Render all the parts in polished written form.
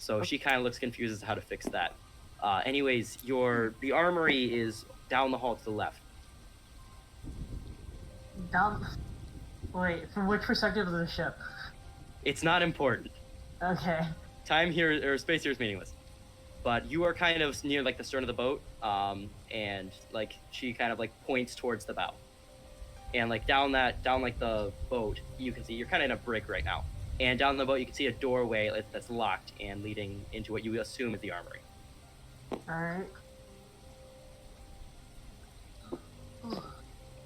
So she kind of looks confused as to how to fix that. Anyways, the armory is down the hall to the left. Down. Wait, from which perspective of the ship? It's not important. Okay. Time here or space here is meaningless. But you are kind of near like the stern of the boat, and like she kind of like points towards the bow. And like down like the boat, you can see you're kind of in a brig right now. And down the boat, you can see a doorway that's locked and leading into what you assume is the armory. Alright.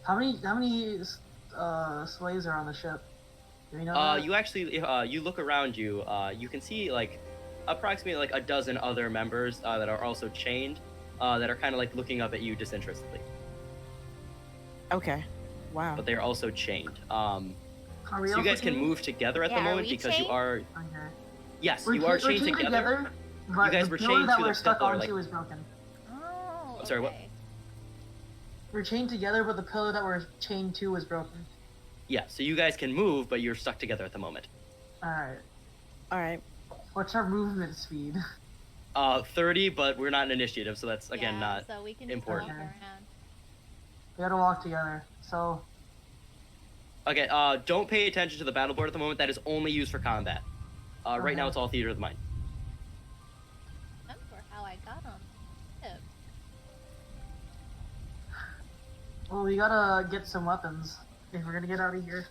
How many slaves are on the ship? Do we know that? You actually, you look around you, you can see like approximately like a dozen other members that are also chained, that are kind of like looking up at you disinterestedly. Okay. Wow. But they're also chained. Are we So you also guys can chained? move together at the moment because chained? you are. Okay. Yes, We're you are cha- we're chained together. but You guys the were pillar chained that to we're the stuck pillar, onto like- is broken. Oh. I'm sorry, what? okay. We're chained together, but the pillar that we're chained to is broken. Yeah, so you guys can move, but you're stuck together at the moment. Alright. All right. What's our movement speed? 30, but we're not an initiative, so that's again Yeah, not. so we can important. Just walk Okay. around. We gotta walk together. So, Okay, don't pay attention to the battle board at the moment. That is only used for combat. Right now, Okay. it's all theater of the mind. Remember how I got on the ship. well, we gotta get some weapons if we're gonna get out of here.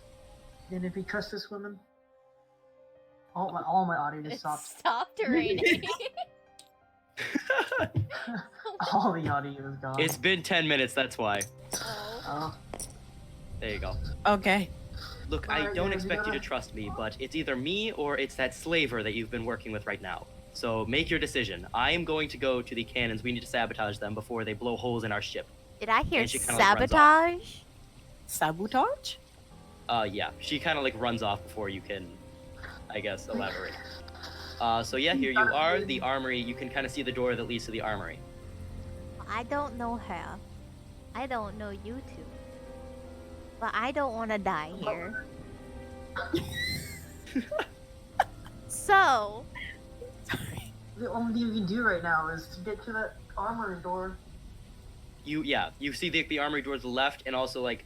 And if we trust this woman. All my audio just It stopped. stopped raining. All the audio is gone. It's been 10 minutes, that's why. Oh. Oh. There you go. Okay. Look, I Alright, don't yeah, expect you to gotta- trust me, but it's either me or it's that slaver that you've been working with right now. So make your decision. I am going to go to the cannons. We need to sabotage them before they blow holes in our ship. Did I hear And she kinda, like, runs off. sabotage? Sabotage? Yeah, she kind of like runs off before you can, I guess, elaborate. So yeah, here you are, the armory. You can kind of see the door that leads to the armory. I don't know her. I don't know you two. But I don't want to die here. So, The only thing we can do right now is to get to that armory door. You see the armory door to the left, and also like,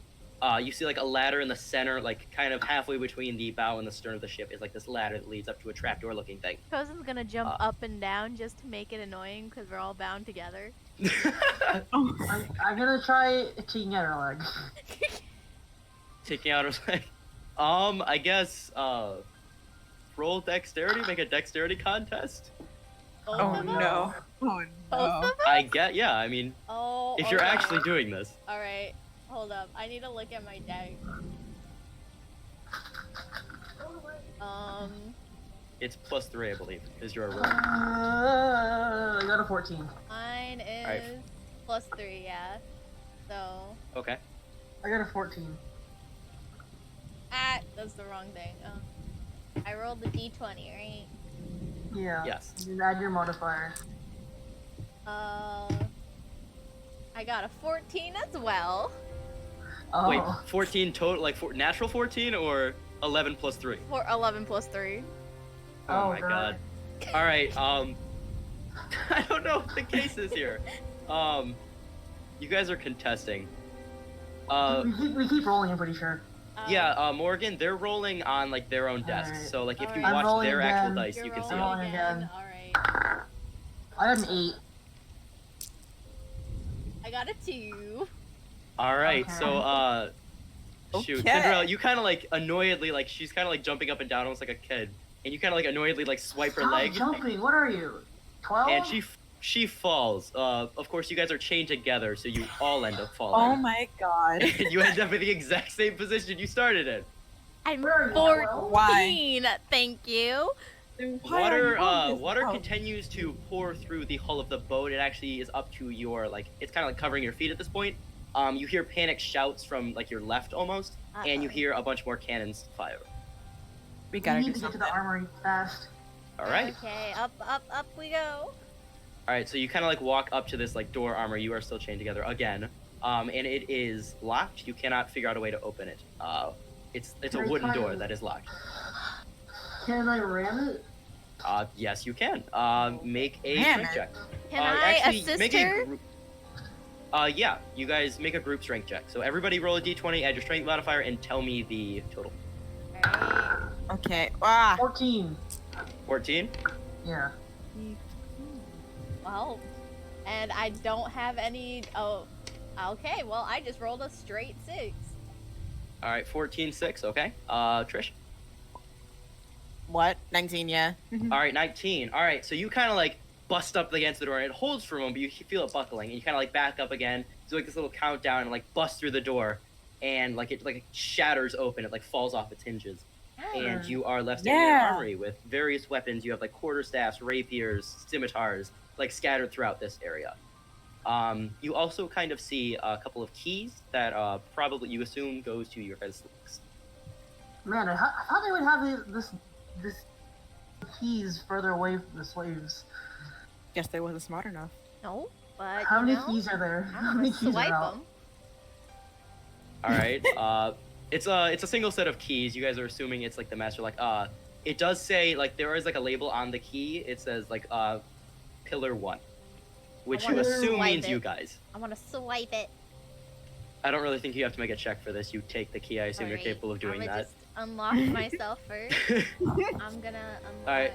you see like a ladder in the center, like kind of halfway between the bow and the stern of the ship is like this ladder that leads up to a trapdoor looking thing. Cozen's gonna jump up and down just to make it annoying because we're all bound together. I'm gonna try taking out her leg. Taking out her leg. I guess roll dexterity, make a dexterity contest. Both Oh of us? no. Oh Both of no. us? I get, yeah. I mean, Oh. if you're okay. actually doing this, Alright, hold up. I need to look at my deck. it's +3, I believe, is your roll. I got a 14. Mine is Alright. +3, yeah. So, Okay. I got a 14. that's the wrong thing. I rolled the d20, right? Yeah. Yes. You add your modifier. I got a 14 as well. Oh. Wait, 14 total, like natural 14 or 11 + 3? For 11 plus 3. Oh my god. All right. I don't know what the case is here. You guys are contesting. We keep rolling, I'm pretty sure. Yeah, Morgan, they're rolling on like their own desks. Alright. So like if you Alright. I'm watch rolling their actual again. dice, You're you can see I'm them. rolling again. Alright. I got an 8. I got a 2. All right. Okay. So shoot, Okay. Sindrael, you kind of like annoyedly like she's kind of like jumping up and down almost like a kid, and you kind of like annoyedly like swipe her Stop leg, jumping, what are you? 12? and she falls. Of course, you guys are chained together, so you all end up Oh falling. my god. And you end up in the exact same position you started in. I'm Where are you, 14. Thank you. Then why are you on this Water boat? continues to pour through the hull of the boat. It actually is up to your like it's kind of like covering your feet at this point. You hear panic shouts from like your left almost, and you Uh-oh. hear a bunch more cannons fire. We We gotta need do to get to something. the armory fast. All right. Okay, up we go. All right. So you kind of like walk up to this like door armor. You are still chained together again, and it is locked. You cannot figure out a way to open it. It's a Can I wooden try door and- that is locked. Can I ram it? Yes, you can. Make a Damn strength it. check. Can I actually, assist make her? a group. Yeah, you guys make a group strength check. So everybody roll a d20, add your strength modifier, and tell me the total. Alright. Okay. 14. 14. Yeah. Well, and I don't have any. Oh, okay. Well, I just rolled a straight 6. All right, 14, 6. Okay. Trish. What? 19, yeah. All right, 19. All right, so you kind of like bust up against the door, and it holds for a moment, but you feel it buckling, and you kind of like back up again, do like this little countdown, and like bust through the door, and like it shatters open, it like falls off its hinges, and you are left in your Yeah. armory with various weapons. You have like quarterstaffs, rapiers, scimitars, like scattered throughout this area. You also kind of see a couple of keys that probably you assume goes to your guys' looks. Man, I thought they would have this keys further away from the slaves. Guess they wasn't smart enough. No, but How you many know, keys are there? How I'm many gonna keys swipe are out? them. All right. It's a single set of keys. You guys are assuming it's like the master. Like it does say like there is like a label on the key. It says like pillar 1, which you wanna assume swipe means it. you guys. I want to swipe it. I don't really think you have to make a check for this. You take the key. I assume you're Alright, capable of doing I'm gonna that. just unlock myself first. I'm gonna unlock. Alright.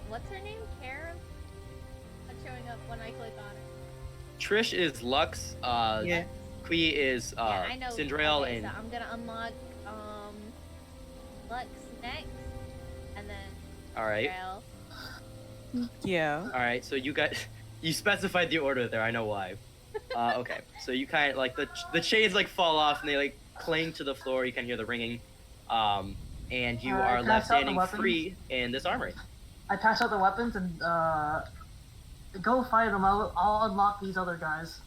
What's her name? Karen? Not showing up when I click on her. Trish is Lux. Yeah. Kui is Yeah, I know. Sindrael, Okay, and so I'm gonna unlock Lux next, and then all right. Sindrael. Yeah. All right. So you guys, you specified the order there. I know why. Okay. So you kind of like the chains like fall off and they like cling to the floor. You can hear the ringing. And you are Can I left sell the standing weapons? free in this armory. I pass out the weapons and go fight them. I'll unlock these other guys.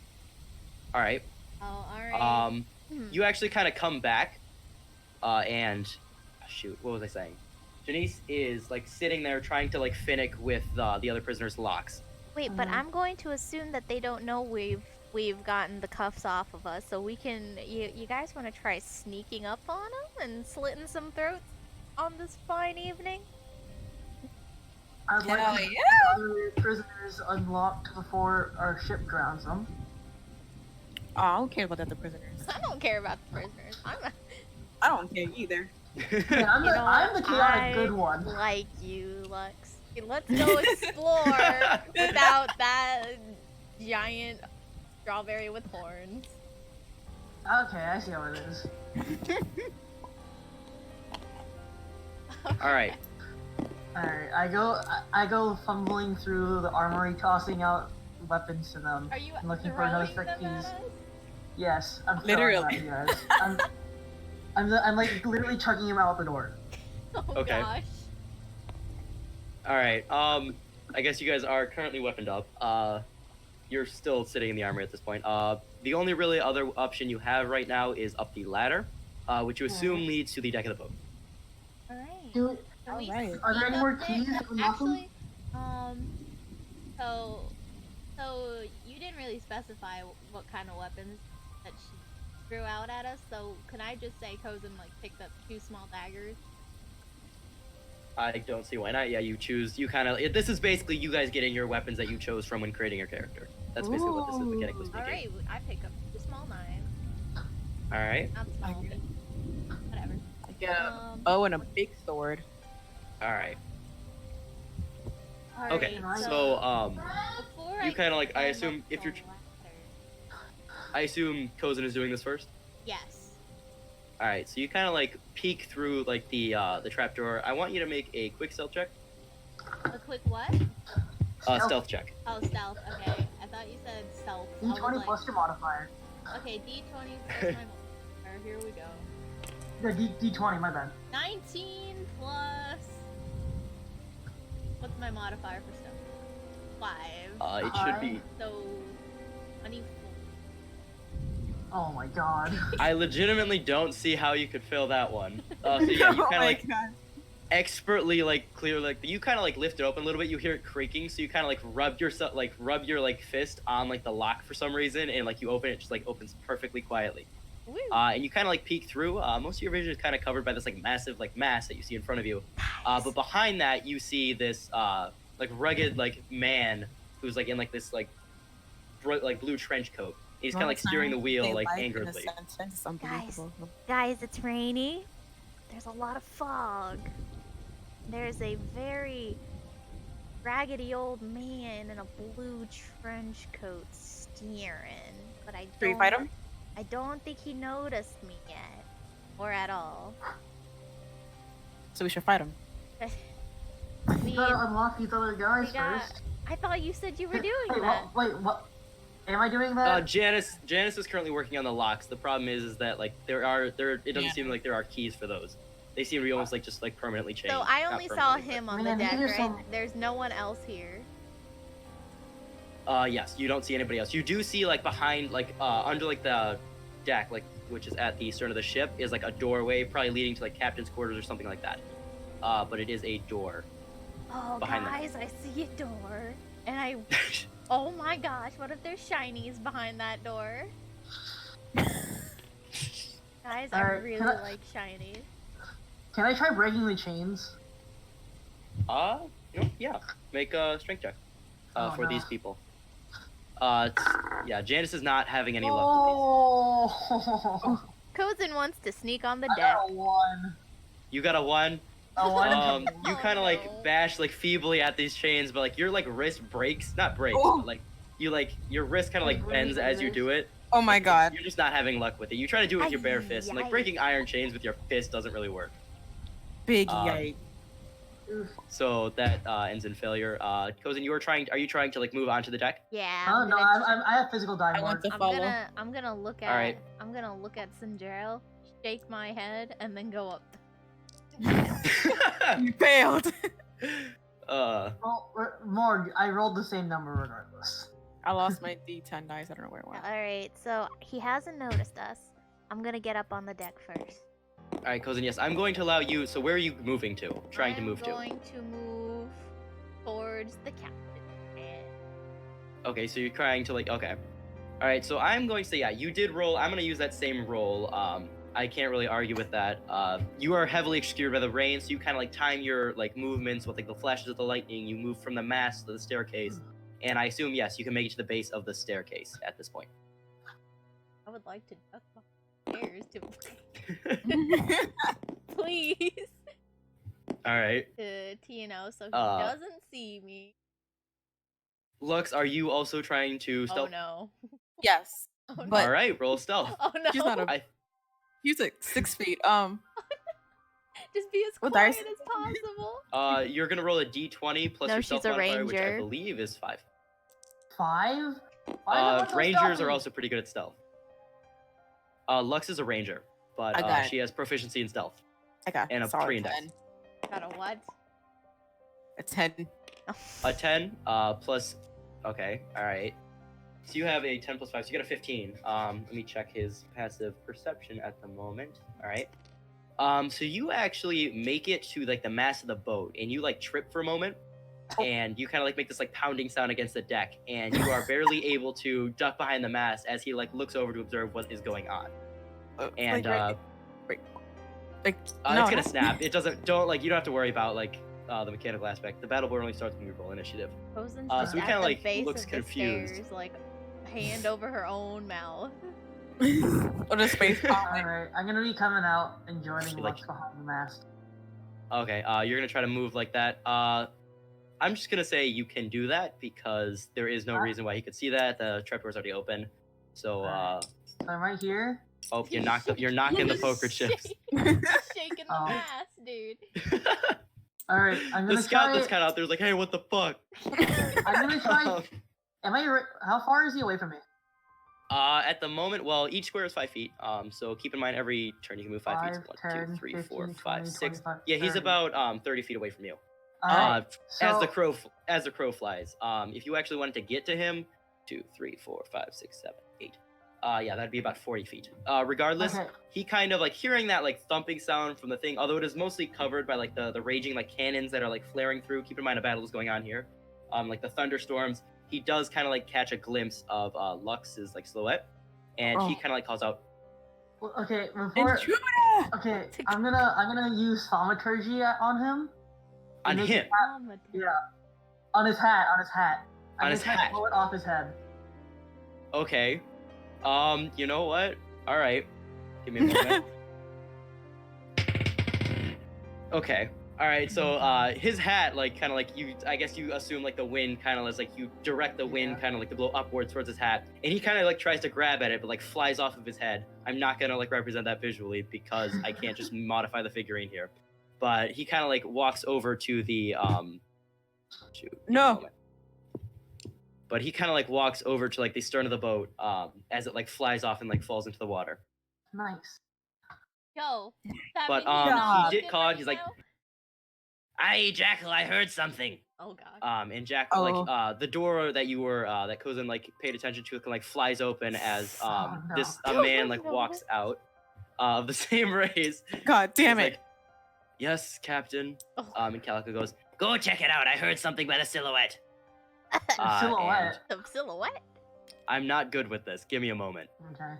All right. Oh, alright. You actually kind of come back, and shoot, what was I saying? Janice is like sitting there trying to like finnick with the other prisoners' locks. Wait, but I'm going to assume that they don't know we've gotten the cuffs off of us, so we can. You guys want to try sneaking up on them and slitting some throats on this fine evening? I'd like Hell to yeah. get other prisoners unlocked before our ship drowns them. Oh, I don't care about the other prisoners. I don't care about the prisoners. I don't care either. Yeah, I'm You the, know I'm what? the chaotic I good one. like you, Lux. Let's go explore without that giant strawberry with horns. Okay, I see how it is. All right. Alright, I go fumbling through the armory, tossing out weapons to them. Are you I'm looking for another throwing set them of at keys. us? Yes, I'm Literally. throwing them at you guys. I'm like literally chucking him out the door. Oh Okay. gosh. All right. I guess you guys are currently weaponed up. You're still sitting in the armory at this point. The only really other option you have right now is up the ladder, which you assume leads to the deck of the boat. Alright. Do Can we Alright. Are there sneak any more up there? keys to unlock them? Actually, so you didn't really specify what kind of weapons that she threw out at us. So can I just say Cozen like picked up 2 small daggers? I don't see why not. Yeah, you choose. You kind of. This is basically you guys getting your weapons that you chose from when creating your character. That's basically what this is, mechanically speaking. Alright, I pick up 2 small knives. All right. Not small, Okay. but whatever. I get a Um, bow and a big sword. All right. Alright, Okay. So before you kind of like. I climb assume up if the you're. ladder- I assume Cozen is doing this first. Yes. All right. So you kind of like peek through like the trapdoor. I want you to make a quick stealth check. A quick what? Stealth check. Oh, stealth. Okay. I thought you said stealth. I was D20 like, plus your modifier. okay, D20 plus my modifier. Here we go. Yeah, D20, my bad. 19 plus. What's my modifier for stealth? 5. It should be. So 24. Oh my god. I legitimately don't see how you could fail that one. So yeah, you Oh kind of my like God. expertly like clear like you kind of like lift it open a little bit. You hear it creaking, so you kind of like rub your like fist on like the lock for some reason, and like you open it, just like opens perfectly quietly. Woo. And you kind of like peek through. Most of your vision is kind of covered by this like massive like mass that you see in front of you. But behind that, you see this like rugged like man who's like in like this like blue trench coat. He's kind of like steering the wheel like angrily. Guys, it's rainy. There's a lot of fog. There's a very raggedy old man in a blue trench coat steering, but Should we fight him? I don't think he noticed me yet, or at all. So we should fight him. I You mean, gotta unlock these other guys first. I thought you said you were doing Wait, that. what? Am I doing that? Janice is currently working on the locks. The problem is that like it doesn't seem like there are keys for those. They seem to be almost like just like permanently chained. So I Not only saw permanently, him on Man, the deck, here's right? some- There's no one else here. Yes, you don't see anybody else. You do see like behind like under like the deck, like which is at the stern of the ship, is like a doorway, probably leading to like captain's quarters or something like that. But it is a door. Oh, Behind them. guys, I see a door, and I. Oh my gosh! What if there's shinies behind that door? Guys, I Alright, really can I- like shinies. Can I try breaking the chains? Yeah. Make a strength check for no. these people. Yeah, Janice is not having any luck with these. Oh, Cozen wants to sneak on the I deck. got a 1. You got a 1. A 1. You Oh, kind of like no. bash like feebly at these chains, but like your like wrist breaks, not breaks, Oh. but like you like your wrist kind of like bends as you do it. Oh my god. You're just not having luck with it. You try to do it with your bare Ay, fist, and like ay. breaking iron chains with your fist doesn't really work. Big Um, yikes. So that ends in failure. Cozen, are you trying to like move onto the deck? Yeah. Oh I'm no, gonna- I have physical die I want mark. to follow. I'm gonna look at. Alright. I'm gonna look at Sindrael, shake my head, and then go up. You failed. Well, Morg, I rolled the same number regardless. I lost my D10 dice. I don't know where it went. All right. So he hasn't noticed us. I'm gonna get up on the deck first. All right, Cozen. Yes, I'm going to allow you. So where are you moving to? Trying to move I'm going to move towards the captain. And Okay, so you're trying to like. Okay. All right. So I'm going to say you did roll. I'm going to use that same roll. I can't really argue with that. You are heavily obscured by the rain, so you kind of like time your like movements with like the flashes of the lightning. You move from the mast to the staircase, and I assume yes, you can make it to the base of the staircase at this point. I would like to duck my stairs to please All right, to so he Uh, doesn't see me. Lux, are you also trying to Oh stealth? no. Yes. Oh no. But- All right, roll stealth. Oh no. She's not a. I- He's like 6 feet. Just be as What quiet dice? as possible. You're gonna roll a d20 plus No, your she's stealth a modifier, which I ranger. believe is 5. 5? Why is it so Rangers stealthy? are also pretty good at stealth. Lux is a ranger, but I got it. she has proficiency in stealth. I got And a solid 3 in dex. 10. Got a what? A 10. A 10 plus. Okay, all right. So you have a 10 plus 5, so you got a 15. Let me check his passive perception at the moment. All right. So you actually make it to like the mast of the boat, and you like trip for a moment, and you kind of like make this like pounding sound against the deck, and you are barely able to duck behind the mast as he like looks over to observe what is going on. And like, it's no, gonna snap. It doesn't. You don't have to worry about like the mechanical aspect. The battle board only starts when we roll initiative. Cozen's So just he at kinda, the like, base looks of confused. The stairs, like hand over her own mouth. or the space pilot. Alright, I'm gonna be coming out and joining She, Lux like- behind the mast. Okay, you're gonna try to move like that. I'm just gonna say you can do that because there is no reason why he could see that. The trapdoor's already open. So, So I'm right here. oh, you're knocking the poker chips. Shaking the Oh. mask, dude. Alright, I'm The gonna scout try. that's kind of out there's like, hey, what the fuck? I'm gonna try. How far is he away from me? At the moment, well, each square is 5 feet. So keep in mind every turn you can move 5 feet. 5, 1, 2, 10, 3, 15, 4, 5, 20, 6. 25, Yeah, he's 30. about 30 feet away from you. Alright, so, As the crow flies. If you actually wanted to get to him, 2, 3, 4, 5, 6, 7, 8. Yeah, that'd be about 40 feet. Regardless, okay. he kind of like hearing that like thumping sound from the thing, although it is mostly covered by like the raging like cannons that are like flaring through. Keep in mind a battle is going on here. Like the thunderstorms. He does kind of like catch a glimpse of Lux's like silhouette, and he Oh. kind of like calls out, Well, okay, before. Intruder! Okay, I'm gonna use thaumaturgy on him. On Make him. it Yeah. On his hat. On I his just had to hat. pull it off his head. Okay. You know what? All right. Give me a moment. Okay. All right. So, his hat, like, kind of like I guess you assume like the wind kind of is like you direct the wind kind of like to blow upwards towards his hat, and he kind of like tries to grab at it, but like flies off of his head. I'm not gonna like represent that visually because I can't just modify the figurine here. But he kind of like walks over to the shoot, give me a No. moment. But he kind of like walks over to like the stern of the boat as it like flies off and like falls into the water. Nice. Yo. that But mean he's not he did looking call. right He's like, now? "Aye, Jackal, I heard something." Oh god. And Jackal, like the door that you were that Cozen like paid attention to like flies open as Oh, no. a man like No. walks out of the same race. God damn He's it. like, "Yes, Captain." Oh. And Calico goes, "Go check it out. I heard something by the silhouette." Silhouette. And The silhouette. I'm not good with this. Give me a moment. Okay.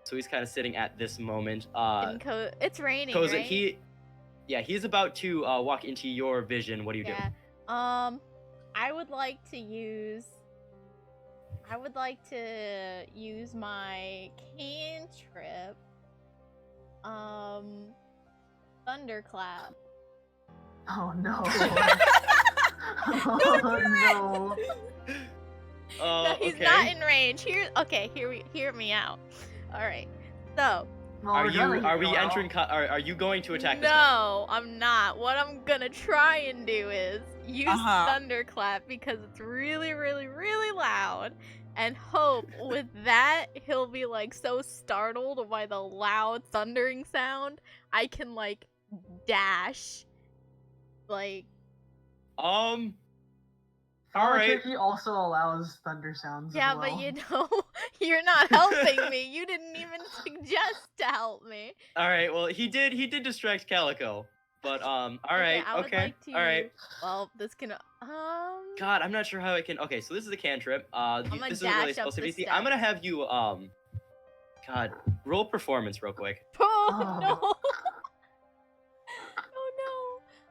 So he's kind of sitting at this moment. It's raining, Cozen, right? he's about to walk into your vision. What do you do? Yeah. I would like to use my cantrip. Thunderclap. Oh no. Oh no. No, he's okay. not in range. Hear me out. All right. So, Well, Are regardless, we well, entering? Are you going to attack this man? no, I'm not. What I'm gonna try and do is use Thunderclap because it's really, really, really loud, and hope with that he'll be like so startled by the loud thundering sound, I can like dash, like. All right. Thaumaturgy also allows thunder sounds. Yeah, as well. but you know, you're not helping me. You didn't even suggest to help me. All right. Well, he did distract Calico, but all right. I would Okay. like to, All right. Well, this can. God, I'm not sure how I can. Okay, so this is a cantrip. gonna This isn't really dash up supposed to the be. steps. I'm gonna have you God, roll performance real quick. Oh Oh. no! Oh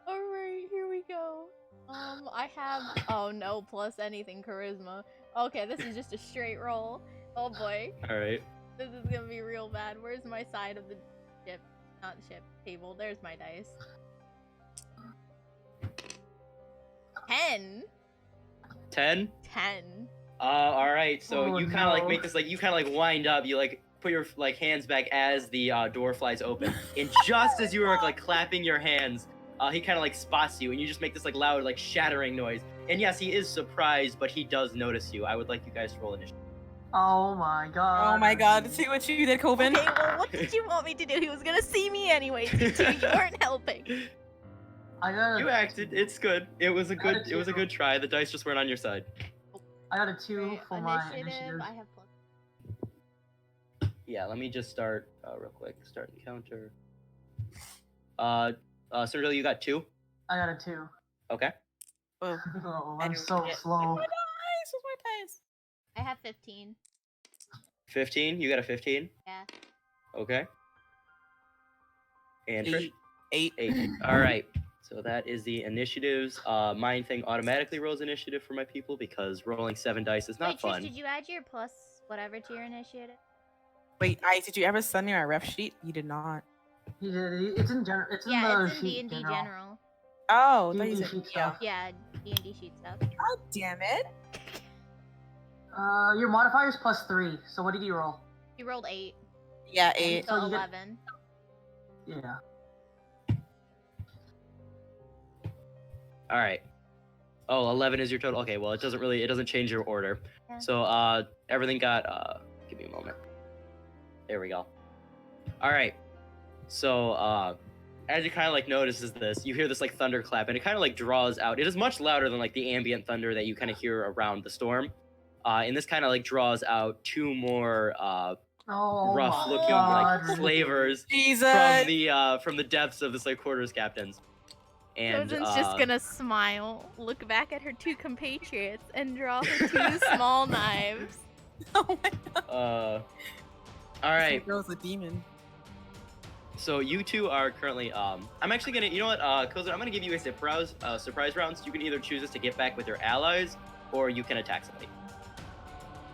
no! All right, here we go. I have. Oh no, plus anything charisma. Okay, this is just a straight roll. Oh boy, All right. this is gonna be real bad. Where's my side of the ship? Not ship table. There's my dice. 10. 10. 10. All right. So Oh, you kind of like no. make this like you kind of like wind up. You like put your like hands back as the door flies open, and just as you are like clapping your hands, he kind of like spots you, and you just make this like loud like shattering noise. And yes, he is surprised, but he does notice you. I would like you guys to roll initiative. Oh my god. Oh my god, see what you did, Coven? Okay, well, what did you want me to do? He was gonna see me anyway. You weren't helping. I got You acted. It's good. It was a good. Gratitude. It was a good try. The dice just weren't on your side. a 2 for my initiative. I have plus. Yeah. Let me just start real quick. Start encounter. Sindrael, you got 2. I got a 2. Okay. Oh, Oh, I I'm didn't so get- slow. Where's my dice? Where's my dice? I have 15. 15. You got a 15. Yeah. Okay. And Trish. 8. 8. All right. So that is the initiatives. Mine thing automatically rolls initiative for my people because rolling 7 dice is not Wait, fun. Trish, did you add your plus whatever to your initiative? Wait, Ice, did you ever send me my ref sheet? You did not. He did. It's in general. It's in Yeah, the it's in sheet D&D general. general. Oh, I thought D&D you said sheet yeah. stuff. Yeah, D&D sheet stuff. God damn it. Your modifier is +3. So what did you roll? You rolled 8, Yeah, 8. so So you get- 11. Yeah. All right. Oh, 11 is your total. Okay, well, it doesn't change your order. Yeah. So, everything got, give me a moment. There we go. All right. So, as you kind of like notices this, you hear this like thunderclap, and it kind of like draws out. It is much louder than like the ambient thunder that you kind of hear around the storm. And this kind of like draws out 2 more, Oh rough-looking my like god. slavers Jesus. from the depths of this like quarters captains. And Cozen's just gonna smile, look back at her 2 compatriots, and draw her 2 small knives. Oh my god. all right. This girl's a demon. So you two are currently. I'm actually gonna. You know what, Cozen? I'm gonna give you a surprise round. So you can either choose this to get back with your allies, or you can attack somebody.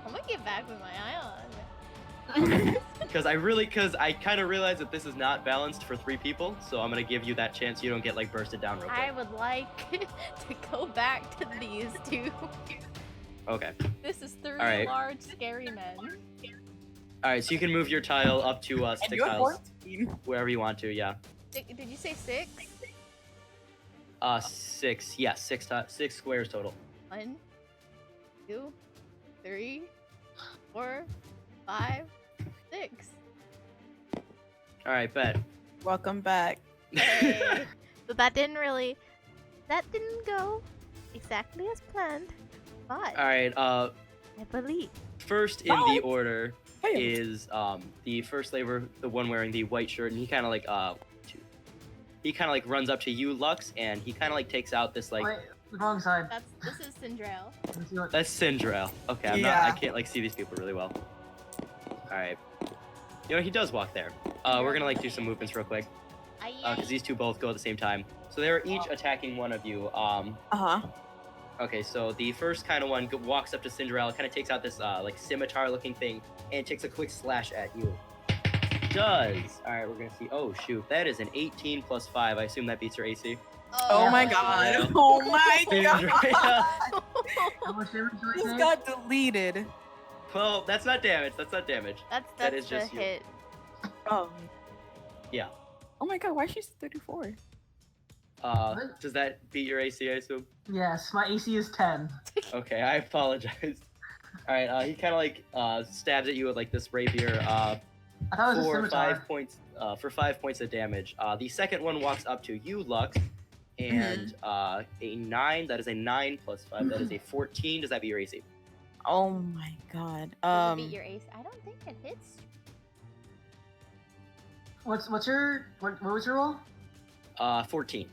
I'm gonna get back with my eye on. Because I kind of realized that this is not balanced for 3 people. So I'm gonna give you that chance. You don't get like bursted down real quick. I would like to go back to these 2. Okay. This is 3 Alright. large, scary men. All right. So you can move your tile up to And 6 you have tiles 14. wherever you want to. Yeah. Did you say 6? 6. Yes. 6 squares total. 1, 2, 3, 4, 5, 6. All right. Bet. Welcome back. Hey. So that didn't go exactly as planned, but All right. I believe. First in the What? order Hey. is the first labor, the one wearing the white shirt, and he kind of like runs up to you, Lux, and he kind of like takes out this like. Wait, wrong side. This is Sindrael. Let's see what- That's Sindrael. Okay, I Yeah. can't like see these people really well. All right. You know, he does walk there. We're gonna like do some movements real quick, because these two both go at the same time. So they're each attacking one of you. Uh-huh. Okay, so the first kind of one walks up to Sindrael, kind of takes out this like scimitar-looking thing, and takes a quick slash at you. Does. All right, we're gonna see. Oh shoot, that is an 18 plus 5. I assume that beats your AC. Oh my god. Oh my god. Sindrael. How much damage do I This take? got deleted. Well, that's not damage. That's not damage. That's That is the just you. hit. Oh. Yeah. Oh my god, why is she 34? What? Does that beat your AC? I assume. Yes, my AC is 10. Okay, I apologize. All right, he kind of like stabs at you with like this rapier. I thought it was a For scimitar. 5 points. For 5 points of damage. The second one walks up to you, Lux, and a 9. That is a 9 plus 5. That is a 14. Does that beat your AC? Oh my god. Does it beat your ace? I don't think it hits. What was your roll? 14.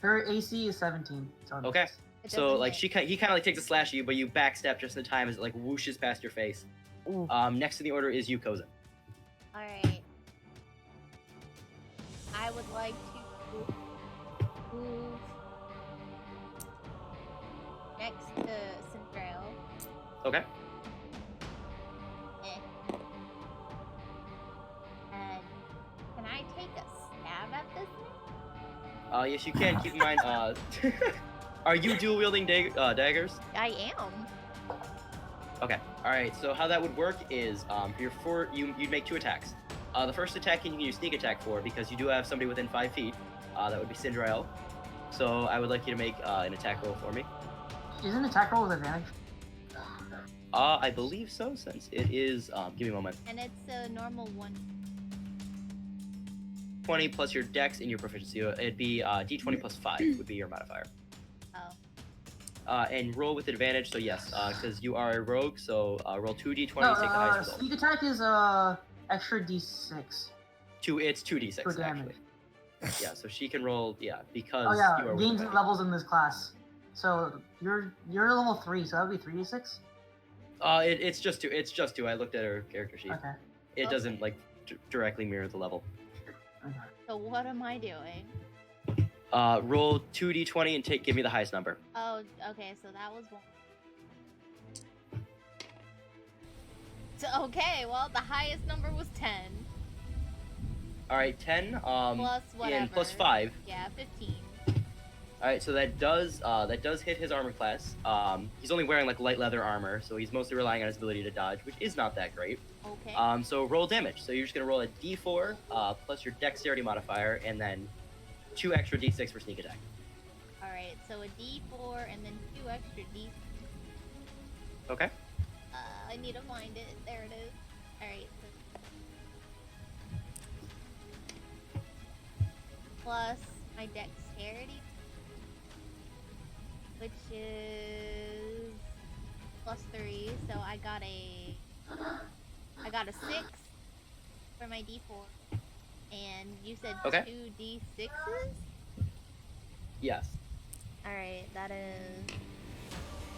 Her AC is 17. So it Okay. misses. It So doesn't like hit. he kind of like takes a slash at you, but you backstep just in time as it like whooshes past your face. Ooh. Next in the order is you, Cozen. Alright. I would like to move next to Sindrael. Okay. And can I take a stab at this thing? Yes, you can. Keep in mind. Are you dual wielding daggers? I am. Okay. All right. So how that would work is, you'd make 2 attacks. The first attack you can use sneak attack for because you do have somebody within 5 feet. That would be Sindrael. So I would like you to make an attack roll for me. Isn't attack roll with advantage? I believe so, since it is. Give me a moment. And it's a normal one. 20 plus your dex and your proficiency. It'd be d20 plus 5 would be your modifier. Oh. And roll with advantage. So yes, because you are a rogue. So roll 2d20. Take the No, highest result. sneak attack is extra d6. It's 2d6 For damage. actually. Yeah. So she can roll. Yeah, because Oh you yeah, are with gains advantage. levels in this class. So you're level 3, so that would be 3d6. It's just 2. It's just 2. I looked at her character sheet. Okay. It doesn't like directly mirror the level. Okay. So what am I doing? Roll 2d20 and give me the highest number. Oh, okay, so that was 1. So, okay, well, the highest number was 10. All right, 10. Plus whatever. And plus 5. Yeah, 15. All right, so that does hit his armor class. He's only wearing like light leather armor, so he's mostly relying on his ability to dodge, which is not that great. Okay. So roll damage. So you're just gonna roll a d4 plus your dexterity modifier, and then 2 extra d6 for sneak attack. Alright, so a d4 and then 2 extra d. Okay. I need to find it. There it is. Alright. So plus my dexterity, which is plus 3. So I got a 6 for my d4. And you said Okay. 2 d6s? Yes. Alright, that is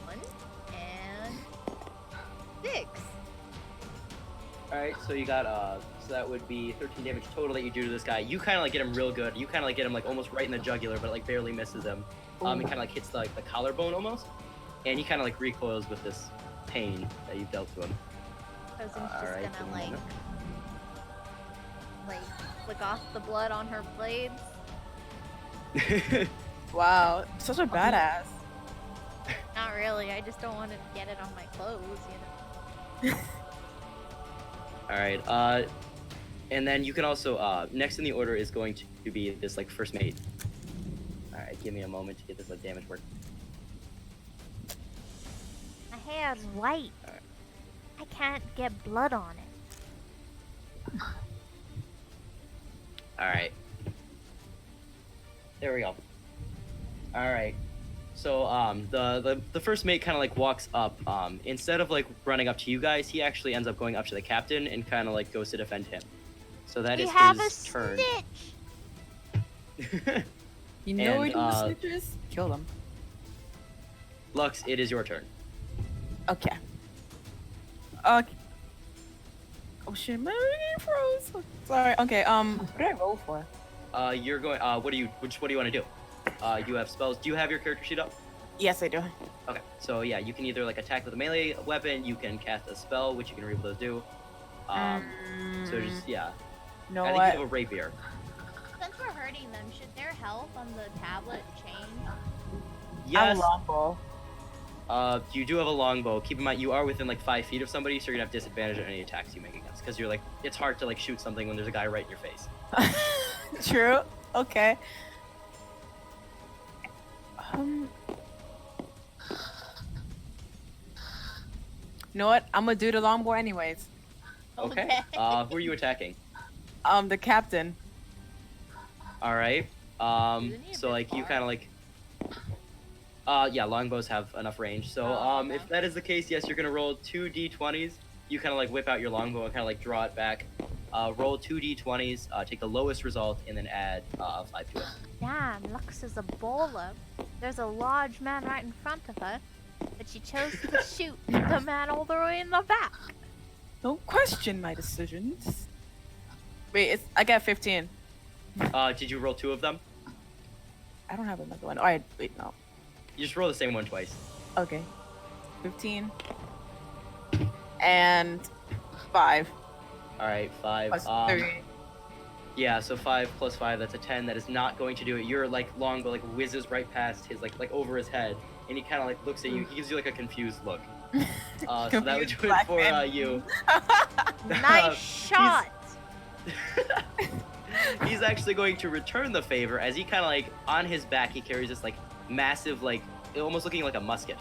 1 and 6. Alright, so you got, so that would be 13 damage total that you do to this guy. You kind of like get him real good. You kind of like get him like almost right in the jugular, but it like barely misses him. It kind of like hits the collarbone almost. And he kind of like recoils with this pain that you've dealt to him. Cozen's just gonna like flick off the blood on her blades. Wow, such a badass. Not really, I just don't want to get it on my clothes, you know. Alright, and then you can also, next in the order is going to be this, like, first mate. Alright, give me a moment to get this, like, damage work. My hair's white. Alright. I can't get blood on it. Alright. There we go. Alright. So, the first mate kind of, like, walks up. Instead of, like, running up to you guys, he actually ends up going up to the captain and kind of, like, goes to defend him. So that is his turn. You know where the And, snitches? Kill them. Lux, it is your turn. Okay. Oh shit, my game froze. Sorry. Okay. What did I roll for? You're going. What do you want to do? You have spells. Do you have your character sheet up? Yes, I do. Okay. So yeah, you can either like attack with a melee weapon. You can cast a spell, which you can read what those do. So just yeah. No, I think what? you have a rapier. Since we're hurting them, should their health on the tablet change? Yes. Longbow. You do have a longbow. Keep in mind, you are within like 5 feet of somebody, so you're gonna have disadvantage on any attacks you make against. Because you're like, it's hard to like shoot something when there's a guy right in your face. True. Okay. You know what? I'm gonna do the longbow anyways. Okay. Who are you attacking? The captain. All right. So like you kind of like. Yeah, longbows have enough range. So okay. if that is the case, yes, you're gonna roll 2 d20s. You kind of like whip out your longbow and kind of like draw it back. Roll 2 d20s. Take the lowest result and then add 5 to it. Damn, Lux is a bowler. There's a large man right in front of her, but she chose to shoot the man all the way in the back. Don't question my decisions. Wait, I got 15. Did you roll 2 of them? I don't have another one. Wait, no. You just roll the same one twice. Okay. 15. And 5. All right, 5. Plus 3. Yeah, so 5 plus 5, that's a 10. That is not going to do it. Your like longbow like whizzes right past his like over his head, and he kind of like looks at you. He gives you like a confused look. So that would do it for you. Nice shot. He's actually going to return the favor as he kind of like on his back he carries this like massive like almost looking like a musket.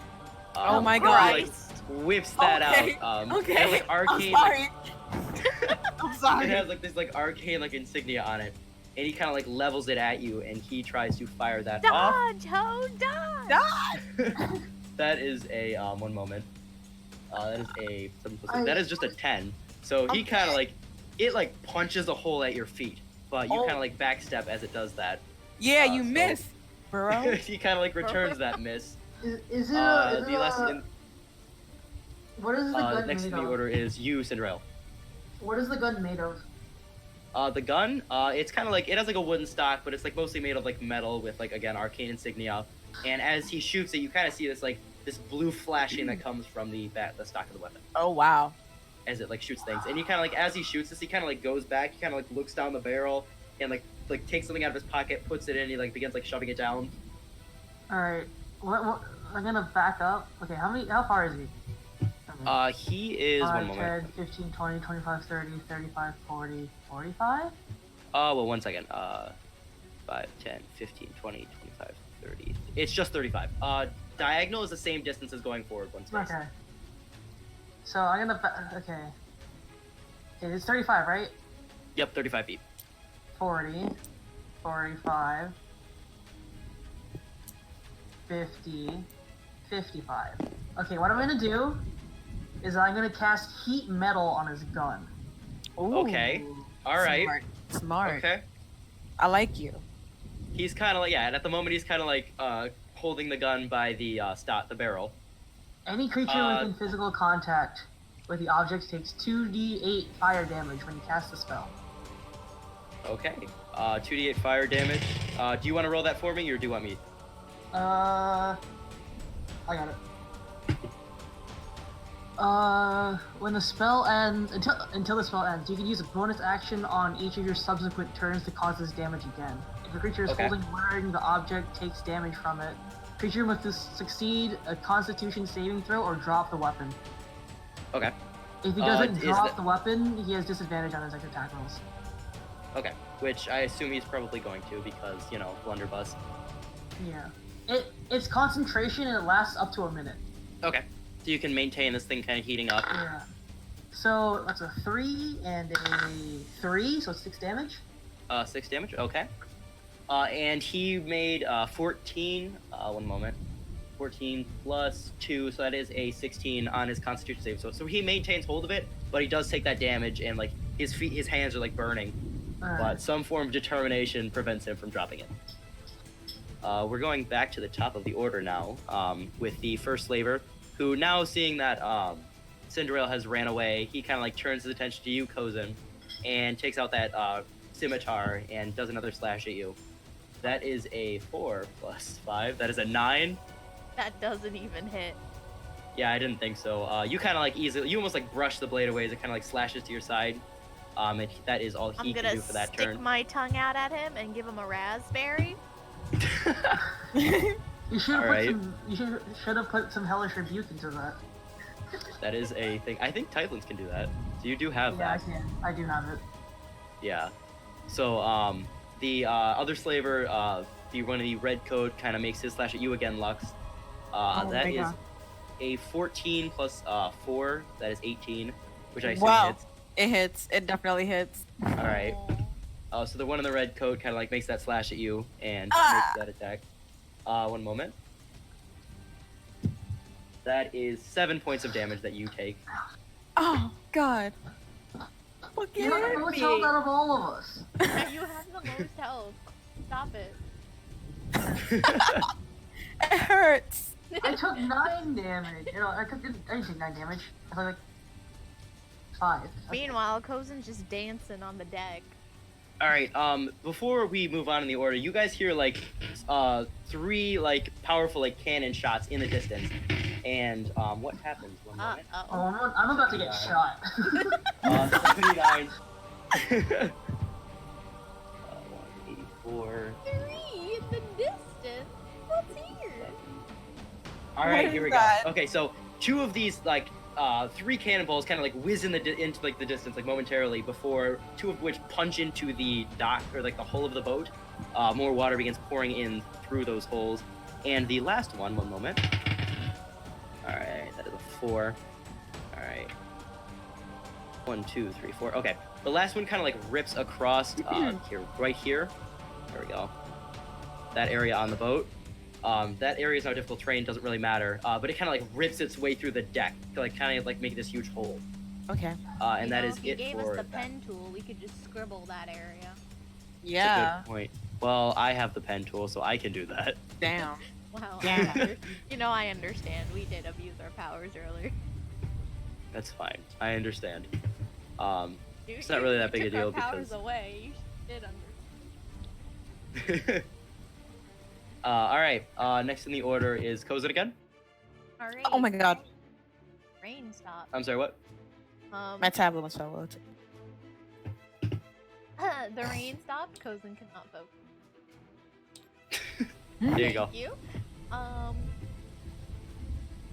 Oh my he, god! like, whips that out. Okay. It has, like, arcane. I'm sorry. I'm sorry. It has like this like arcane like insignia on it, and he kind of like levels it at you, and he tries to fire that off. Dodge, ho, dodge! That is a 1 moment. That is a 7 plus 6. That is just a 10. So he kind of like it like punches a hole at your feet, but you kind of like backstep as it does that. Yeah, you missed, bro. He kind of like returns that miss. Is it The last what is the gun next made in the of? order is you, Sindrael. What is the gun made of? The gun, it's kind of like it has like a wooden stock, but it's like mostly made of like metal with like again arcane insignia. And as he shoots it, you kind of see this like this blue flashing that comes from the stock of the weapon. Oh wow. As it like shoots things, and he kind of like as he shoots this, he kind of like goes back, he kind of like looks down the barrel and like takes something out of his pocket, puts it in, and he like begins like shoving it down. All right. What? I'm gonna back up. Okay, how far is he? He is 5, 1 moment. 10, 15, 20, 25, 30, 35, 40, 45? Well, 1 second. 5, 10, 15, 20, 25, 30. It's just 35. Diagonal is the same distance as going forward 1 space. Okay. So I'm gonna okay. Okay, it's 35, right? Yep, 35 feet. 40, 45, 50, 55. Okay, what I'm gonna do is I'm gonna cast heat metal on his gun. Ooh. Okay. All right. Smart. Okay. I like you. He's kind of like and at the moment he's kind of like holding the gun by the the barrel. Any creature within physical contact with the object takes 2d8 fire damage when you cast the spell. Okay. 2d8 fire damage. Do you want to roll that for me, or do you want me? I got it. When the spell ends, until the spell ends, you can use a bonus action on each of your subsequent turns to cause this damage again. If the creature is holding wearing the object takes damage from it, creature must succeed a Constitution saving throw or drop the weapon. Okay. If he doesn't drop the weapon, he has disadvantage on his next attack rolls. Okay. Which I assume he's probably going to because, you know, blunderbuss. Yeah. It's concentration and it lasts up to a minute. Okay. So you can maintain this thing kind of heating up. Yeah. So that's a 3 and a 3, so it's 6 damage. 6 damage. Okay. And he made 14. One moment. 14 plus 2, so that is a 16 on his Constitution save. So he maintains hold of it, but he does take that damage, and like his hands are like burning. But some form of determination prevents him from dropping it. We're going back to the top of the order now, with the first slaver, who now seeing that Sindrael has ran away, he kind of like turns his attention to you, Cozen, and takes out that scimitar and does another slash at you. That is a 4 plus 5. That is a 9. That doesn't even hit. Yeah, I didn't think so. You kind of like you almost like brush the blade away as it kind of like slashes to your side. And that is all he can do for that turn. I'm gonna stick my tongue out at him and give him a raspberry. You should have put some hellish rebuke into that. That is a thing. I think Taikles can do that. So you do have that. Yeah, I can. I do have it. Yeah. So the other slaver, the one of the red coat, kind of makes his slash at you again, Lux. That is a 14 plus 4. That is 18, which I assume hits. It hits. It definitely hits. All right. So the one in the red coat kind of like makes that slash at you and makes that attack. One moment. That is 7 points of damage that you take. Oh God. Fucking You have the most health out of all of us. Yeah, you have the most health. Stop it. It hurts. I took 9 damage. You know, I didn't take 9 damage. I took like 5. Meanwhile, Cozen's just dancing on the deck. All right. Before we move on in the order, you guys hear like 3 like powerful like cannon shots in the distance, and what happens? One moment. Oh, I'm about to get shot. 79. 184. 3 in the distance. What's here? All right, What here is we that? go. Okay, so 2 of these like 3 cannonballs kind of like whiz into like the distance like momentarily before 2 of which punch into the dock or like the hull of the boat. More water begins pouring in through those holes, and the last one moment. All right, that is a 4. All right, 1 2 3 4. Okay, the last one kind of like rips across here, right here. There we go. That area on the boat. That area is not difficult terrain, doesn't really matter. But it kind of like rips its way through the deck to like kind of like make this huge hole. Okay. And that is if you it gave for us the that. pen tool, we could just scribble that area. That's a Yeah. good point. Well, I have the pen tool, so I can do that. Damn. Wow. Yeah. You know, I understand. We did abuse our powers earlier. That's fine. I understand. Dude, It's not really that you big a took our deal powers because- away. You did understand. All right. Next in the order is Cozen again. All right. Oh my God. Rain stop. I'm sorry. What? My tablet was so low. The rain stopped. Cozen cannot focus. There you go. Thank you.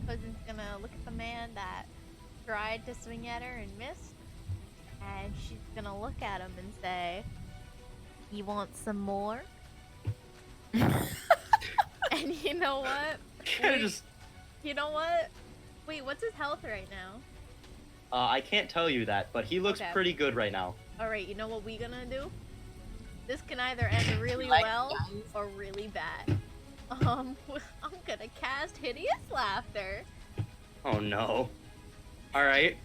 Cozen's gonna look at the man that tried to swing at her and missed, and she's gonna look at him and say, "You want some more?" And you know what? Kind of just. You know what? Wait, what's his health right now? I can't tell you that, but he looks Okay. pretty good right now. Alright, you know what we gonna do? This can either end really well or really bad. I'm gonna cast Hideous Laughter. Oh no. All right.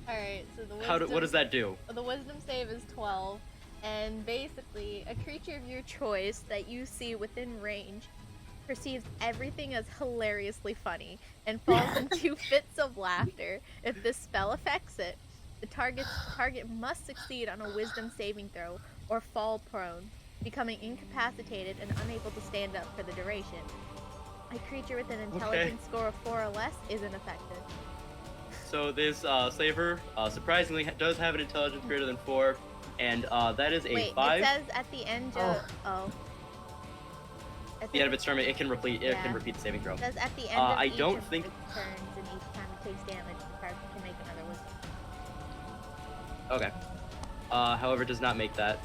Alright, so the wisdom, What does that do? the wisdom save is 12, and basically, a creature of your choice that you see within range perceives everything as hilariously funny and falls into fits of laughter. If this spell affects it, the target must succeed on a wisdom saving throw or fall prone, becoming incapacitated and unable to stand up for the duration. A creature with an intelligence score of 4 or less isn't affected. So this slaver surprisingly does have an intelligence greater than 4, and that is a 5. It says at the end of At the end of its turn, it can repeat. It can repeat the saving throw. It says at the end of I each don't of think. the turns, and each time it takes damage, the target can make another wisdom. Okay. However, does not make that.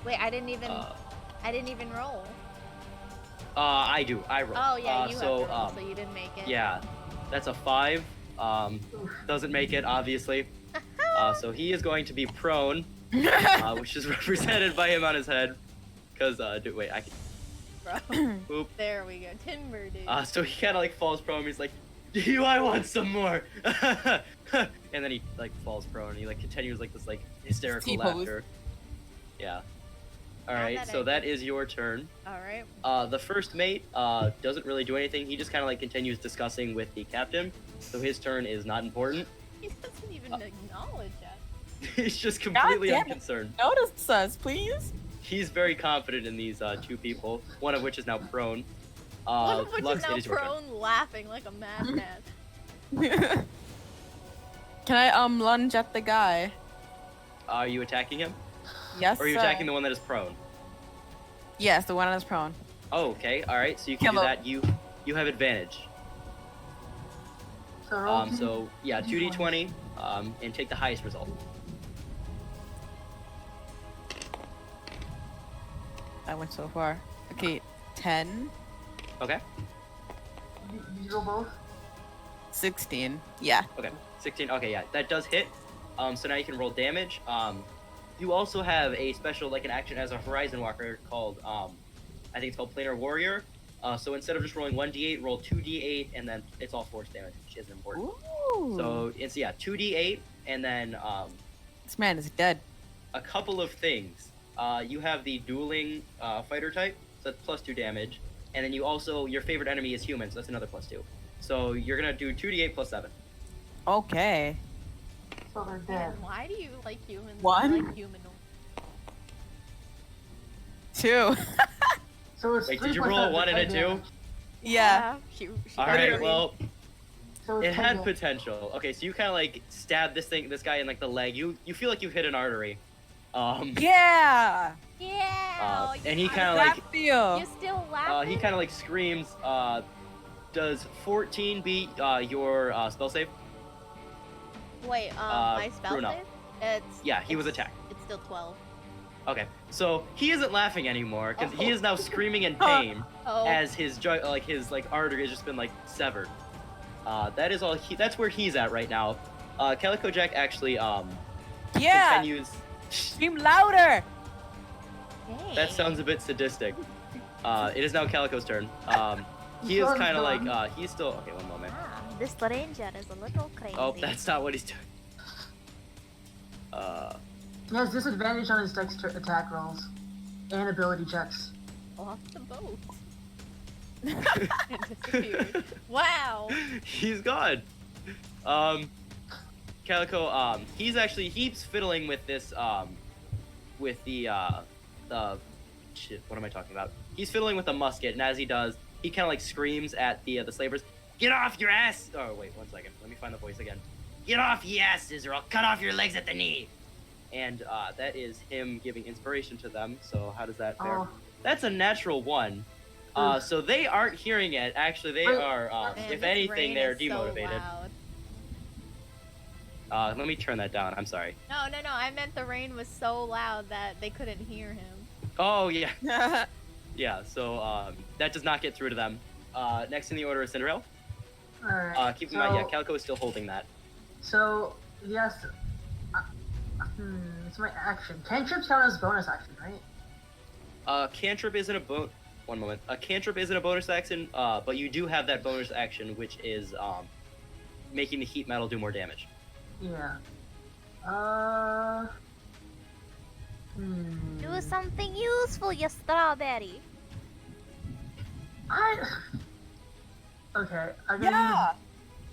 Wait, I didn't even roll. I do. I roll. Oh yeah, you so, have to roll, so you didn't make it. Yeah, that's a 5. Doesn't make it, obviously. So he is going to be prone, which is represented by him on his head. Cause wait, I can. Bro. Oop. There we go, timber dude. So he kind of like falls prone. He's like, "Do I want some more?" And then he like falls prone. And he like continues like this like hysterical T-pose. laughter. Yeah. All Now right. that So I that did. is your turn. All right. The first mate doesn't really do anything. He just kind of like continues discussing with the captain. So his turn is not important. He doesn't even acknowledge us. He's just completely damn it. unconcerned. Notice us, please. He's very confident in these 2 people. One of which is now prone. One of which Lux, is now it is your turn. prone, laughing like a madman. Can I lunge at the guy? Are you attacking him? Yes. Or are you sir. attacking the one that is prone? Yes, the one that's prone. Oh, okay. All right. So you can Kill do him. that. You have advantage. So roll So yeah, 2d20, and take the highest result. I went so far. Okay, 10, Okay. Did you roll both? 16. Yeah. Okay. 16. Okay, yeah, that does hit. So now you can roll damage. You also have a special, like an action as a Horizon Walker called, I think it's called Planar Warrior. So instead of just rolling 1d8, roll 2d8, and then it's all force damage, which is important. Ooh. So it's 2d8, and then This man is dead. a couple of things. You have the dueling fighter type, so that's plus 2 damage, and then you also your favorite enemy is human, so that's another plus 2. So you're gonna do 2d8 plus 7. Okay. So they're dead. Man, why do you like humans? One. I like humanoids. 2. So it's Wait, 3 did you plus roll a 7 1 and a is 2? 10 damage. Yeah. She All right, Literally. well, So it's it 10 had damage. potential. Okay, so you kind of like stab this guy in like the leg. You feel like you hit an artery. Yeah. Yeah. And he I- kinda That like- feel. You still laughing? he kind of like screams. Does 14 beat your spell save? Wait, my spell Runa. save? It's Yeah, he was it's- attacked. It's still 12. Okay, so he isn't laughing anymore because he Oh. is now screaming in pain Oh. as his his artery has just been like severed. That is all. That's where he's at right now. Calico Jack actually Yeah. continues. Scream louder. Dang. That sounds a bit sadistic. It is now Calico's turn. He is He's kind of like done. he's still okay. One moment. Ah, this ranger is a little crazy. Oh, that's not what he's doing. He has disadvantage on his dex attack rolls and ability checks. off the boat. And disappeared. Wow. He's gone. Calico, he's fiddling with this, with the shit, what am I talking about? He's fiddling with a musket, and as he does, he kind of like screams at the slavers, "Get off your ass!" Oh, wait, 1 second. Let me find the voice again. "Get off your asses, or I'll cut off your legs at the knee!" And, that is him giving inspiration to them, so how does that fare? Oh, That's a natural 1. So they aren't hearing it. Actually, they Wait. are, Man, if this anything, rain they're is so demotivated. loud. Let me turn that down. I'm sorry. No. I meant the rain was so loud that they couldn't hear him. Oh, yeah. Yeah, so that does not get through to them. Next in the order is Sindrael. alright. Keep in mind, yeah, Calico is still holding that. So, yes. It's my action. Cantrips count as bonus action, right? Cantrip isn't a One moment. A cantrip isn't a bonus action, but you do have that bonus action, which is making the heat metal do more damage. Yeah. Do something useful, you strawberry. Okay, I can Yeah.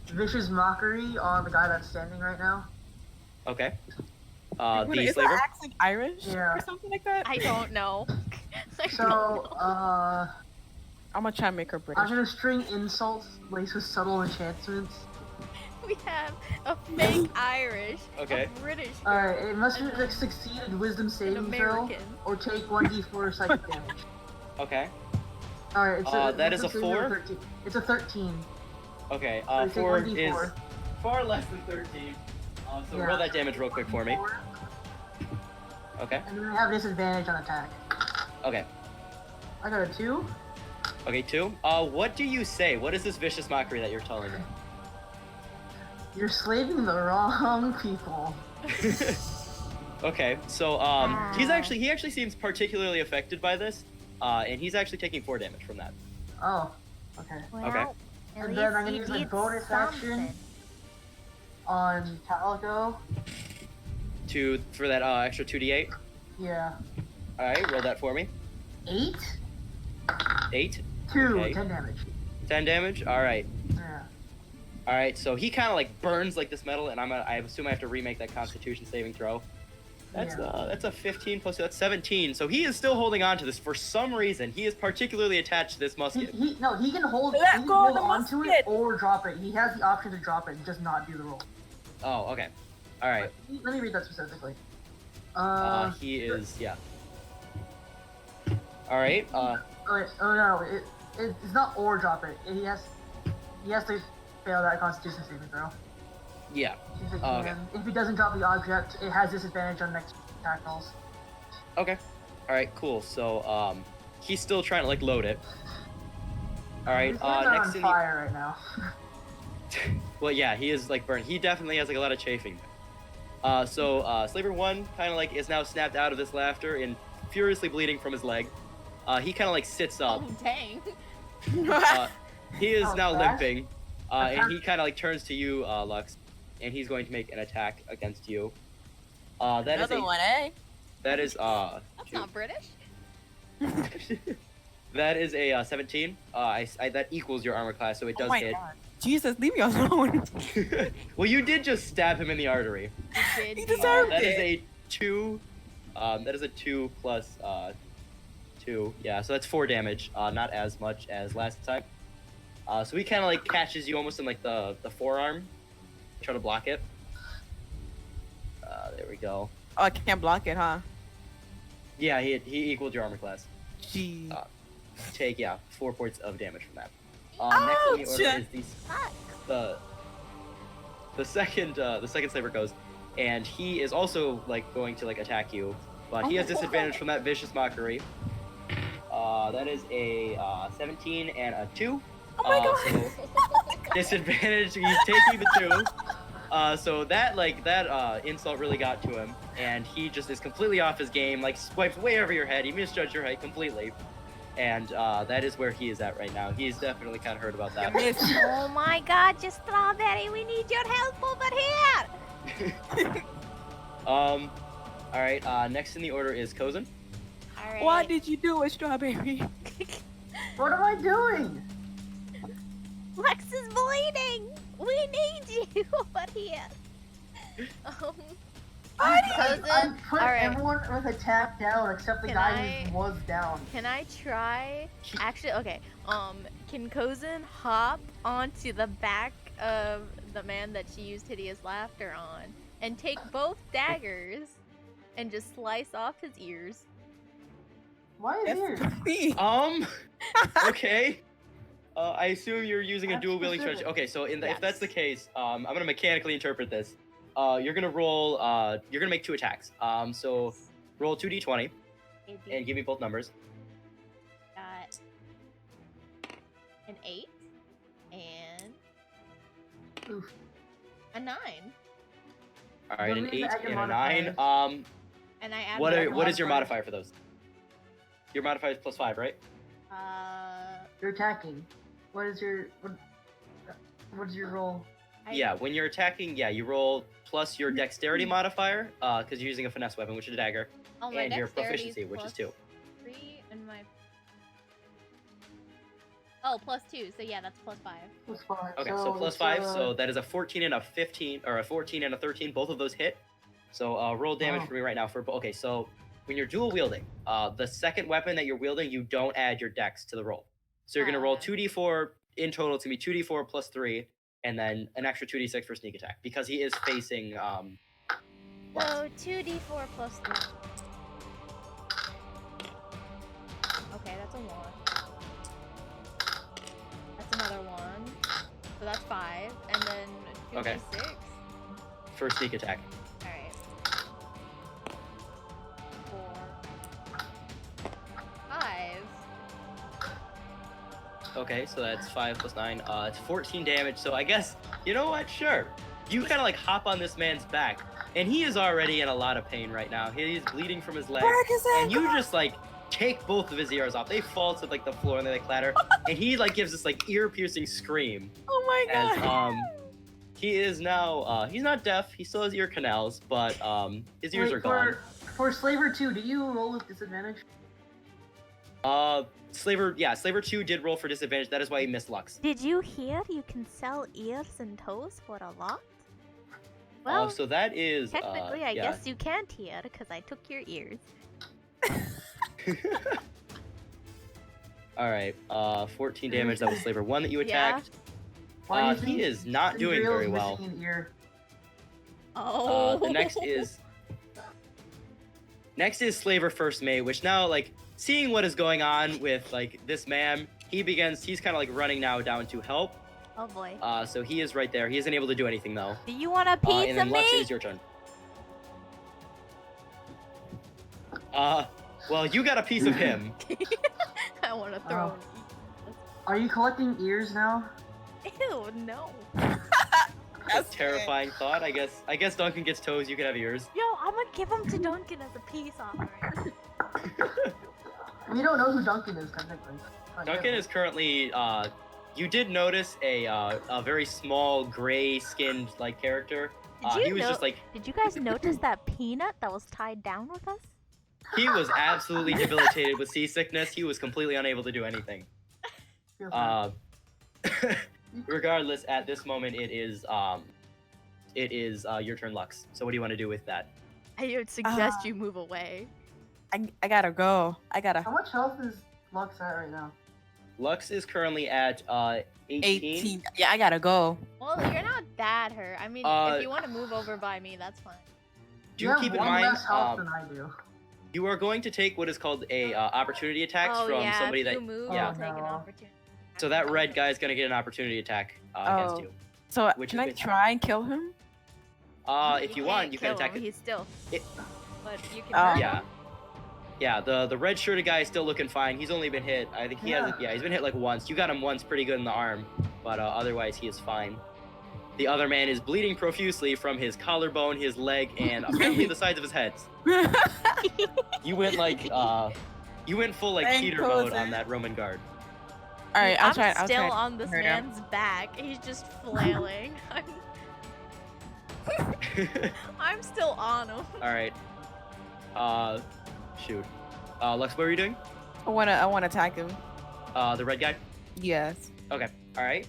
use Vicious Mockery on the guy that's standing right now. Okay. Runa, The is slaver. that accent Irish Yeah. or something like that? I don't know. I So, don't know. I'm gonna try and make her British. I'm gonna string insults laced with subtle enchantments. We have a fake Irish, Okay. a British Alright, girl, it must and like succeed in Wisdom an saving throw, American. or take 1d4 psychic damage. Okay. Alright, it's That is a wisdom saving 4? 13. It's a 13. Okay. So you take 4 1d4. is far less than 13. So Yeah. roll that damage real quick for me. 4, Okay. and then I have disadvantage on attack. Okay. I got a 2. Okay, 2. What do you say? What is this vicious mockery that you're telling me? You're slaving the wrong people. Okay, so he actually seems particularly affected by this, and he's actually taking 4 damage from that. Oh, okay. Well, Okay. at And then I'm least gonna he use my did bonus action. something. On Calico. For that extra 2d8. Yeah. All right, roll that for me. 8? 8, 2, Okay. 10 damage. 10 damage. All right. Yeah. All right. So he kind of like burns like this metal, and I assume I have to remake that Constitution saving throw. That's a 15 plus 2, that's 17. So he is still holding on to this for some reason. He is particularly attached to this musket. He can hold, Let he can go of hold the onto musket. it or drop it. He has the option to drop it and just not do the roll. Oh, okay. All right. Let me read that specifically. He is All right. Oh no, it's not or drop it. He has to fail that Constitution saving throw. Yeah. If, it Oh, okay. can. If he doesn't drop the object, it has disadvantage on next attack rolls. Okay. All right. Cool. So he's still trying to like load it. All right. His hands are Next on in fire right now. well, yeah, he is like burned. He definitely has like a lot of chafing. So Slaver 1 kind of like is now snapped out of this laughter and furiously bleeding from his leg. He kind of like sits up. Oh, dang. He is Oh, now gosh. limping, and he kind of like turns to you, Lux, and he's going to make an attack against you. That is Another one, eh? That is That's not British. that is a 17. That equals your armor class, so it Oh does my hit. god. Jesus, leave me alone. Well, you did just stab him in the artery. You did He do deserved That is it. a 2. That is a 2 plus 2. Yeah, so that's 4 damage. Not as much as last time. So he kind of like catches you almost in like the forearm. Try to block it. There we go. Oh, I can't block it, huh? Yeah, he equaled your armor class. Gee. Take 4 points of damage from that. Next in the order Ouch! is the second slaver goes, and he is also like going to like attack you, but he has disadvantage from that vicious mockery. That is a 17 and a 2. Oh my god. So disadvantage. He's taking the 2. So that insult really got to him, and he just is completely off his game. Like swipes way over your head. He misjudged your height completely, and that is where he is at right now. He's definitely kind of hurt about that. You missed. Oh my god, just Strawberry, we need your help over here! All right. Next in the order is Cozen. Alright. Why did you do it, Strawberry? What am I doing? Lex is bleeding! We need you over here! I put Alright. everyone with attack down except the Can guy I- who was down. Can I try? Actually, okay. Can Cozen hop onto the back of the man that she used hideous laughter on and take both daggers and just slice off his ears? Why is here? That's me. Okay. I assume you're using a That's dual wielding specific. strategy. Okay, so if Yes. that's the case, I'm gonna mechanically interpret this. You're gonna roll. You're gonna make 2 attacks. So roll 2d20 and give me both numbers. Got an 8 and Oof. a 9. All right, an Don't need 8 to add your and a 9. modifiers. And I add What are- is your modifier. modifier for those? Your modifier is +5, right? You're attacking. What is your roll? Yeah, when you're attacking, you roll plus your dexterity modifier, because you're using a finesse weapon, which is a dagger, Oh, my and your dexterity proficiency, which is 2. 3 and my Oh, +2. So yeah, that's +5. +5. Okay, so +5. So that is a 14 and a 15, or a 14 and a 13. Both of those hit. So roll damage Wow. for me right now. Okay, so when you're dual wielding, the second weapon that you're wielding, you don't add your dex to the roll. So you're gonna roll 2d4 in total. It's gonna be 2d4 plus 3, and then an extra 2d6 for sneak attack because he is facing. So 2d4 plus 3. Okay, that's a 1. That's another 1. So that's 5, and then 2d6. Okay. For sneak attack. Alright. 4. 5. Okay, so that's 5 plus 9. It's 14 damage. So I guess, you know what? Sure. You kind of like hop on this man's back, and he is already in a lot of pain right now. He's bleeding from his leg, and you just like take both of his ears off. They fall to like the floor and they like clatter, and he like gives this like ear-piercing scream. Oh my god. As he is now he's not deaf. He still has ear canals, but his ears are gone. For Slaver 2, do you roll with disadvantage? Slaver 2 did roll for disadvantage. That is why he missed Lux. Did you hear you can sell ears and toes for a lot? Well, So that is technically, I guess you can't hear because I took your ears. All right, 14 damage. That was Slaver 1 that you Yeah. attacked. Why do you He think is not doing Sindrael's very well. missing an ear? Oh. The next is Slaver First Mate, which now like seeing what is going on with like this man, he's kind of like running now down to help. Oh boy. So he is right there. He isn't able to do anything though. Do you want a piece And then of Lux, it me? is your turn. Well, you got a piece of him. I want to throw an Are you collecting ears now? Ew, no. That's a terrifying thought. I guess Duncan gets toes. You can have ears. Yo, I'm gonna give them to Duncan as a peace offering. We don't know who Duncan is technically. Duncan is currently. You did notice a very small gray-skinned like character. Did He was just like Did you guys notice that peanut that was tied down with us? he was absolutely debilitated with seasickness. He was completely unable to do anything. Regardless, at this moment, it is your turn, Lux. So what do you want to do with that? I would suggest you move away. I gotta go. How much health is Lux at right now? Lux is currently at 18. Yeah, I gotta go. Well, you're not that hurt. I mean, if you want to move over by me, that's fine. Do You have keep in one mind, less health than I do. you are going to take what is called a opportunity attacks Oh from yeah, somebody if that you move, yeah. you'll take an No. opportunity. So that red guy is going to get an opportunity attack against you. So Which can is I good. try and kill him? If you want, you can kill attack him. it. He's still. It- But you can. Oh. hurt Yeah. him. Yeah, the red shirted guy is still looking fine. He's only been hit. I think he has. Yeah, he's been hit like once. You got him once, pretty good in the arm, but otherwise he is fine. The other man is bleeding profusely from his collarbone, his leg, and apparently the sides of his head. You went like you went full like Thank Peter mode Cozen. on that Roman guard. All right, I'll try. I'm still on this Murder. man's back. He's just flailing. I'm still on him. All right. Shoot. Lux, what were you doing? I wanna attack him. The red guy. Yes. Okay. All right.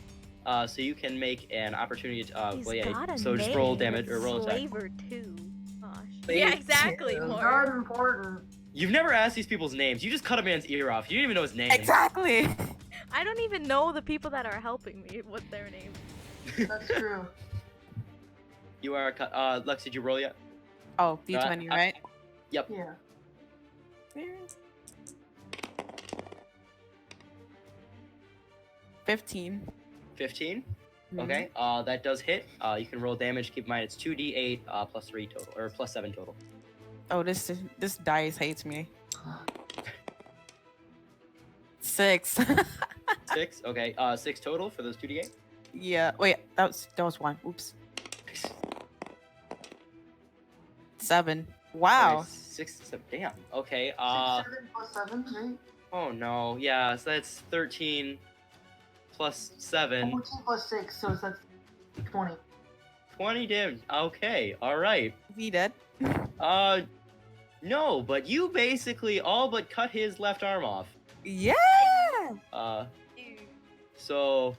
So you can make an opportunity. He's Well, yeah. got a So just roll name. damage or roll attack. Slaver too. Gosh. They- Yeah, exactly. It's More. not important. You've never asked these people's names. You just cut a man's ear off. You didn't even know his name. Exactly. I don't even know the people that are helping me. What their name? That's true. You are cut. Lux, did you roll yet? Oh, D20, right? Yep. Yeah. 15. 15. Mhm. Okay. That does hit. You can roll damage. Keep in mind it's 2d8 plus 3 total, or plus 7 total. Oh, this dice hates me. 6. 6. Okay. 6 total for those 2d8. Yeah. Wait, that was 1. Oops. 7. Wow. Okay, 6, 7. Damn. Okay. 7 plus 7, right? Oh no. Yeah. So that's 13 plus 7. 14 plus 6, so that's 20. 20 damage. Okay. All right. Is he dead? No, but you basically all but cut his left arm off. Yeah. So,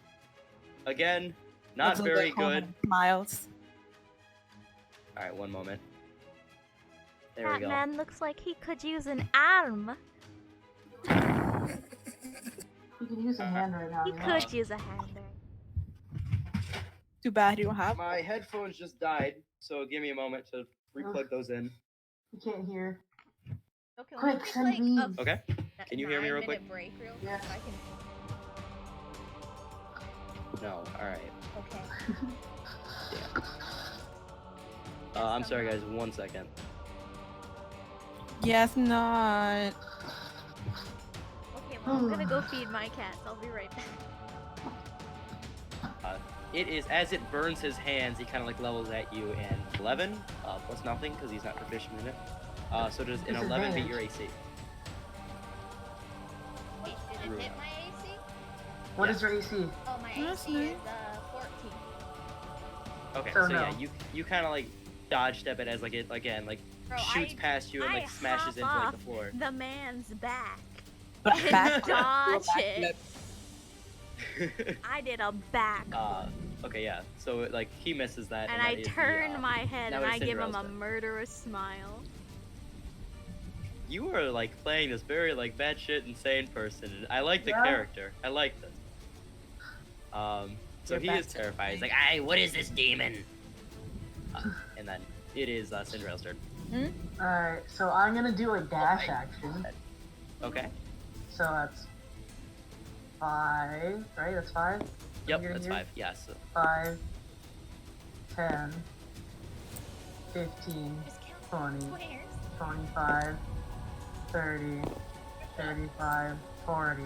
again, not Let's very look at good. Miles. All right, one moment. There we That go. man looks like he could use an arm. You can use a hand right now. He you know? could use a hand right. Too bad you don't have. My headphones just died, so give me a moment to replug those in. You can't hear. Okay, Quick, send me. Okay. Can you hear me real quick? 9-minute break real quick? Yeah. I can... No. All right. Okay. I'm sorry, guys. 1 second. Yes, not. Okay, well, I'm gonna go feed my cats. I'll be right back. It is as it burns his hands, he kind of like levels at you, and 11 plus nothing because he's not proficient in it. So does an 11 beat your AC? Wait, did it hit my AC? What Yes. is your AC? Oh, my That's AC is nice. 14. Okay, So so no. yeah, you kind of like dodge step it as like it again like Bro, shoots I- past you and I like smashes hop into like off the floor. The man's back. Back. Dodge it. I did a back. Okay, yeah. So like he misses that, and that I is the, turn my head now and it's I give him Cinderella's a turn. murderous smile. You are like playing this very like batshit insane person. I like the Yeah. character. I like this. So You're he back is to terrified. He's me. like, "Aye, what is this demon?" And then it is Cinderel's turn. Alright, so I'm gonna do a dash action. Okay. So that's 5, right? That's 5? Yep, You're that's here? 5. Yeah. So 5, 10, 15, Just count 20, squares. 25, 30, 35, 40.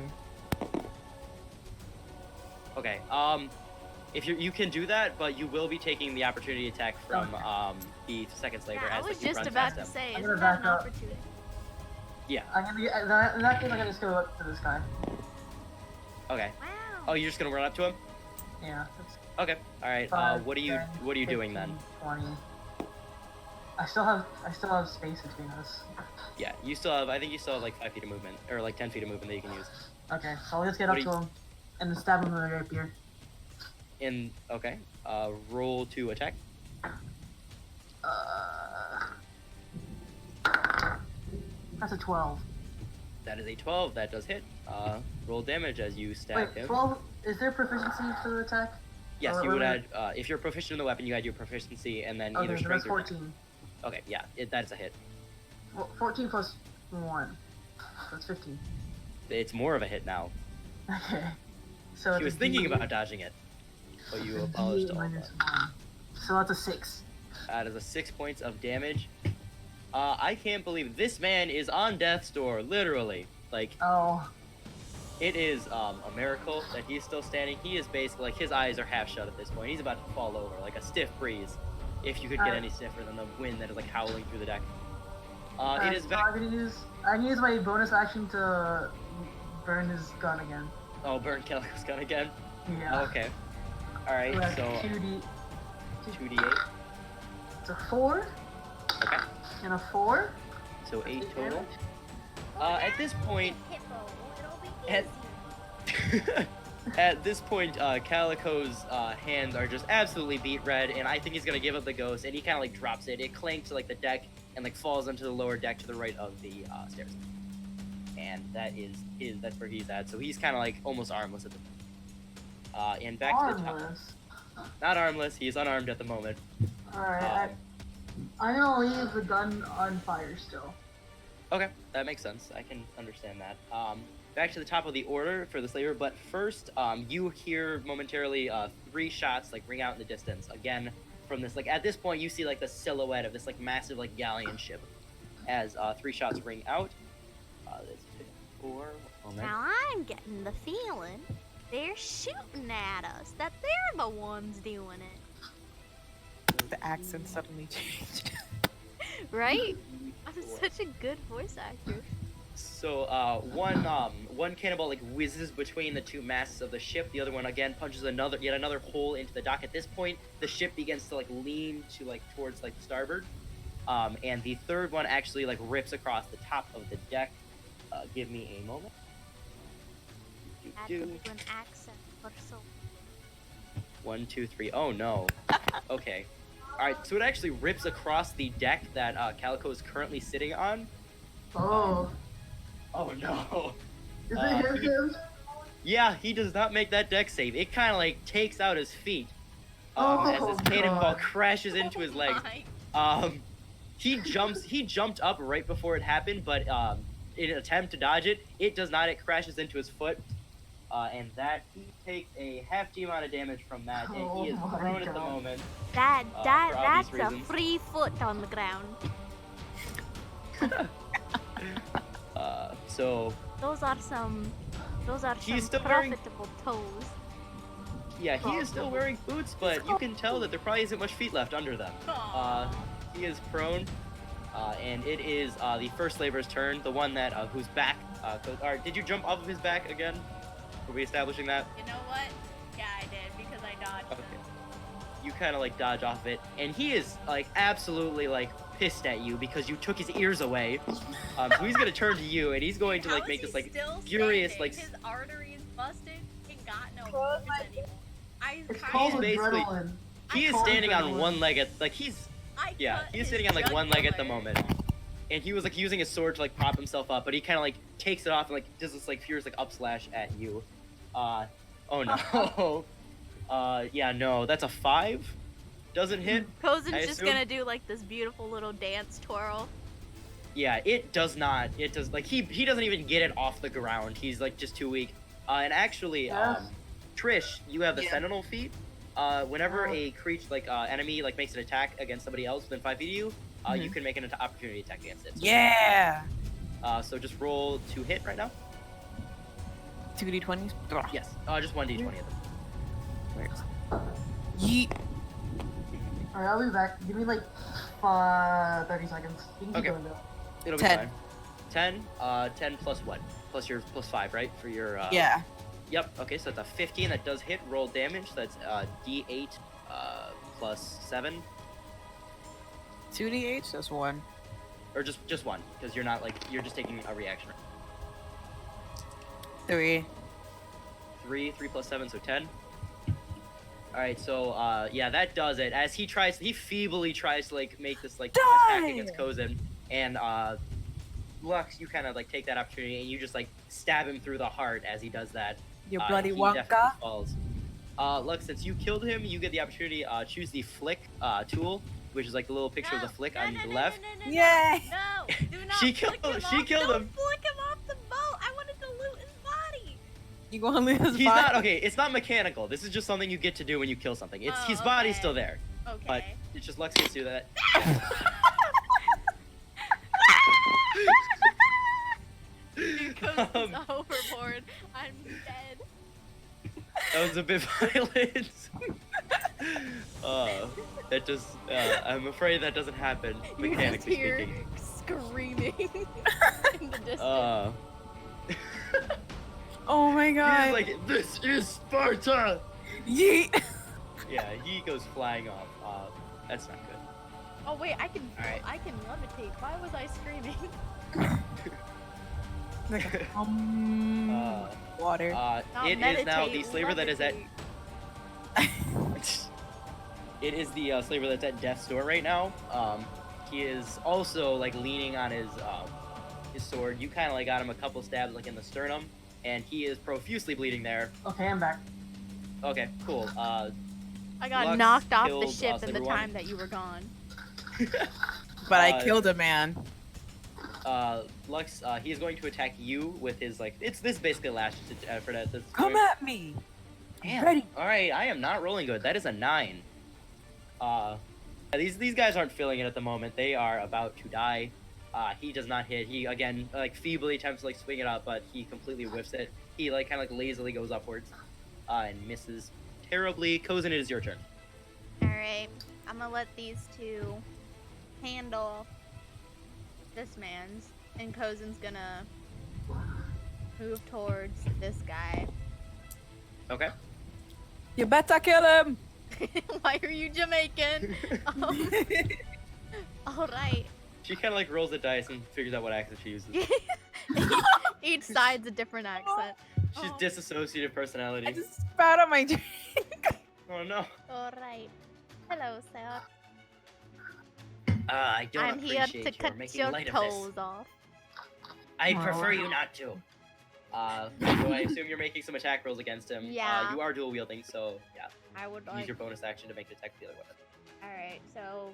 okay. If you can do that, but you will be taking the opportunity attack from the second slaver Yeah, I as was like, you just run about past to him. say, I'm isn't gonna that an back up. opportunity? Yeah. I'm gonna be, in that case, I'm gonna just go up to this guy. Okay. Wow. Oh, you're just gonna run up to him? Yeah. That's Okay. All right. 5, What are you 10, doing then? 15, 20. I still have space between us. Yeah. You still have. I think you still have like 5 feet of movement or like 10 feet of movement that you can use. Okay, so I'll just get What up do to him and then stab him with a rapier. Okay. Roll to attack. That's a 12. That is a 12. That does hit. Roll damage as you stab Wait, him. 12? Is there proficiency for the attack? Yes, or- you would or- add. If you're proficient in the weapon, you add your proficiency and then either Okay, so that's strength or. 14. Okay. Yeah. That's a hit. 14 plus 1. That's 15. It's more of a hit now. Okay. So He it's was a thinking D8 about dodging it, but you it's a apologized D8 to all minus that. 1. So that's a 6. That is a 6 points of damage. I can't believe this man is on death's door, literally. Like, Oh. it is a miracle that he's still standing. He is basically, like, his eyes are half shut at this point. He's about to fall over, like a stiff breeze. If you could get any stiffer than the wind that is, like, howling through the deck. It is so back. I'm gonna use my bonus action to burn his gun again. Oh, burn Calico's gun again? Yeah. Okay. Alright, So that's so 2d8. It's a 4 Okay. and a 4. So 8 8 total. damage. At this point, Hippo, it'll be At- easy. At this point, Calico's hands are just absolutely beat red, and I think he's gonna give up the ghost. And he kind of like drops it. It clanks to like the deck and like falls onto the lower deck to the right of the stairs. And that's where he's at. So he's kind of like almost armless at the moment. And back to the top. Armless. Not armless. He's unarmed at the moment. Alright, I'm gonna leave the gun on fire still. Okay, that makes sense. I can understand that. Back to the top of the order for the slaver, but first, you hear momentarily 3 shots like ring out in the distance. Again, from this, like at this point, you see like the silhouette of this like massive like galleon ship as 3 shots ring out. That's 4. Moment. Now I'm getting the feeling they're shooting at us, that they're the ones doing it. The accent suddenly changed. Right? I'm such a good voice actor. So one cannonball like whizzes between the 2 masts of the ship. The other one again punches yet another hole into the dock. At this point, the ship begins to like lean to like towards like starboard, and the third one actually like rips across the top of the deck. Give me a moment. Add to an accent. for so. 1, 2, 3. Oh no. Okay. All right. So it actually rips across the deck that Calico is currently sitting on. Oh. Oh no. Is Uh, it hit he- him? Yeah, he does not make that deck save. It kind of like takes out his feet. Oh, As this cannonball God. crashes into his legs. My. He jumped up right before it happened, but in an attempt to dodge it, it does not. It crashes into his foot, and that he takes a hefty amount of damage from that, and he is Oh my prone at the God. moment. That for that's obvious a reasons. free foot on the ground. So Those are some He's still wearing- profitable toes. yeah, he is still wearing boots, but you can tell that there probably isn't much feet left under them. He is prone, and it is the first labor's turn, the one that whose back. Did you jump off of his back again? Were we establishing that? You know what? Yeah, I did because I dodged Okay. him. You kind of like dodge off of it, and he is like absolutely like pissed at you because you took his ears away. So he's gonna turn to you, and he's going to How like is make he this like still furious standing? like. His arteries busted and got no bones anymore. I It's cut called He's basically- adrenaline. He is call it standing on adrenaline. one leg at like he's sitting on like one leg at the moment, and he was like using his sword to like prop himself up, but he kind of like takes it off and like does this like furious like upslash at you. Oh no. Yeah, no, that's a 5. Doesn't hit. Cozen's I just assume- gonna do like this beautiful little dance twirl. Yeah, it does not. It does like he doesn't even get it off the ground. He's like just too weak. And actually, Yes. Trish, you have the Yeah. Sentinel feat. Whenever a creature like enemy like makes an attack against somebody else within 5 feet of you, you can make an opportunity attack against it. So, Yeah. So just roll to hit right now. 2d20s. Yes. Just 1d20 of them. Yeet. Alright, I'll be back. Give me like 30 seconds. You can keep Okay. going though. It'll be 10. fine. 10 plus what? Plus your plus 5, right? For your Yeah. Yep. Okay, so that's a 15. That does hit. Roll damage. So that's d8 plus 7, 2d8, that's 1. or just 1, because you're not like you're just taking a reaction. 3. 3 plus 7, so 10. All right, so yeah, that does it. As he feebly tries to like make this like attack Die! against Cozen, and Lux, you kind of like take that opportunity and you just like stab him through the heart as he does that. You bloody he Wonka. definitely falls. Lux, since you killed him, you get the opportunity choose the flick tool, which is like the little picture of the flick on the left. No, Yay! No, do not She flick killed- him she off. killed Don't him. flick him off the boat. I wanted to loot his body. You gonna lose his He's body? not okay. It's not mechanical. This is just something you get to do when you kill something. It's Oh, his body's okay. still there, Okay. but it's just Lux gets to do that. Because it's overboard. I'm dead. That was a bit violent. That just, I'm afraid that doesn't happen, You just mechanically hear speaking. screaming in the distance. Oh my He's god. like, this is Sparta! Yeet. Yeah, he goes flying off. That's not good. Oh wait, I can Alright. levitate. Why was I screaming? Water. Not It is now the meditate, slaver that is at. levitate. It is the slaver that's at death's door right now. He is also like leaning on his sword. You kind of like got him a couple stabs like in the sternum, and he is profusely bleeding there. Okay, I'm back. Okay, cool. I got Lux knocked off the killed, ship in the Slaver one. time that you were gone. But I uh, killed a man. Lux, he is going to attack you with his like. This is basically a last effort at this Come point. at me. Damn. Ready. All right, I am not rolling good. That is a 9. These guys aren't feeling it at the moment. They are about to die. He does not hit. He again like feebly attempts to like swing it up, but he completely whiffs it. He like kind of like lazily goes upwards, and misses terribly. Cozen, it is your turn. Alright, I'm gonna let these two handle this man's, and Cozen's gonna move towards this guy. Okay. You better kill him. Why are you Jamaican? Alright. She kind of like rolls the dice and figures out what accent she uses. Each side's a different accent. She's Oh. dissociative personality. I just spat on my drink. Oh no. Alright. Hello, sir. I don't I'm here appreciate to your cut making your light of toes this. off. I Oh. prefer you not to. So I assume you're making some attack rolls against him. Yeah. You are dual wielding, so yeah. I would Use like. your bonus action to make an attack with the other weapon. Alright, so.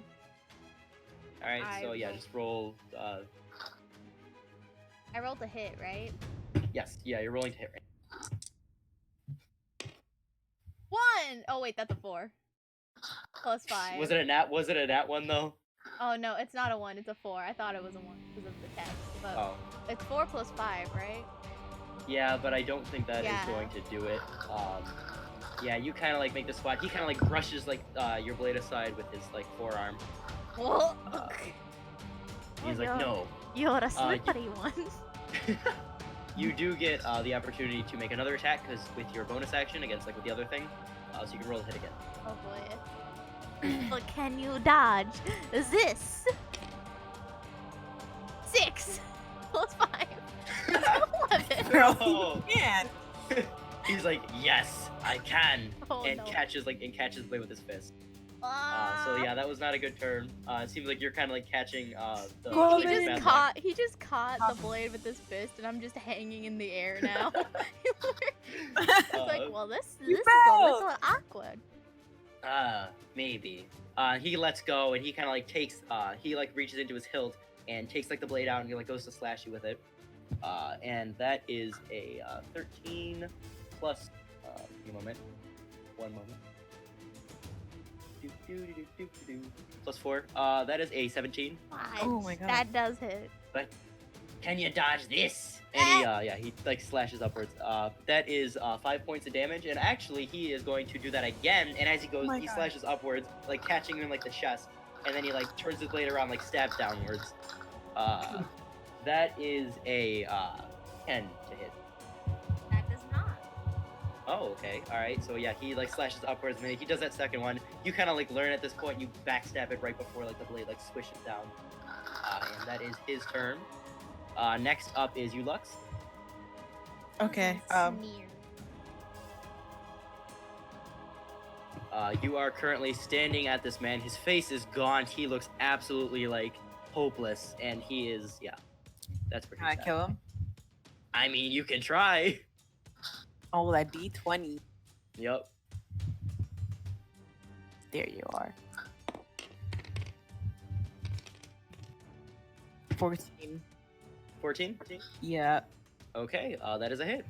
Alright, so I yeah, will- just roll. I rolled a hit, right? Yes, yeah, you're rolling to hit. Right? 1! Oh, wait, that's a 4. Plus 5. Was it a nat? Was it a nat one though? Oh, no, it's not a 1, it's a 4. I thought it was a 1 because of the text. But Oh. it's 4 plus 5, right? Yeah, but I don't think that is Yeah. going to do it. Yeah, you kind of like make the spot. He kind of like brushes like your blade aside with his like forearm. Whoa! He's like, you're- no. You're a slippery one. You do get the opportunity to make another attack because with your bonus action against like with the other thing, so you can roll the hit again. Oh boy. But can you dodge this? 6 plus 5. 11. Bro. Man. He's like, yes, I can, Oh, and no. catches the blade with his fist. So Ah. yeah, that was not a good turn. It seems like you're kind of like catching the. Go like, ahead. bad luck. He just caught the blade with his fist, and I'm just hanging in the air now. It's like, well, this is a fell. little awkward. Maybe. He lets go and he kind of like takes. He like reaches into his hilt and takes like the blade out and he like goes to slash you with it. And that is a 13 plus. Give me a moment. One moment. Plus 4. That is a 17. Oh my god. That does hit. But can you dodge this? And he like slashes upwards. That is 5 points of damage, and actually he is going to do that again. And as he goes, my he God. slashes upwards, like catching him in like the chest, and then he like turns his blade around, like stabs downwards. That is a 10 to hit. That does not. Oh, okay. All right. So yeah, he like slashes upwards, and then he does that second one. You kind of like learn at this point. You backstab it right before like the blade like swishes down. And that is his turn. Next up is you, Lux. Okay. Sneer. You are currently standing at this man. His face is gaunt. He looks absolutely like hopeless, and he is that's pretty Can I sad. kill him? I mean, you can try. Oh, that D20. Yep. There you are. 14. 14. Yeah. Okay. That is a hit.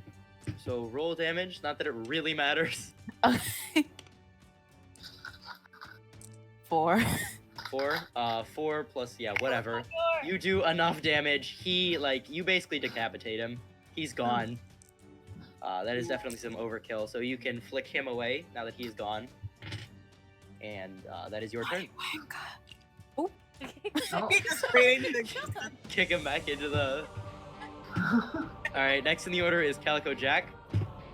So roll damage. Not that it really matters. 4. 4. 4 plus whatever. You do enough damage. He you basically decapitate him. He's gone. That is definitely some overkill. So you can flick him away now that he's gone. And that is your turn. Oh. Kick him back into the. Alright, next in the order is Calico Jack.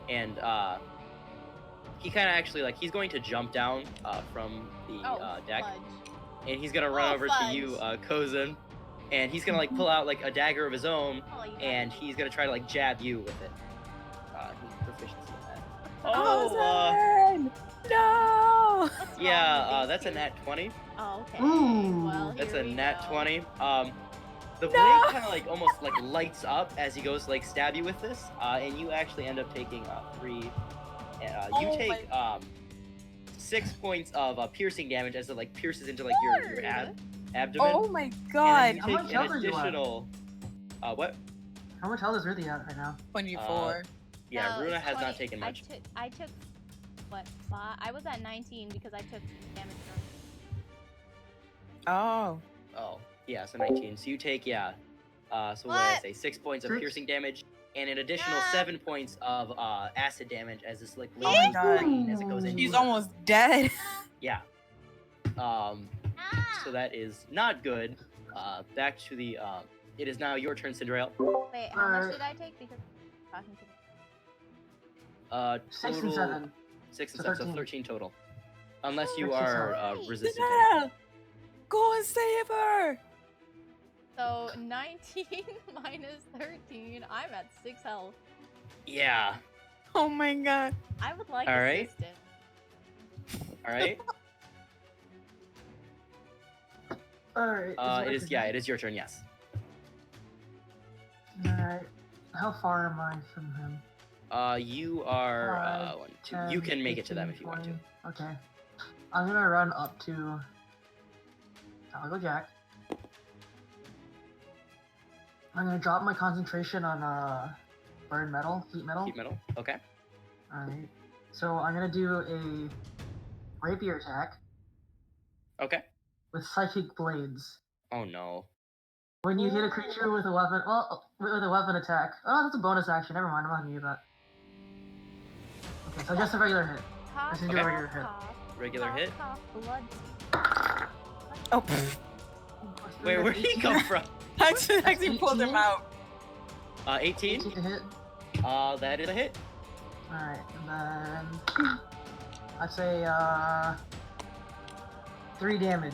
And he kind of actually he's going to jump down from the deck. Fudge. And he's gonna run Oh, over fudge. to you, Cozen. And he's gonna pull out a dagger of his own. Oh, you got And it. he's gonna try to jab you with it. He's proficiency in that. Cozen! No! What's wrong Yeah, with that's a these nat 20. people? Oh, okay. Ooh. Well, That's here a we nat go. 20. The blade No! kind of almost lights up as he goes to stab you with this, and you actually end up taking 3. You Oh take 6 points of piercing damage as it pierces into your abdomen. Oh my god! And How then much you take an health are you on? additional. What? How much health is Ruthie at right now? 24. Yeah, No, Runa it's has not 20. taken much. I took what? I was at 19 because I took damage from. Oh. Oh, yeah, so 19. So you take, so what did I say? 6 points of 6? piercing damage, and an additional Ah. 7 points of acid damage as this my glowing God. green as it goes into He's you. almost dead. Yeah. So that is not good. Back to the, it is now your turn, Sindrael. Wait, how much did I take? Because I'm talking to 6 and Total 7. 6 and So 7, so 13. 13 total. Unless you 13 are total. resistant to Yeah. it. Go and save her! So 19 minus 13, I'm at 6 health. Yeah. Oh my god. I would like All right. assistance. All right. Alright. It is. Yeah, it is your turn. Yes. Alright. How far am I from him? You are. 5, 1, 2. 10, You can make it to 15, them if you want to. 20. Okay. I'm gonna run up to Tackle Jack. I'm gonna drop my concentration on burn metal, heat metal. Heat metal. Okay. Alright. So I'm gonna do a rapier attack Okay. with psychic blades. Oh no. When you hit a creature with a weapon, with a weapon attack. Oh, that's a bonus action. Never mind, I'm not gonna do that. Okay, so just a regular hit. Cough, This is Okay. your regular hit. cough, Regular cough, hit. cough, blood. Oh, pfft. Wait, where'd he come from? I actually pulled him 18? out. 18. 18 to hit. That is a hit. Alright, and then I'd say 3 damage.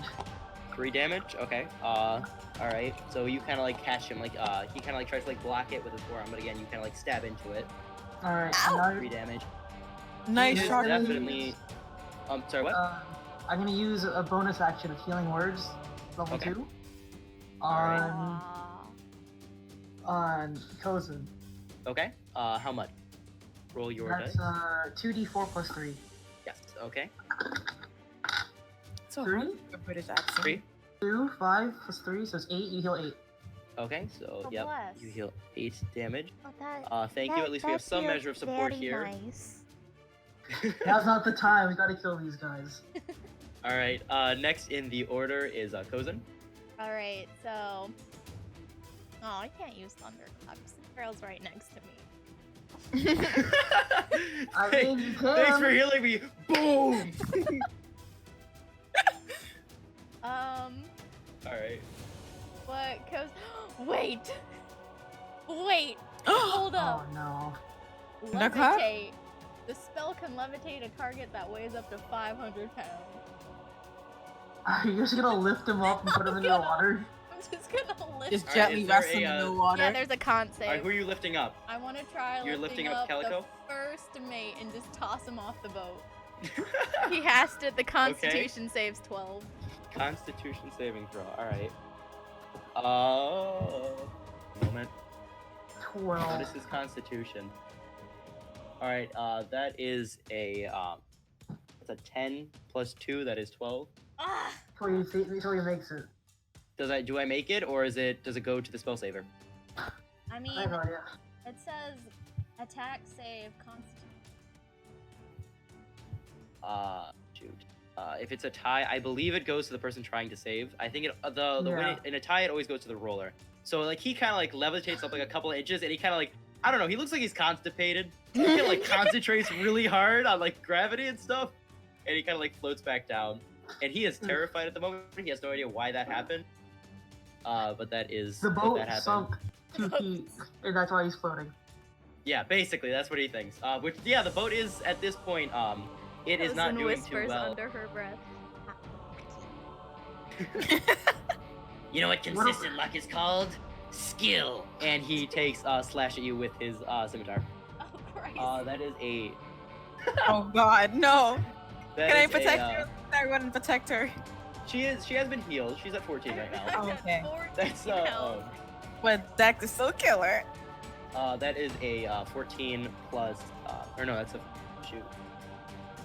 3 damage. Okay. All right. So you kind of like catch him, like he kind of like tries to like block it with his forearm, but again you kind of like stab into it. Alright, Ow! now 3 damage. Nice He is shot. definitely. Sorry. What? I'm gonna use a bonus action of Healing Words, level Okay. 2, Alright. on Cozen. Okay. How much? Roll your That's dice. 2d4 plus 3. Yes. Okay. So 3? a British accent. 3. 2, 5 plus 3, so it's 8. You heal 8. Okay. So Oh, yep. bless. You heal 8 damage. Oh, that, Thank you. At least we have some feels measure of support very here. Nice. Now's not the time. We gotta kill these guys. All right. Next in the order is Cozen. All right, so. Oh, I can't use thunderclap. Sindrael's right next to me. I mean, you can. Thanks for healing me. Boom. All right. What? Cause wait, hold up. Oh no. Thunderclap? Levitate. The spell can levitate a target that weighs up to 500 pounds. Are you just gonna lift him up and put him into the water? I'm just gonna lift. Just Alright, gently is there wrestle a, in the water. Yeah, there's a con All right. save. Who are you lifting up? I want to try You're lifting up the Calico? first mate and just toss him off the boat. He has to. The Constitution saves 12. Constitution saving throw. All right. Moment. 12. What is his Constitution? All right. That is a it's a 10 plus 2. That is 12. Ah! Until he makes it. Do I make it, or does it go to the spell saver? I mean, I have no idea. it says attack save Constitution. Shoot. If it's a tie, I believe it goes to the person trying to save. I think the Yeah. in a tie it always goes to the roller. So like he kind of like levitates up like a couple of inches, and he kind of like I don't know. He looks like he's constipated. He kind of like concentrates really hard on like gravity and stuff, and he kind of like floats back down. And he is terrified at the moment. He has no idea why that happened. But that is The boat that happened. sunk 2 feet, and that's why he's floating. Yeah, basically that's what he thinks. Which yeah, the boat is at this point it is not Cozen doing whispers too well. under her breath. You know what consistent luck is called? Skill. And he takes slash at you with his scimitar. Oh Christ! That is a. Oh God, no! that Can I is protect a, her? I wouldn't protect her. She has been healed. She's at 14 right now. Oh, okay. That's But Dex is still killer. that is a 14 plus or no, that's a shoot.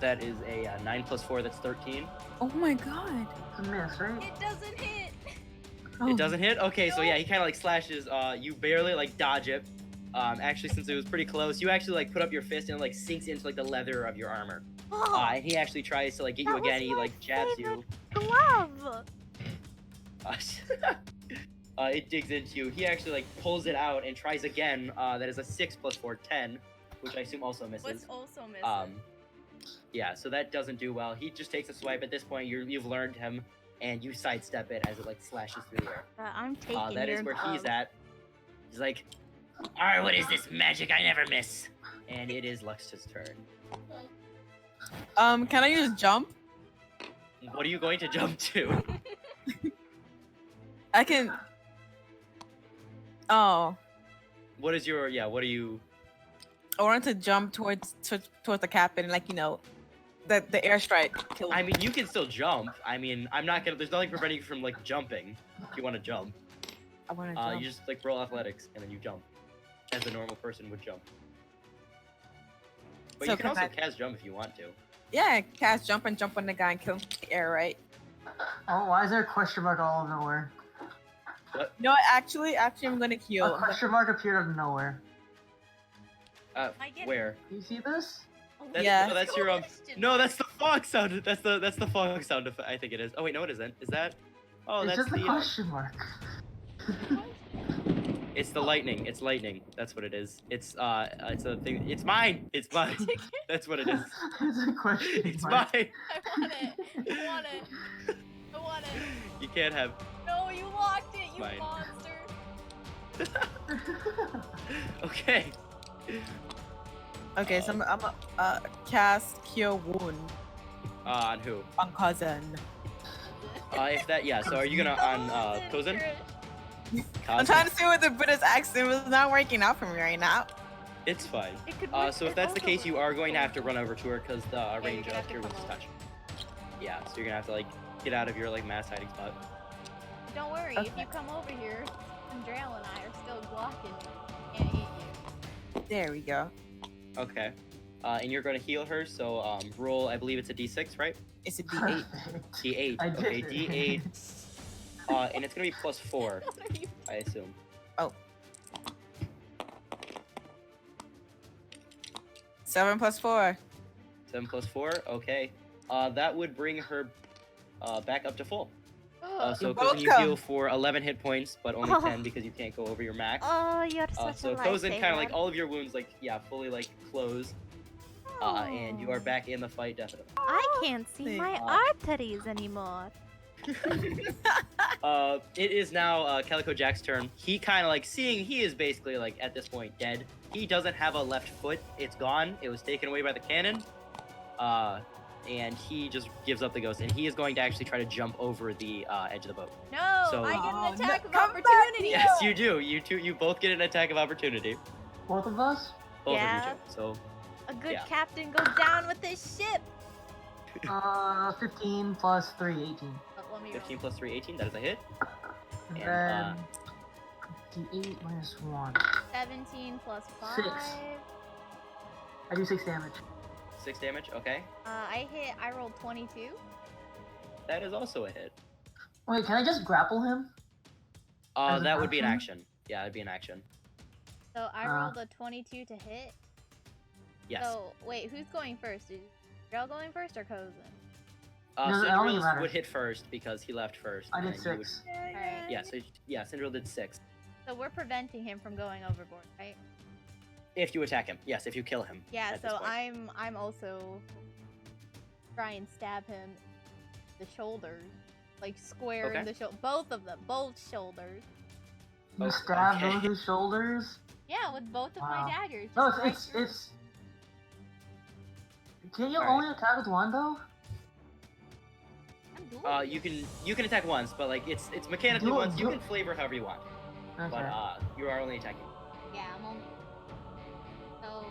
That is a 9 plus 4. That's 13. Oh my God. It's a miss, right? It doesn't hit. Oh. It doesn't hit. Okay, so yeah, he kind of like slashes. You barely like dodge it. Actually, since it was pretty close, you actually like put up your fist and it like sinks into like the leather of your armor. Oh, And he actually tries to like get you That was again. He my like jabs you. glove. It digs into you. He actually like pulls it out and tries again. That is a 6 plus 4, 10, which I assume also What's misses. also missing? Yeah, so that doesn't do well. He just takes a swipe. At this point, you've learned him, and you sidestep it as it like slashes through the air. I'm taking That your is where glove. he's at. He's like, all right, what is this magic I never miss? And it is Lux's turn. Can I use jump? What are you going to jump to? I can. Oh. What is your what are you? I wanted to jump towards the captain, like the airstrike killed. I mean, you can still jump. I mean, I'm not gonna. There's nothing preventing you from like jumping if you want to jump. I want to jump. You just like roll athletics and then you jump, as a normal person would jump. But So you can can also I- cast jump if you want to. Yeah, cast jump and jump on the guy and kill him in the air, right? Oh, why is there a question mark all of nowhere? No, actually, I'm gonna heal. A question mark appeared out of nowhere. I get it. Where? Do you see this? That's, Yeah. No, that's your Question No, mark. that's the fog sound. That's the fog sound effect. I think it is. Oh wait, no, it isn't. Is that? Oh, it's that's just a the. question mark. It's the lightning. It's lightning. That's what it is. It's a thing. It's mine. It's mine. That's what it is. It's a question It's mark. mine. I want it. I want it. I want it. You can't have. No, you locked it, you Fine. monster. Okay. Okay, so I'm cast Cure Wound On who? on Cozen. If that, yeah. So are you gonna on Cozen? I'm trying to see what the British accent was not working out for me right now. It's fine. It could work. So if It that's the also case, you works. are going to have to run over to her because the you're range gonna of have to Cure Wounds come touch. Yeah, so you're gonna have to like get out of your like mass hiding spot. Don't worry, if you come over here, Sindrael and I are still blocking. Can't eat you. There we go. Okay. And you're going to heal her. So roll. I believe it's a D6, right? It's a D8. Perfect. D8. I did Okay, it. D8. And it's gonna be +4, What are you? I assume. Oh. 7 plus 4. 7 + 4. Okay. That would bring her back up to full. So You're Cozen, you welcome. heal for 11 hit points, but only 10 because you can't go over your max. Oh, you're such So a Cozen, kind of like lifesaver. all of your wounds, like fully like close, and you are back in the fight definitely. I can't see my Uh, arteries anymore. It is now Calico Jack's turn. He kind of like seeing he is basically like at this point dead. He doesn't have a left foot. It's gone. It was taken away by the cannon. And he just gives up the ghost, and he is going to actually try to jump over the edge of the boat. No, So- I get Oh, an attack no, of come back opportunity. here. Yes, you do. You both get an attack of opportunity. Both of us? Both Yeah. of you do. So A good Yeah. captain goes down with this ship. 15 plus 3, 18. But let me 15 roll. plus 3, 18. That is a hit. And And, then D8 minus 1. 17 plus 5. 6. I do 6 damage. 6 damage. Okay. I rolled 22. That is also a hit. Wait, can I just grapple him? As an That would be an action? action. Yeah, it'd be an action. So I Uh. rolled a 22 to hit. Yes. So wait, who's going first? Is Sindrael going first or Cozen? No, it only Sindrael matters. would hit first because he left first. I and did then you would- 6. Alright. Yeah, Sindrael did 6. So we're preventing him from going overboard, right? If you attack him, yes. If you kill him. Yeah. at this So point. I'm also try and stab him in the shoulders, like square in Okay. the shoulder, both of them, both shoulders. You Oh, stab okay. both his shoulders? Yeah, with both of Wow. my daggers. No, just right it's through. Can you Alright. only attack with one though? I'm doing You can attack once, but like it's mechanically Do it- once. You do can it. flavor however you want, Okay. but you are only attacking. Yeah, I'm only. So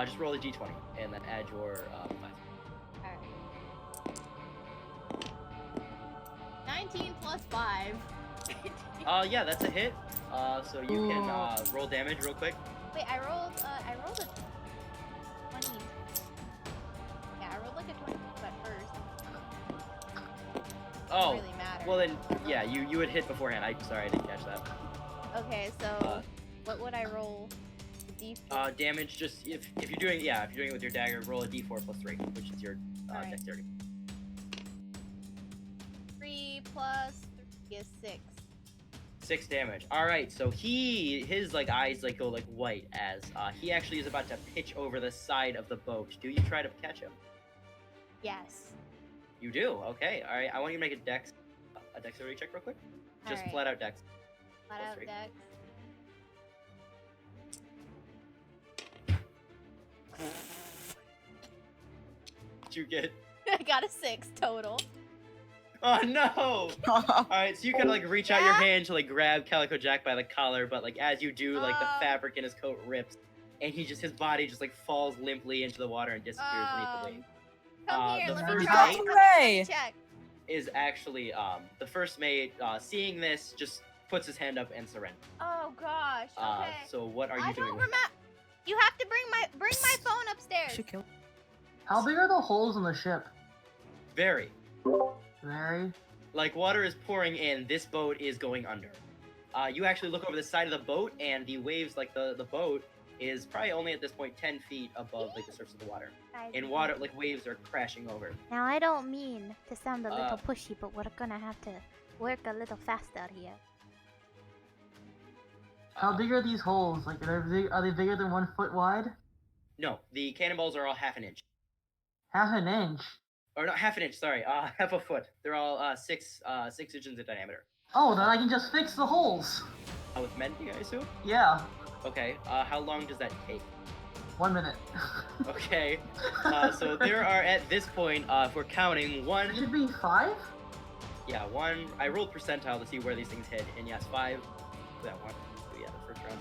Just roll a d20 and then add your 5. alright. 19 plus 5. Yeah, that's a hit. So you can roll damage real quick. Wait, I rolled a 20. Yeah, I rolled like a 20 at first. Oh, Doesn't really matter. well then, yeah, you would hit beforehand. I'm sorry, I didn't catch that. Okay, so what would I roll? The D4. Damage. Just if you're doing it with your dagger, roll a d4 plus 3, which is your Alright. dexterity. 3 plus 3 is 6. 6 damage. All right, so his like eyes like go like white as he actually is about to pitch over the side of the boat. Do you try to catch him? Yes. You do. Okay. All right. I want you to make a dexterity check real quick. Just Alright. flat out dex. Flat Plus out 3. dex. Did you get? I got a 6 total. Oh no! Alright, so you kind of like reach out your hand to like grab Calico Jack by the collar, but like as you do, like the fabric in his coat rips, and his body just like falls limply into the water and disappears beneath the wave. Come here, The let first me try. mate Hooray! Let me check. is actually the first mate. Seeing this, just puts his hand up and surrenders. Oh gosh. Okay. So what are you I doing? don't with remember. You have to bring my phone upstairs. Should kill. How big are the holes in the ship? that? Very. Very. Like water is pouring in, this boat is going under. You actually look over the side of the boat, and the waves, like the boat, is probably only at this point 10 feet above like the surface of the water. And water, like waves are crashing over. Now I don't mean to sound a little pushy, but we're gonna have to work a little faster here. How big are these holes? Like, are they bigger than 1 foot wide? No, the cannonballs are all half an inch. Half an inch. Or not half an inch, sorry, half a foot. They're all 6 inches in diameter. Oh, then I can just fix the holes. With mending, I assume? Yeah. Okay, how long does that take? 1 minute. Okay, so there are at this point, if we're counting, It should be 5? Yeah, 1. I rolled percentile to see where these things hit, and yes, 5. That 1. So yeah, the first round.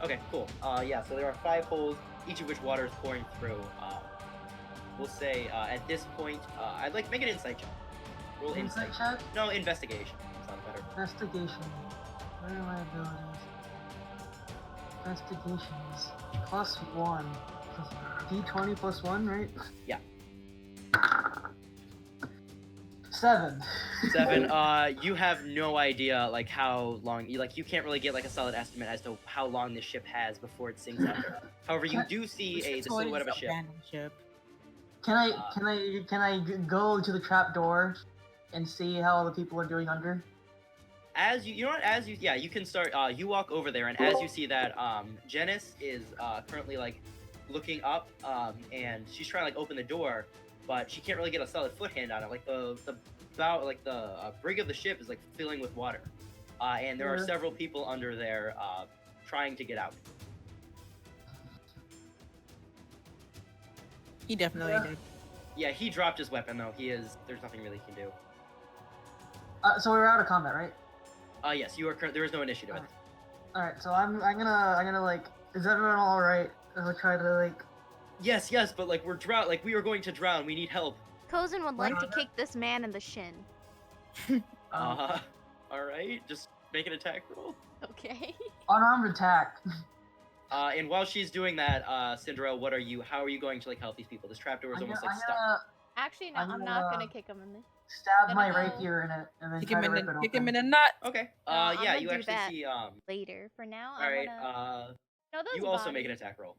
Okay, cool. Yeah, so there are 5 holes, each of which water is pouring through. We'll say at this point, I'd like to make an insight check. Roll Insight insight. check? No, investigation. Sounds better. Investigation. Where are my abilities? Investigations. +1. D20 +1, right? Yeah. 7. 7. You have no idea like how long. You can't really get like a solid estimate as to how long this ship has before it sinks under. However, you do see the silhouette of a ship. Can I go to the trap door and see how all the people are doing under? As you know what? As you you can start. You walk over there, and as you see that Janice is currently like looking up, and she's trying to like open the door, but she can't really get a solid foot hand on it. Like the bow, like the brig of the ship is like filling with water, and there are several people under there trying to get out. He definitely did. Yeah, he dropped his weapon though. There's nothing really he can do. So we're out of combat, right? Yes, you are. There is no initiative. All right. So I'm gonna like. Is everyone all right? I'll try to like. Yes, but like we're drown. Like we are going to drown. We need help. Cozen would like to kick this man in the shin. All right. Just make an attack roll. Okay. Unarmed attack. And while she's doing that, Sindrael, how are you going to like help these people? This trapdoor is almost like stuck. Actually, no, I'm not gonna kick him in the. Stab my rapier in it and then Kick try him to in rip the it kick open. him in the nut. Okay. I'm Yeah, gonna you do actually that see later. For now, all right. No, those You also bodies. make an attack roll.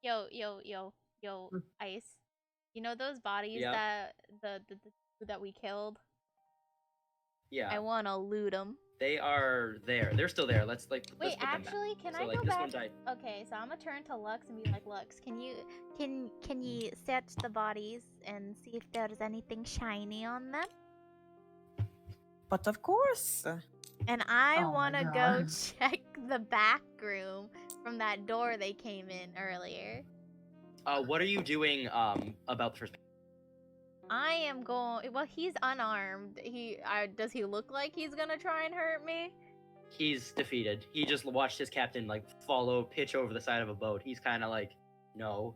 Yo, Ice. You know those bodies that that we killed? Yeah. I wanna loot them. They are there. They're still there. Let's Wait, put them back. actually, can So, I like, go this back? one died. Okay, so I'm gonna turn to Lux and be like, Lux, can you search the bodies and see if there's anything shiny on them? But of course. And I Oh my wanna go God. check the back room from that door they came in earlier. What are you doing about the first? I am going. Well, he's unarmed. Does he look like he's gonna try and hurt me? He's defeated. He just watched his captain like pitch over the side of a boat. He's kind of like, no.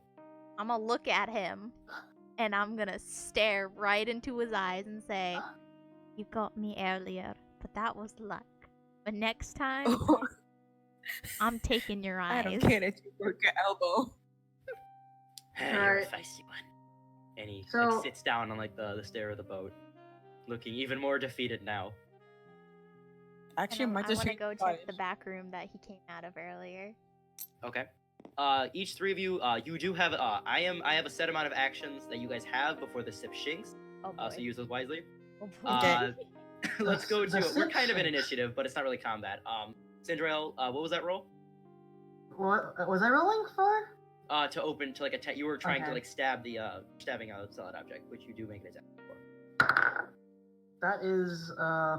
I'm gonna look at him, and I'm gonna stare right into his eyes and say, "You got me earlier, but that was luck. But next time, I'm taking your eyes." I don't care that you broke your elbow. You're a feisty one. And he like, sits down on like the stair of the boat, looking even more defeated now. Actually, And might I just want to go check the back room that he came out of earlier. Okay. Each three of you, you do have. I have a set amount of actions that you guys have before the sip shinks. Oh boy. So use those wisely. Oh boy. Okay. Let's go to. The We're sip kind of in shinks. initiative, but it's not really combat. Sindrael, what was that roll? What was I rolling for? To open to like attack. You were trying to Okay. like stabbing a solid object, which you do make an attack for. That is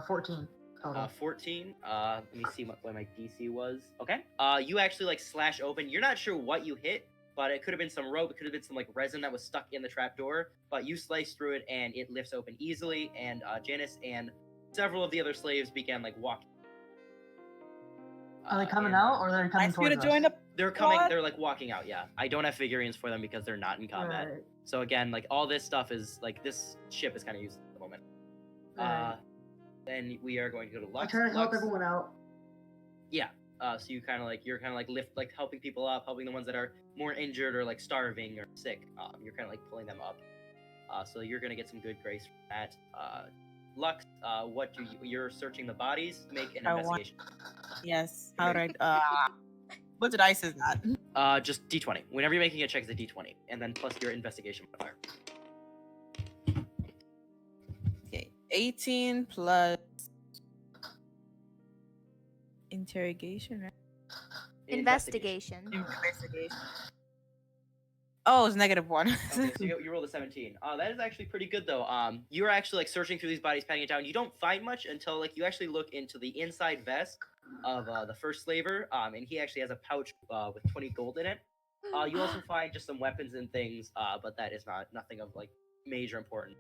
14 total. 14. Let me see what my DC was. Okay. You actually like slash open. You're not sure what you hit, but it could have been some rope. It could have been some like resin that was stuck in the trapdoor. But you slice through it, and it lifts open easily. And Janice and several of the other slaves began like walking. Are they coming and out, or they're coming Nice for you towards to join us? the They're coming. What? They're like walking out. Yeah, I don't have figurines for them because they're not in combat. Right. So again, like all this stuff is like this ship is kind of useless at the moment. Right. Then we are going to go to I'm Lux. trying to help Lux, everyone out. Yeah. So you're kind of like lift, like helping people up, helping the ones that are more injured or like starving or sick. You're kind of like pulling them up. So you're gonna get some good grace from that. Lux, what do you're searching the bodies? Make an I want- investigation. Yes. How did I? What did dice is that? Just D20. Whenever you're making a check, it's a D20, and then plus your investigation modifier. Okay, 18 plus interrogation, right? Investigation. Investigation. Oh, it's -1. Okay, so you rolled a 17. That is actually pretty good though. You're actually like searching through these bodies, patting it down. You don't find much until like you actually look into the inside vest of the first slaver, and he actually has a pouch with 20 gold in it. You also find just some weapons and things, but that is nothing of like major importance.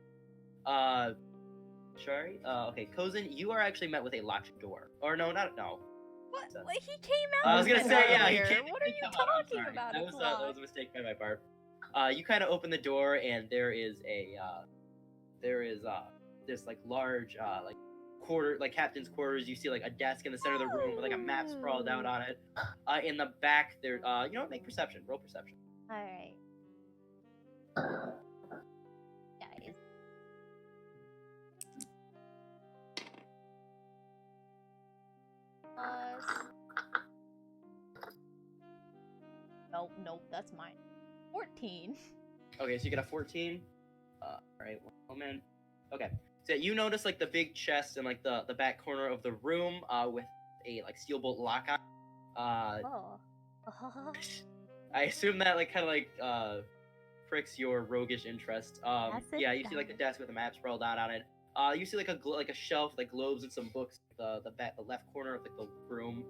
Sorry. Okay, Cozen, you are actually met with a locked door. Or no. What? So- He came out. I was gonna of say, it yeah, earlier. he came. What are you I'm talking sorry. about? That It's was that was locked. a mistake by my part. You kind of open the door, and there is this like large like captain's quarters. You see like a desk in the center of the room with like a map sprawled out on it. In the back, there you know what? Make perception. Roll perception. All right. Guys. Nope, that's mine. 14. Okay, so you get a 14. All right, one moment. Okay, so you notice like the big chest in like the back corner of the room with a like steel bolt lock on. Oh. I assume that like kind of like pricks your roguish interest. Yes, it Yeah, you see like the does. desk with a map sprawled out on it. You see like a shelf with like globes and some books. The left corner of like the room,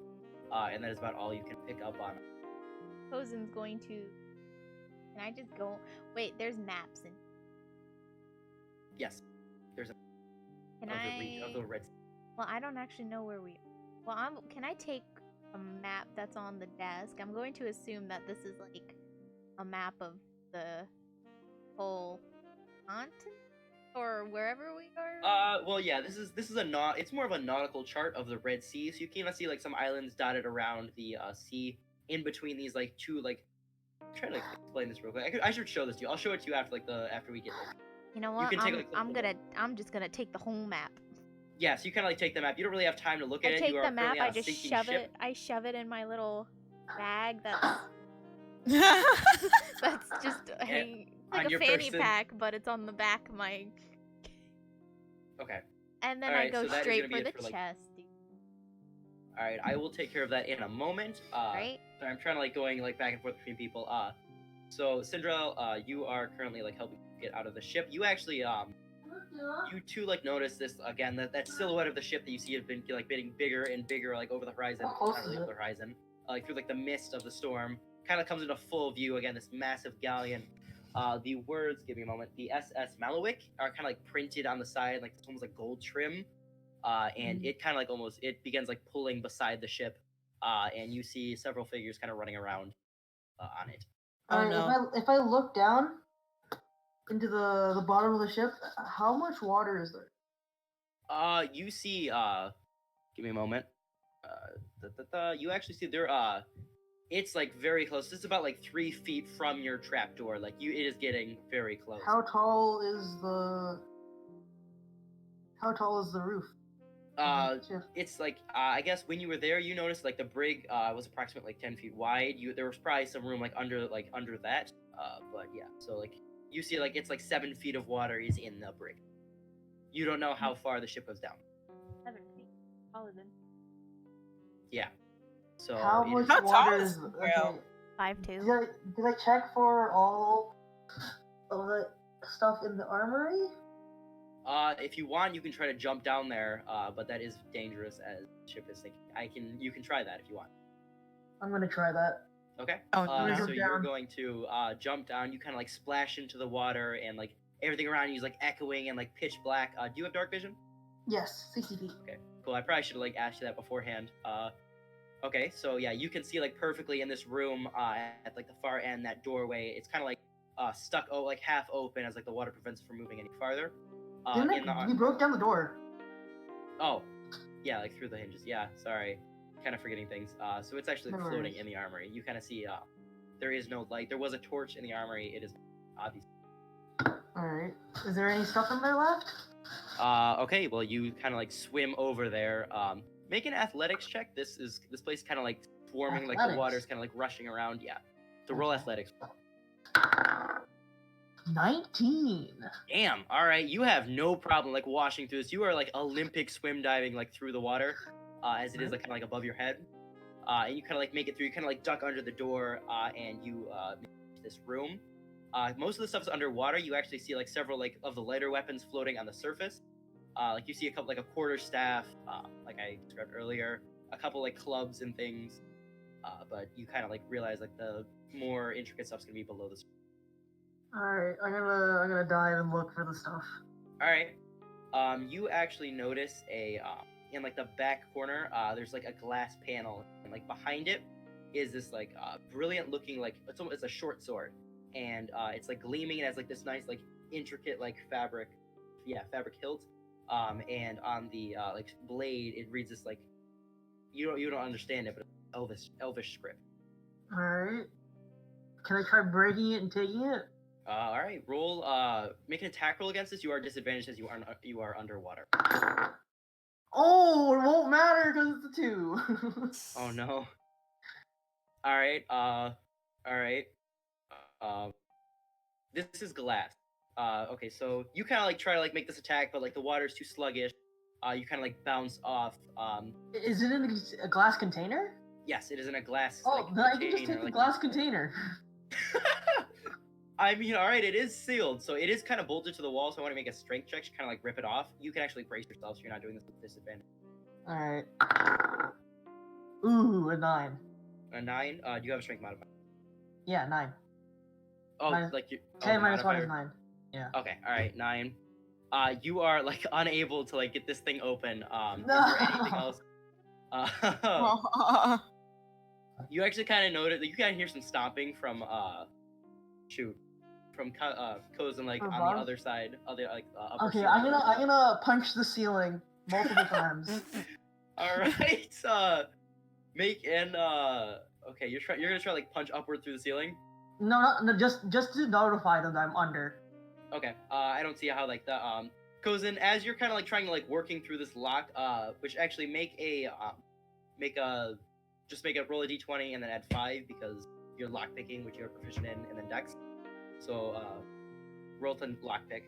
and that is about all you can pick up on. Cozen's going to. Can I just go? Wait, there's maps in. Yes, there's a Can of the red. Well, I don't actually know where we. Well, can I take a map that's on the desk? I'm going to assume that this is like a map of the whole continent or wherever we are. Well, yeah, this is it's more of a nautical chart of the Red Sea. So you can see like some islands dotted around the sea in between these like two like. I'm trying to explain this real quick. I should show this to you. I'll show it to you after we get there. You know what? can take, like, I'm just gonna take the whole map. Yeah, so you kind of like take the map. You don't really have time to look at I it. take You are the map. currently on I a just sinking shove ship. it. I shove it in my little bag. That's just like on a your fanny person. pack, but it's on the back of my. Okay. And then Alright, I go so that is straight gonna be for it the for, like- chest. All right, I will take care of that in a moment. Right? So I'm trying to like going like back and forth between people. So Sindrael, you are currently like helping get out of the ship. You actually you too like notice this again that silhouette of the ship that you see has been like getting bigger and bigger like over the horizon. How close Not really is over the horizon. Like through like the mist of the storm, kind of comes into full view again. This massive galleon. The words, give me a moment. The SS Malowick are kind of like printed on the side, like almost like gold trim. And it kind of like almost it begins like pulling beside the ship. And you see several figures kind of running around on it. Oh, Alright, no. if I look down into the bottom of the ship, how much water is there? You see, give me a moment. You actually see there, it's like very close. It's about like 3 feet from your trapdoor. Like it is getting very close. How tall is the roof? of the ship? It's like, I guess when you were there, you noticed like the brig, was approximately like 10 feet wide. There was probably some room like under that. But yeah, so like, you see like, it's like 7 feet of water is in the brig. You don't know how far the ship goes down. 7 feet. Paladin. Yeah. So How it much is- How tall water is is Sindrael? okay. 5'2". Did I check for all of the stuff in the armory? If you want, you can try to jump down there, but that is dangerous as the ship is sinking. You can try that if you want. I'm gonna try that. Okay. Oh, no. So Jump you're down. going to jump down. You kind of like splash into the water, and like everything around you is like echoing and like pitch black. Do you have dark vision? Yes, 60 feet. Okay, cool. I probably should have like asked you that beforehand. Okay, so yeah, you can see like perfectly in this room at like the far end, that doorway. It's kind of like stuck, like half open, as like the water prevents it from moving any farther. We broke down the door. Oh, yeah, like through the hinges. Yeah, sorry, kind of forgetting things. So it's actually No floating worries. in the armory. You kind of see there is no light. There was a torch in the armory. It is obvious. Alright. Is there any stuff in there left? Okay, well you kind of like swim over there. Make an athletics check. This place kind of like swarming, like the Athletics? water's kind of like rushing around. Yeah, so roll Okay. athletics. 19. Damn. All right, you have no problem like washing through this. You are like Olympic swim diving like through the water, as it is like kind of like above your head, and you kind of like make it through. You kind of like duck under the door, and you make this room. Most of the stuff's underwater. You actually see like several like of the lighter weapons floating on the surface. Like you see a couple like a quarterstaff, like I described earlier, a couple like clubs and things. But you kind of like realize like the more intricate stuff's gonna be below the surface. Alright, I'm gonna dive and look for the stuff. All right. You actually notice in like the back corner, there's like a glass panel, and like behind it is this like brilliant looking like it's a short sword, and it's like gleaming. It has like this nice like intricate like fabric hilt. And on the like blade, it reads this like you don't understand it, but it's elvish script. Alright. Can I try breaking it and taking it? All right, roll. Make an attack roll against this. You are disadvantaged as you are underwater. Oh, it won't matter because it's a 2. Oh no. All right. All right. This is glass. Okay, so you kind of like try to like make this attack, but like the water's too sluggish. You kind of like bounce off. Is it in a glass container? Yes, it is in a glass. Oh, like, then I can just container, take the like- glass container. I mean, all right, it is sealed, so it is kind of bolted to the wall. So I want to make a strength check to kind of like rip it off. You can actually brace yourself, so you're not doing this with disadvantage. Alright. Ooh, a 9. A 9. Do you have a strength modifier? Yeah, 9. Oh, Minus- like you. 10 minus 1 modifier? is 9. Yeah. Okay, all right, 9. You are like unable to like get this thing open. Is No. there anything else? You actually kind of notice that you kind of hear some stomping from Cozen like on Above? the other side, upper Okay, ceiling. I'm gonna punch the ceiling multiple times. All right, make an okay. You're gonna try like punch upward through the ceiling. No, just to notify them that I'm under. Okay, I don't see how like the Cozen, as you're kind of like trying to like working through this lock, which actually make a roll a d20 and then add 5 because you're lockpicking, which you're proficient in, and then dex. So roll to lockpick.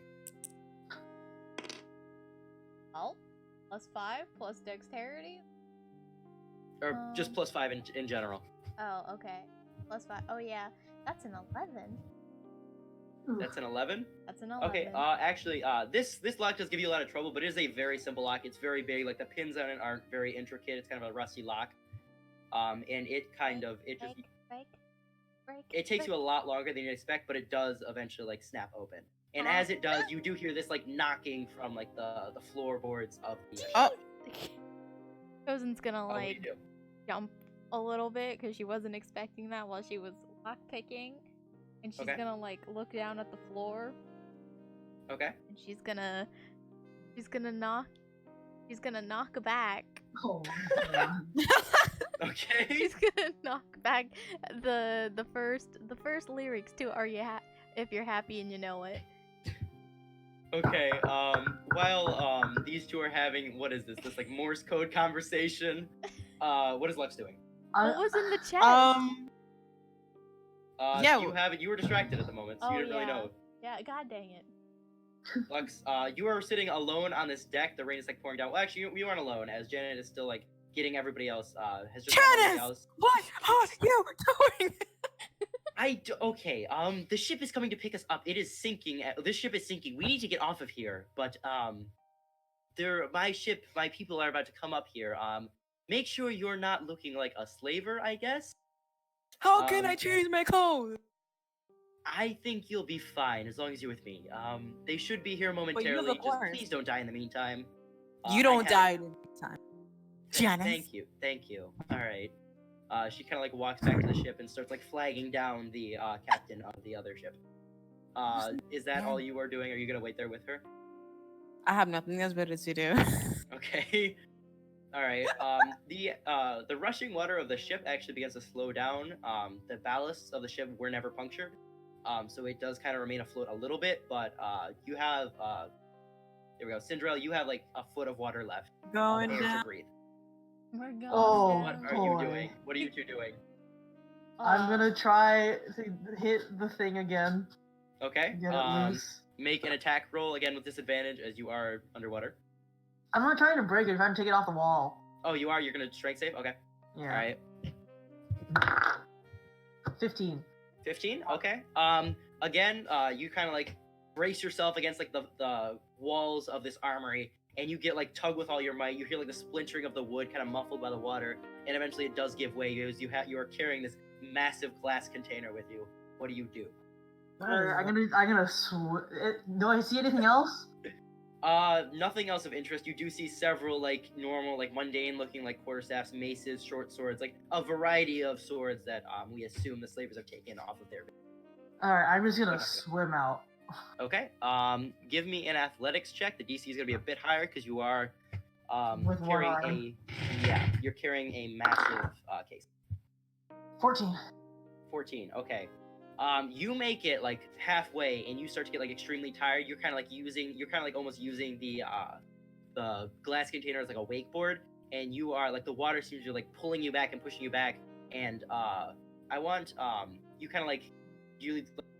Oh, +5 plus dexterity. Or just +5 in general. Oh, okay. +5. Oh yeah, that's an 11. That's an 11? That's an 11. Okay, actually, this lock does give you a lot of trouble, but it is a very simple lock. It's very big, like the pins on it aren't very intricate. It's kind of a rusty lock. And it kind of, it just, it takes you a lot longer than you expect, but it does eventually like snap open. And as it does, you do hear this like knocking from like the floorboards of the Oh. Cozen's gonna what do you like do? jump a little bit because she wasn't expecting that while she was lockpicking, and she's Okay. gonna like look down at the floor, Okay. and she's gonna knock back. Oh my god. Okay. She's gonna knock back the first lyrics to "Are You If You're Happy and You Know It." Okay, while these two are having, what is this like Morse code conversation, what is Lux doing? What was in the chest? Yeah. You were distracted at the moment, so Oh, you didn't really yeah. know. Yeah, god dang it. Lux, you are sitting alone on this deck, the rain is like pouring down. Well, actually, you aren't alone, as Janet is still like getting everybody else, has just got everybody else. What are you doing? Okay, the ship is coming to pick us up. It is sinking. This ship is sinking. We need to get off of here. But, my people are about to come up here. Make sure you're not looking like a slaver, I guess. How can I change my code? I think you'll be fine as long as you're with me. They should be here momentarily. look Just worse. please don't die in the meantime. You don't die in the meantime. Janice. Thank you. All right. She kind of like walks back to the ship and starts like flagging down the captain of the other ship. Is that all you are doing? Are you gonna wait there with her? I have nothing else better to do. Okay. All right. The rushing water of the ship actually begins to slow down. The ballasts of the ship were never punctured, so it does kind of remain afloat a little bit. But you have there we go, Sindrael. You have like a foot of water left. Going air to down. breathe. We're going Oh, What are boy. you doing? What are you two doing? I'm gonna try to hit the thing again. Okay. Get it loose. Make an attack roll again with disadvantage as you are underwater. I'm not trying to break it. I'm trying to take it off the wall. Oh, you are. You're gonna strength save. Okay. Yeah. All right. 15. 15. Okay. Again, you kind of like brace yourself against like the walls of this armory, and you get like tug with all your might. You hear like the splintering of the wood, kind of muffled by the water, and eventually it does give way because you are carrying this massive glass container with you. What do you do? I'm gonna do I see anything else? Nothing else of interest. You do see several like normal, like mundane looking like quarterstaffs, maces, short swords, like a variety of swords that we assume the slavers have taken off of their. Alright, I'm just gonna swim out. Okay. Give me an athletics check. The DC is gonna be a bit higher because you are With one carrying arm. you're carrying a massive case. 14. 14. Okay. You make it like halfway, and you start to get like extremely tired. You're kind of like almost using the glass container as like a wakeboard, and you are like the water seems to be like pulling you back and pushing you back. And I want you kind of like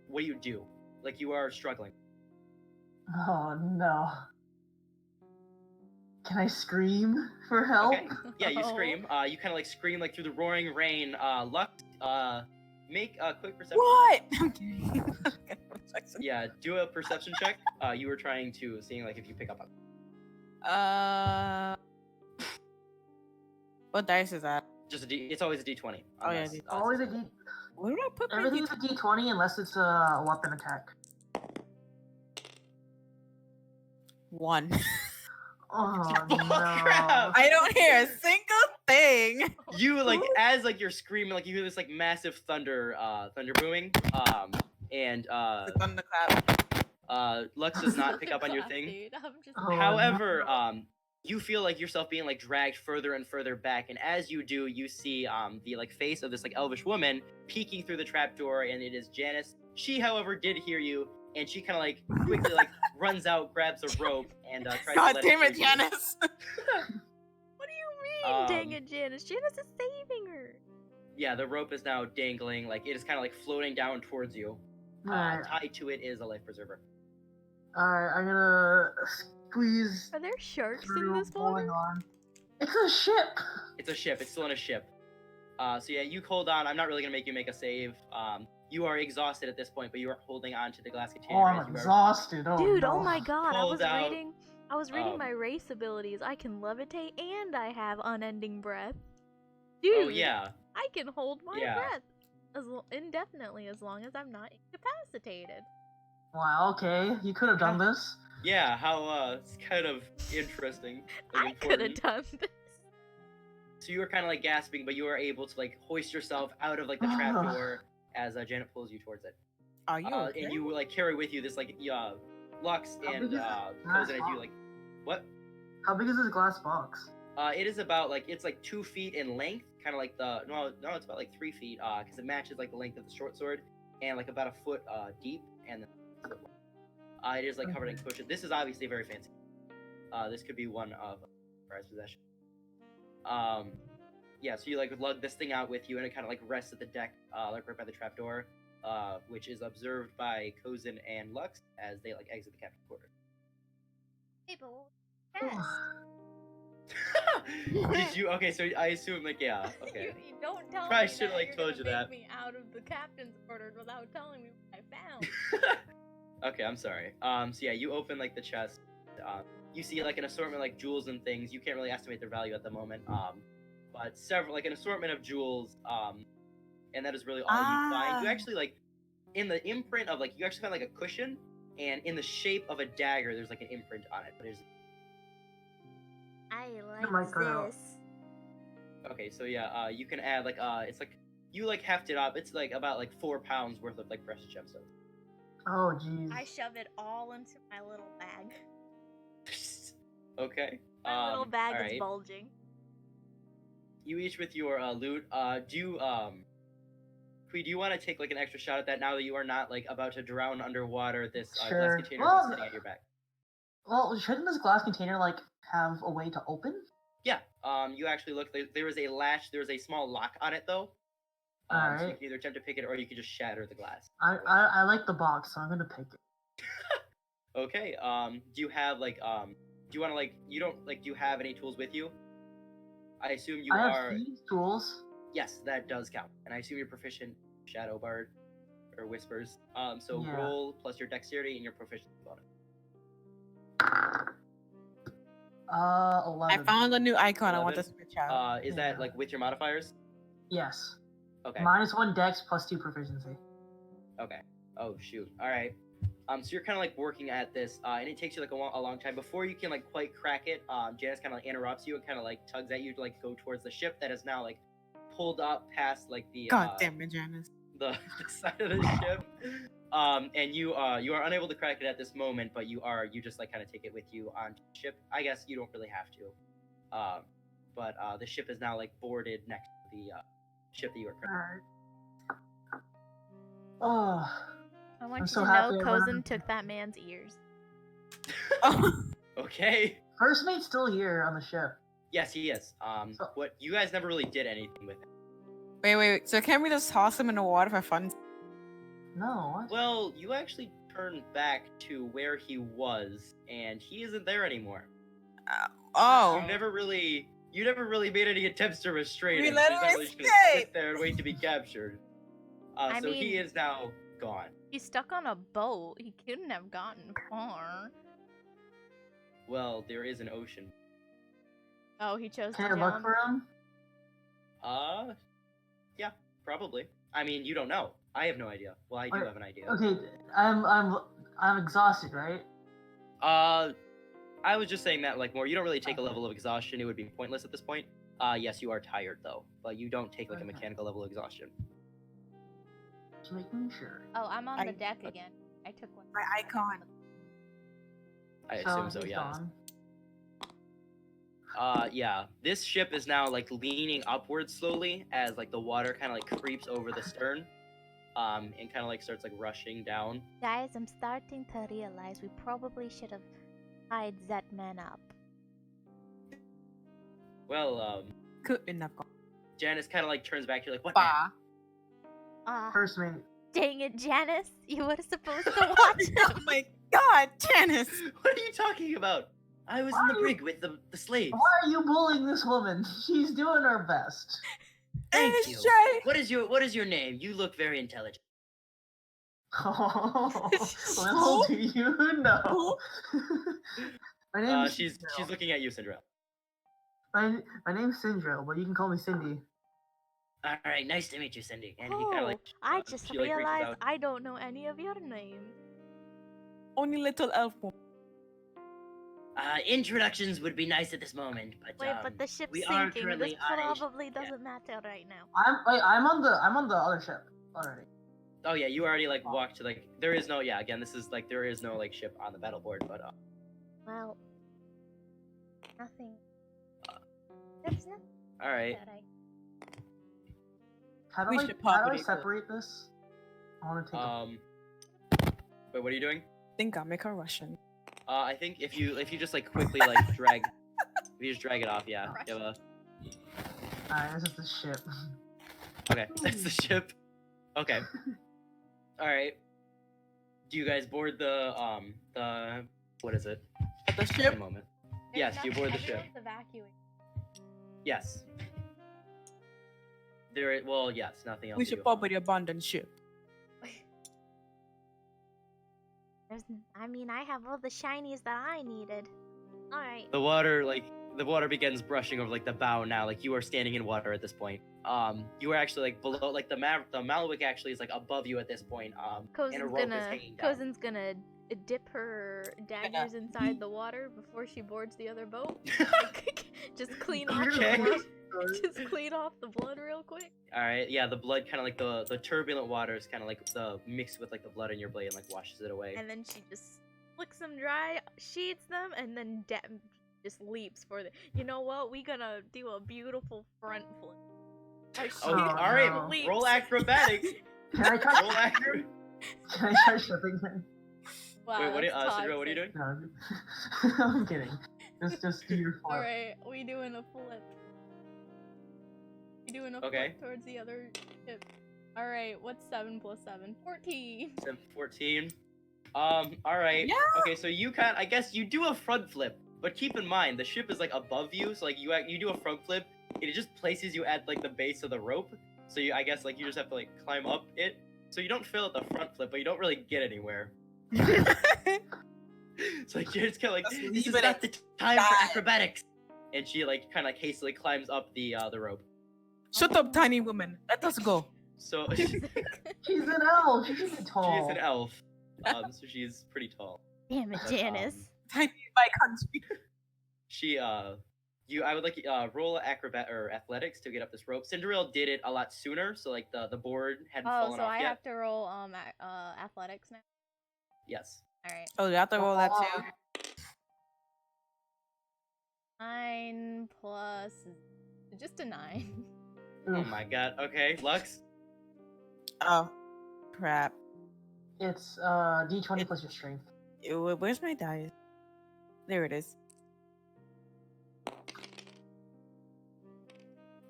what do you do? Like you are struggling. Oh no. Can I scream for help? Okay. Yeah, you scream. You kind of like scream like through the roaring rain. Lux, make a quick perception. What? I'm kidding. Yeah, do a perception check. You were trying to seeing like if you pick up on. What dice is that? Just a D. It's always a D20. Oh, yeah, unless, D20. Always a D. Where did I put my Everything's a D20 unless it's a weapon attack. 1. Oh Oh, no. crap. I don't hear a single thing. You like as like you're screaming, like you hear this like massive thunder booming. And The thunderclap. Lux does not pick up on your thing. Dude, I'm just Oh, However, you feel like yourself being like dragged further and further back, and as you do, you see the like face of this like elvish woman peeking through the trapdoor, and it is Janice. She, however, did hear you, and she kind of like quickly like runs out, grabs a rope, and tries God to let damn it, free you. Janice. What do you mean, dang it, Janice? Janice is saving her. Yeah, the rope is now dangling, like it is kind of like floating down towards you. Alright, Tied to it is a life preserver. I'm gonna squeeze Are there sharks in through this pulling water? on. It's a ship! It's a ship. It's still in a ship. So yeah, you hold on. I'm not really gonna make you make a save. You are exhausted at this point, but you are holding on to the glass container. Oh, as I'm you are- exhausted. Oh, Dude, no. oh my god, I Pulled was out, reading um, my race abilities. I can levitate and I have unending breath. Dude, Oh yeah. I can hold my Yeah. breath indefinitely as long as I'm not incapacitated. Wow, okay. You could have done this. Yeah, how it's kind of interesting. Like, I could have important. done this. So you were kind of like gasping, but you were able to like hoist yourself out of like the trapdoor as Janet pulls you towards it. Are you okay? And you like carry with you this like Lux How and big is it? Cozen as you like what? How big is this glass box? It is about like it's like 2 feet in length, kind of like the no, it's about like 3 feet, because it matches like the length of the short sword, and like about a foot deep, and then it is like covered in cushion. This is obviously very fancy. This could be one of prized possession. Yeah, so you like lug this thing out with you, and it kind of like rests at the deck, like right by the trapdoor, which is observed by Cozen and Lux as they like exit the captain's quarters. People. Did you? Okay, so I assume like yeah. Okay. You don't tell Probably me should've, that like, you're told gonna you make that. me out of the captain's quarters without telling me what I found. Okay, I'm sorry. So yeah, you open like the chest. You see like an assortment like jewels and things. You can't really estimate their value at the moment. But several like an assortment of jewels. and that is really all you find. You actually like in the imprint of like you actually find like a cushion, and in the shape of a dagger, there's like an imprint on it. But it's I might like cut out. this. okay. So yeah, you can add like it's like you like heft it up. It's like about like 4 pounds worth of like precious gemstones. Oh jeez. I shove it all into my little bag. Okay. My little bag alright. is bulging. You each with your loot. Do you Kui, do you want to take like an extra shot at that now that you are not like about to drown underwater? This Sure. glass container Well, is sitting at your back. Well, shouldn't this glass container like have a way to open? Yeah. You actually look. There is a latch. There is a small lock on it though. So you Alright. can either attempt to pick it or you can just shatter the glass. I like the box, so I'm gonna pick it. Okay. Do you have like do you want to like you don't like do you have any tools with you? I assume you I are. have thieves tools. Yes, that does count. And I assume you're proficient Shadow Bard or Whispers. So Yeah. roll plus your dexterity and your proficiency bonus. 11. I found a new icon. I want to 11. switch out. Is that like with your modifiers? Yes. Okay. -1 dex plus 2 proficiency. Okay. Oh shoot. All right. So you're kind of like working at this, and it takes you like a long time before you can like quite crack it. Janice kind of like interrupts you and kind of like tugs at you to like go towards the ship that is now like pulled up past like the God damn it, Janice. the side of the ship. And you are unable to crack it at this moment, but you just like kind of take it with you on the ship. I guess you don't really have to. But the ship is now like boarded next to the ship that you are currently. Alright. Oh. I want I'm you so to happy know I Cozen learned. took that man's ears. Okay. First mate's still here on the ship. Yes, he is. What you guys never really did anything with him. Wait. So can we just toss him in the water for fun? No, what? Well, you actually turned back to where he was, and he isn't there anymore. Oh. You never really made any attempts to restrain We him. let He's him not really just gonna escape. sit there and wait to be captured. I So he mean- is now gone. He's stuck on a boat. He couldn't have gotten far. Well, there is an ocean. Oh, he chose Can to I look jump. for him? Yeah, probably. I mean, you don't know. I have no idea. Well, I do have an idea. Okay, I'm exhausted, right? I was just saying that like more. You don't really take a level of exhaustion. It would be pointless at this point. Yes, you are tired though, but you don't take like a Okay. mechanical level of exhaustion. Just making sure. Oh, I'm on I- the deck again. I took one. My icon. I assume so. he's Yes. gone. Yeah. This ship is now like leaning upwards slowly as like the water kind of like creeps over the stern, and kind of like starts like rushing down. Guys, I'm starting to realize we probably should have tied that man up. Well, Couldn't have gone. Janice kind of like turns back. You're like, what? Man? Bah. Ah, First mate. dang it, Janice. You were supposed to watch Oh him. my God, Janice. What are you talking about? I was in the brig with the slaves. Why are you bullying this woman? She's doing her best. Thank It's you. Jay. What is your name? You look very intelligent. Oh, little do you know. My name's She's looking at you, Sindrael. my name's Sindrael, but you can call me Cindy. All right, nice to meet you, Cindy. And he kind of Oh, like I just she, like, reaches realized out. I don't know any of your names. Only little elf woman. Introductions would be nice at this moment, but Wait, but the ship's we are sinking. currently This on a probably doesn't matter right now. I'm on the other ship already. Oh yeah, you already like walked to like there is no again this is like there is no like ship on the battle board, but Well, nothing. There's nothing all right. that I. How We do should I probably go. separate this? I want to take Wait, what are you doing? Think I'll make her Russian. I think if you just like quickly like drag, if you just drag it off, yeah. You have Alright, this is the ship. okay, that's the ship. Okay. All right. Do you guys board the what is it? At the Give me ship. a moment. Yes, you board the ship. Everyone's evacuating. Yes. Well, yes, nothing else. We to should do. probably abandon ship. I mean, I have all the shinies that I needed. All right. The water like the water begins brushing over like the bow now. Like you are standing in water at this point. You are actually like below, like the Malwick actually is like above you at this point. And a rope is hanging down. Cozen's gonna dip her daggers inside the water before she boards the other boat. Like, just clean off Okay. the blood. Just clean off the blood real quick. All right, yeah, the blood kind of like the turbulent water is kind of like the mixed with like the blood in your blade and like washes it away. And then she just flicks them dry, sheets them, and then just leaps for the. You know what? We gonna do a beautiful front flip. Oh, all right, leaps. roll acrobatics. Can I try? Roll acrobatics. Can I try shipping him? Wow, Wait, what? that's Sindrael, what are you toxic. doing? No, I'm kidding. Just do your flip. Alright, we doing a flip. We doing a flip towards the other ship. Alright, what's 7 plus 7? 14! 14. Alright. Yeah. Okay, so you I guess you do a front flip, but keep in mind, the ship is like above you, so like you do a front flip, and it just places you at like the base of the rope, so I guess like you just have to like climb up it, so you don't fail at the front flip, but you don't really get anywhere. So like you're just kind of like, this is not the time for acrobatics, and she like kind of like hastily climbs up the rope. Shut up, tiny woman. Let us go. So She's an elf. She should be tall. she is an elf, so she's pretty tall. Damn it, But, Janice. Tiny my country. She I would like roll acrobat or athletics to get up this rope. Sindrael did it a lot sooner, so like the board hadn't Oh, fallen so off I yet. have to roll athletics now? Yes. Alright. Oh, you have to roll that too. 9 plus just a 9. Oh my god. Okay, Lux. Oh, crap. It's D20 plus your strength. Where's my dice? There it is.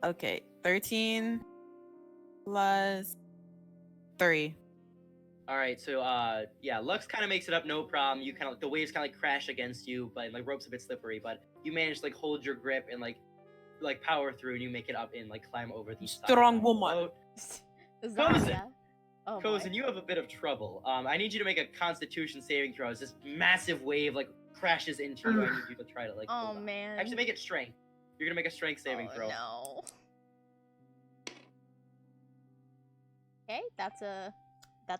Okay, 13 plus 3. All right, so yeah, Lux kind of makes it up, no problem. You kind of the waves kind of like crash against you, but like rope's a bit slippery, but you manage to like hold your grip and like power through, and you make it up and like climb over the side. Strong woman. Oh, Cozen. Oh, Cozen, boy. you have a bit of trouble. I need you to make a Constitution saving throw. As this massive wave like crashes into you. I need you to try to like. Oh hold on. man. Actually, make it strength. You're gonna make a strength saving throw. No. Okay, that's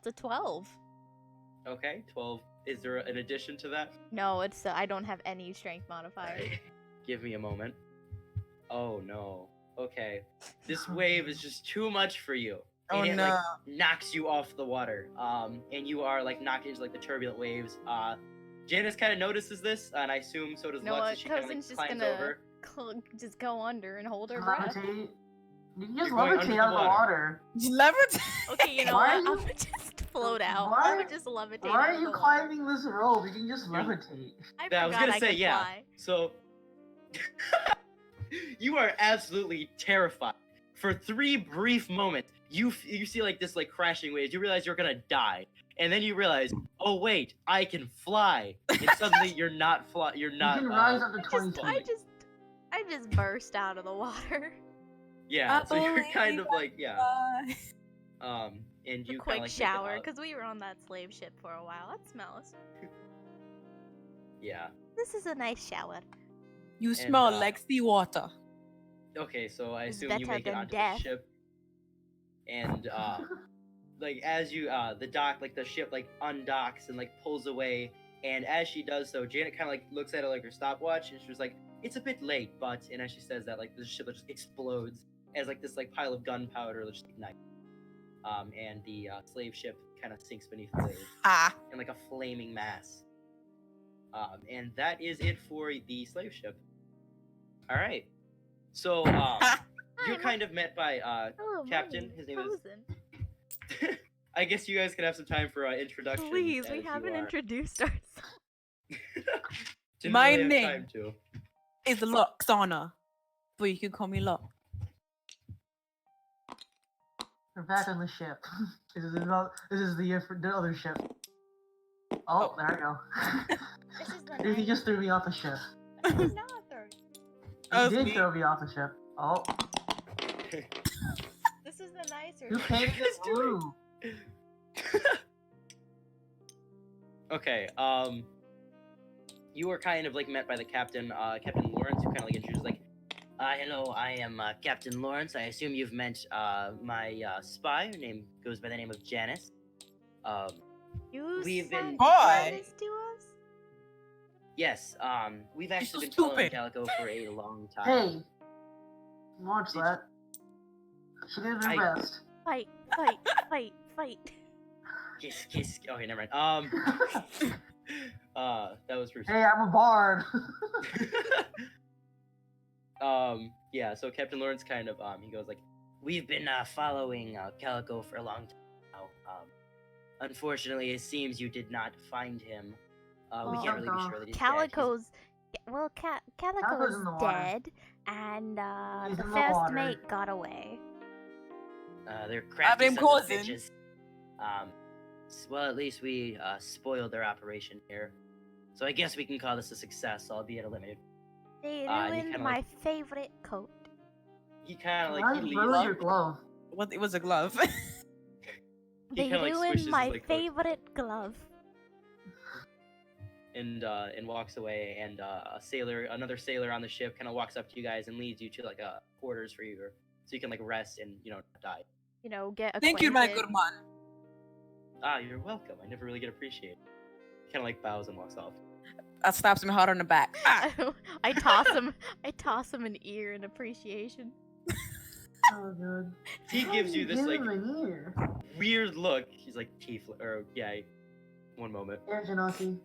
a 12. Okay, 12. Is there an addition to that? No, it's I don't have any strength modifier. Alright, give me a moment. Oh no. Okay. This wave is just too much for you. Oh And it no. like knocks you off the water. And you are like knocked into like the turbulent waves. Janice kind of notices this, and I assume so does You know Lux. what? As she kind of like Cozen's just climbs gonna over. just go under and hold her breath. Levitate. You can just You're going levitate under the out of the water. Levitate. Okay, you know Why what? are I'm gonna just float out. Why- I'm gonna just levitate. Why out are of you the water. climbing this rope? You can just levitate. Yeah, I was forgot gonna say could yeah. fly. So you are absolutely terrified. For 3 brief moments, you see like this like crashing waves. You realize you're gonna die, and then you realize, oh wait, I can fly. And suddenly you're not You're not. You can rise up to 20 feet. I just burst out of the water. Yeah. So you're Oh, kind of like yeah. Uh, And you A kind quick of like shower, because we were on that slave ship for a while. That smells. Yeah. This is a nice shower. You smell And, like seawater. Okay, so I It's assume you better make it than onto death. the ship, and like as you the ship like undocks and like pulls away, and as she does so, Janet kind of like looks at it like her stopwatch, and she's like, "It's a bit late," but and as she says that, like the ship just explodes as like this like pile of gunpowder just ignites, and the slave ship kind of sinks beneath the waves Ah. in like a flaming mass. And that is it for the slave ship. All right. So, you're kind of met by Oh, Captain. my His name is. Cozen. I guess you guys can have some time for introductions. Please, we as you haven't are- introduced ourselves. Didn't My really have name. time to. It's Luxana. But you can call me Lux. We're back on the ship. This is the other ship. Oh, there I go. This is the He nice. just threw me off the ship. He's not third. That He was did me. throw me off the ship. Oh, This is the nicer. who side. painted it blue? you are kind of like met by the captain, Captain Lawrence, who kind of like introduces like, hello, I am Captain Lawrence. I assume you've met my spy. Her name goes by the name of Janice. You We've been- sent Boy. Janice to us? Yes, we've so actually been following stupid. Calico for a long time. Hey, watch Did- that. She did her I- best. Fight, fight, fight, fight. Kiss. Okay, never mind. That was Bruce. Hey, I'm a bard. Yeah. So Captain Lawrence kind of he goes like, we've been following Calico for a long time now. Unfortunately, it seems you did not find him. We can't really be sure that he's dead. Calico's Calico's Calico's in the water. dead, and He's the in the first water. mate got away. They're crafty blame sons of Cozen. bitches. Well, at least we spoiled their operation here. So I guess we can call this a success, albeit a limited. They and he ruined kinda, my like- favorite coat. He kind of like Why he leaves, ruined your glove? What? It was a glove. They kinda, like, ruined swishes my his, like, foot. favorite glove. and walks away. And another sailor on the ship, kind of walks up to you guys and leads you to like quarters for you, so you can like rest and not die. You know, get acquainted. Thank you, my good man. You're welcome. I never really get appreciated. Kind of like bows and walks off. That slaps me hard on the back. Ah! I toss him. I toss him an ear in appreciation. Oh, good. He gives you this Give like him an ear. weird look. He's like one moment. Yeah, Janaki.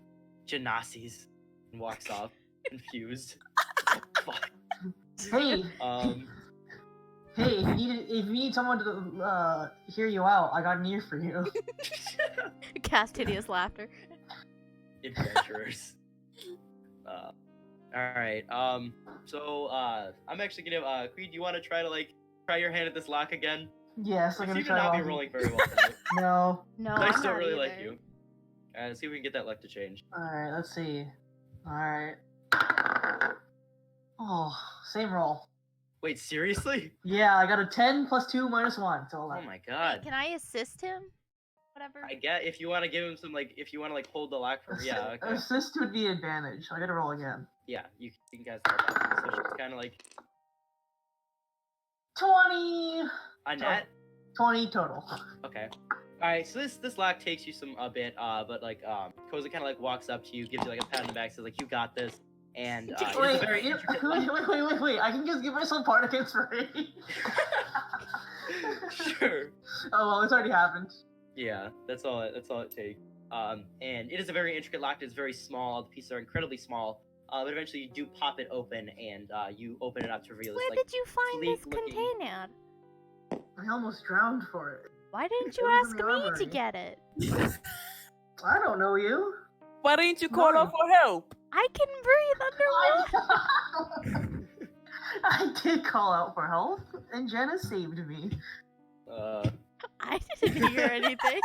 Janice and walks off, confused. Fuck. Hey, Hey, if you need someone to hear you out, I got an ear for you. Cast hideous laughter. adventurers. All right. So I'm actually gonna. Creed, do you want to try your hand at this lock again? Yes, I'm You gonna seem to try. not be locking- rolling very well tonight. No. No, I I'm still not really like either. you. Let's see if we can get that luck to change. Alright, let's see. Alright. Oh, same roll. Wait, seriously? Yeah, I got a 10 plus 2 minus 1, so Oh 11. my god. Can I assist him? Whatever. I get if you want to give him some if you want to hold the lock for yeah, okay. Assist would be advantage. I gotta roll again. Yeah, you can guys help out. So she's kind of like 20! a net. 20 total. Okay. All right. So this lock takes you a bit, but Cozen kind of walks up to you, gives you a pat on the back, says you got this, and it's a Wait, very intricate lock. wait. I can just give myself part of inspiration. Sure. Oh well, it's already happened. Yeah, that's all it takes. And it is a very intricate lock. It's very small. The pieces are incredibly small. But eventually you do pop it open, and you open it up to reveal Where this did you find this sleek-looking- container? I almost drowned for it. Why didn't you It was ask in the me to armory. get it? I don't know you. Why didn't you call No. out for help? I can breathe underwater. I did call out for help, and Janice saved me. I didn't hear anything.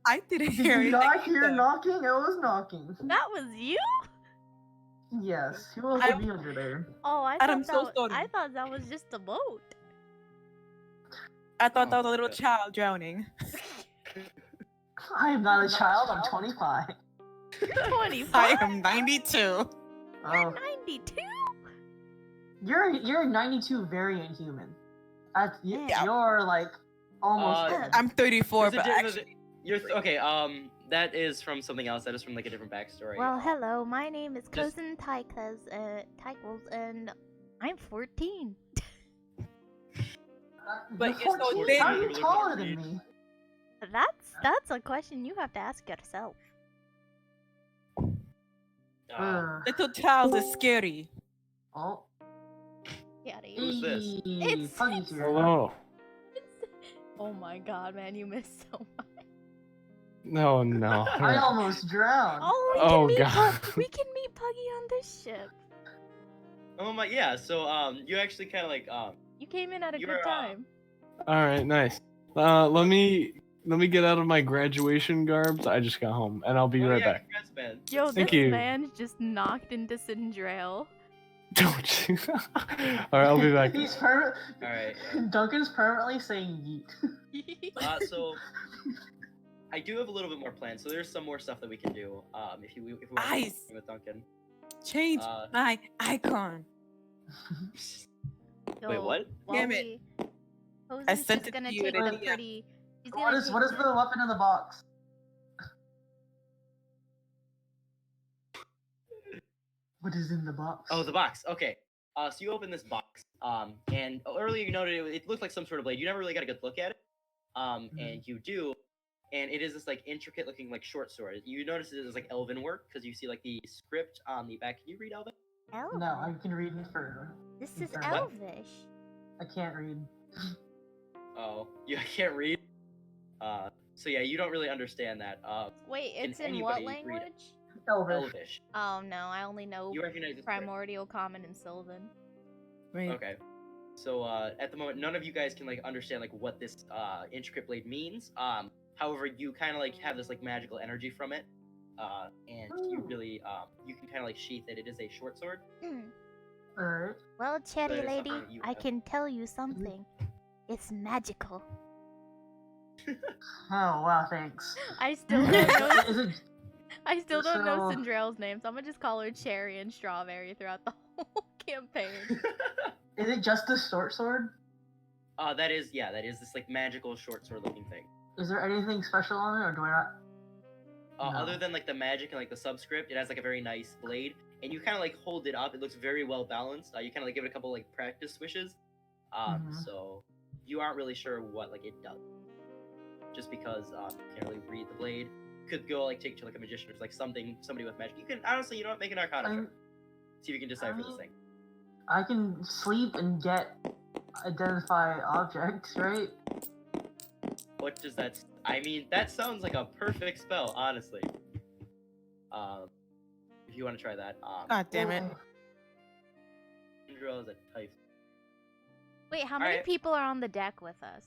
I didn't Did hear you anything. not hear either. knocking? I was knocking. That was you? Yes, who else I- would be under there? Oh, I Adam, thought so that. sorry. I thought that was just a boat. I thought that was a Oh, little God. child drowning. I am not a child. I'm 25. 25. I am 92. You're Oh, 92. you're a 92 variant human. Yeah. You're like almost. Uh, dead. I'm 34, There's a but di- there's a- actually, okay. That is from something else. That is from a different backstory. Well, hello. My name is Just- Cozen Taikles, and I'm 14. But you're so 14? thin. How are you Really taller wanna than read. me? That's a question you have to ask yourself. little child is scary. Oh, Get out of here. Who's this? It's- Puggy's here. Hello. Oh my god, man, you missed so much. No, no. I almost drowned. Oh, Oh, we can meet God. we can meet Puggy on this ship. Oh my, yeah. So you actually kind of You came in at a You're, good time. All right, nice. Let me get out of my graduation garbs. I just got home, and I'll be oh, right yeah, back. Congrats, man. Yo, Thank this you. man just knocked into Sindrael. Don't you? All right, I'll be back. He's All right. Yeah. Duncan's permanently saying yeet. So I do have a little bit more planned. So there's some more stuff that we can do. If we want to Nice. with Duncan. Change my icon. Wait, what? Damn it. I Cozen's sent just it gonna to you take in the an pretty. She's What gonna is take what is the weapon in the box? What is in the box? Oh, the box. Okay. So you open this box. And earlier you noted it looked like some sort of blade. You never really got a good look at it. And you do, and it is this like intricate looking like short sword. You notice it is like elven work because you see like the script on the back. Can you read Elven? Elvish. No, I can read it further. This is What? Elvish. I can't read. Oh, you can't read. So yeah, you don't really understand that. Wait, Can it's in what anybody read it? language? Elvish. Elvish. Oh no, I only know You recognize this word? Primordial, Common, and Sylvan. Wait. Okay. So at the moment, none of you guys can like understand like what this intricate blade means. However, you kind of like have this like magical energy from it, and you really you can kind of like sheath it. It is a short sword. Alright. Well, Cherry But it is Lady, something you I have. can tell you something. It's magical. Oh wow, thanks. I still don't know. Is it I still don't know So- Sindrael's name, so I'm gonna just call her Cherry and Strawberry throughout the whole campaign. is it just a short sword? that is this like magical short sword looking thing. Is there anything special on it, or do I not? No. Other than like the magic and like the subscript, it has like a very nice blade, and you kind of like hold it up. It looks very well balanced. You kind of like give it a couple like practice swishes. Mhm. So you aren't really sure what like it does, just because you can't really read the blade. Could go like take to like a magician or like somebody with magic. You can honestly, you know what, make an Arcana I'm- check. See if you can decipher this thing. I can sleep and get identify objects, right? What does that? I mean, that sounds like a perfect spell, honestly. If you want to try that. God damn it. Sindrael is a type. Wait, how many Alright. people are on the deck with us?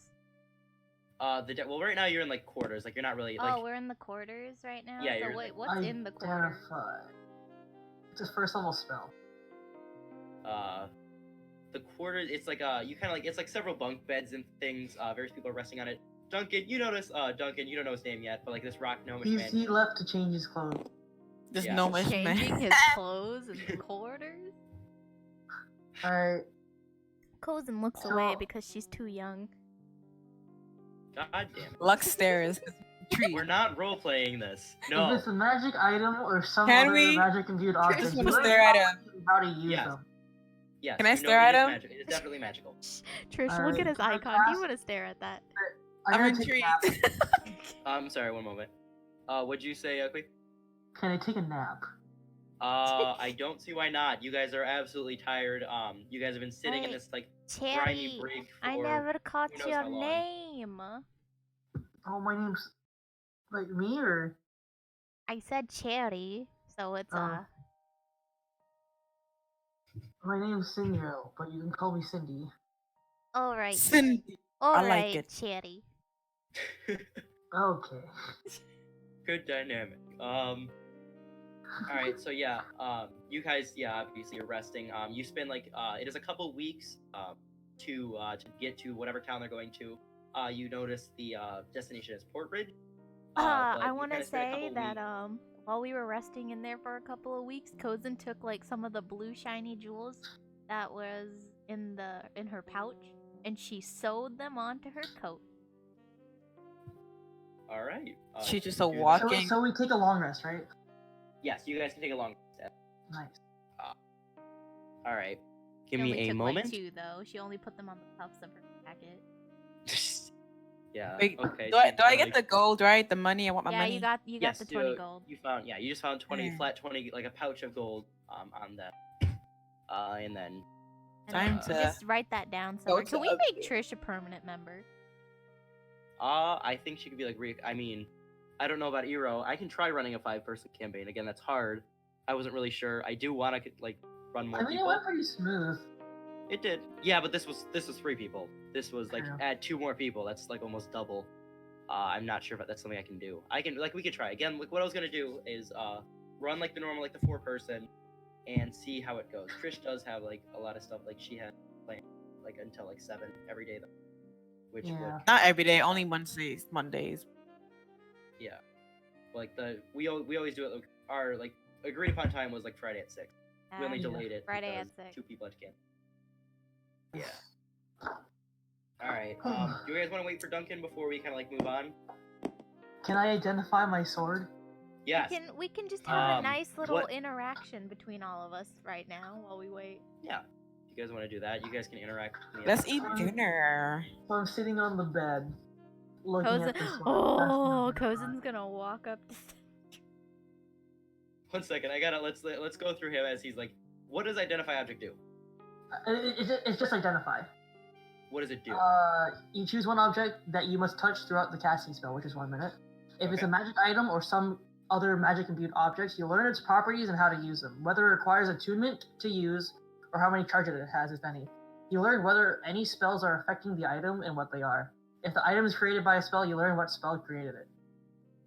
Well, right now you're in like quarters. Like you're not really like. Oh, we're in the quarters right now? Yeah, so you're wait, like- what's in the quarters? Identify. It's a first level spell. The quarters. It's like you kind of like it's like several bunk beds and things. Various people are resting on it. Duncan, you notice. Duncan, you don't know his name yet, but like this rock gnomish man. He left to change his clothes. This Yeah. gnomish Changing man. his clothes in the quarters? Alright. Cozen looks So- away because she's too young. God damn it. Lux stares. Tree. We're not role playing this. If No. it's a magic item or some Can other we magic imbued object, just you wanna already stare at know him? how to use Yes. them. Yes. Can I you know stare it at is him? magic. It is definitely magical. Trish, look Alright, at his can I icon. Do you cast- want to stare at that? I'm I'm gonna take a intrigued. nap. I'm sorry. One moment. What'd you say, quick? Can I take a nap? I don't see why not. You guys are absolutely tired. You guys have been sitting in Wait, this like grimy Cherry, brig for. I never caught who knows your how long. name. Oh, my name's like me or I said Cherry, so it's Oh. my name's Sindrael, but you can call me Cindy. all right. Cindy. All I like right, it. Cherry. Okay. Good dynamic. All right. So yeah. You guys, yeah, obviously you're resting. You spend like it is a couple weeks to get to whatever town they're going to. You notice the destination is Portray. but I you want kinda to spend a say couple that weeks- while we were resting in there for a couple of weeks, Cozen took like some of the blue shiny jewels that was in her pouch, and she sewed them onto her coat. All right. She's just you a do that. walk- So, Okay. so we take a long rest, right? Yes, you guys can take a long step. Nice. All right. Give She me only a took, moment. Like 2 though. She only put them on the cuffs of her jacket. Yeah. Wait, Okay. do so I you do I kinda, get the gold, right? The money. I want my Yeah, money. you got Yes, the 20 gold. You found, yeah, you just found 20 Mm. flat 20, like a pouch of gold on that. And then And Time then to just write that down somewhere. to Can we up- make Trish a permanent member? I think she could be like I mean, I don't know about Eero. I can try running a 5-person campaign. Again, that's hard. I wasn't really sure. I do want to like run more I mean, it people. went pretty smooth. It did. Yeah, but this was 3 people. This was like True. add 2 more people. That's like almost double. I'm not sure if that's something I can do. I can like we could try again. Like what I was gonna do is run like the normal like the 4-person and see how it goes. Trish does have like a lot of stuff like she has planned like until like 7 every day though, which Yeah. would Not every day, only Mondays. yeah. Like we always do it like our like agreed upon time was like Friday at 6. We only Ah, delayed it Friday because at 6. 2 people had to camp. Yeah. All right. Do you guys want to wait for Duncan before we kind of like move on? Can I identify my sword? Yes. We can just have a Um, nice little what- interaction between all of us right now while we wait. Yeah. If you guys want to do that, you guys can interact with me. Let's eat dinner. So I'm sitting on the bed, looking at Cozen, the sword. oh, Cozen's gonna walk up to. 1 second. I gotta let's go through him as he's like, what does identify object do? It's just identify. What does it do? You choose one object that you must touch throughout the casting spell, which is 1 minute. If it's a Okay. magic item or some other magic imbued objects, you learn its properties and how to use them, whether it requires attunement to use or how many charges it has, if any. You learn whether any spells are affecting the item and what they are. If the item is created by a spell, you learn what spell created it.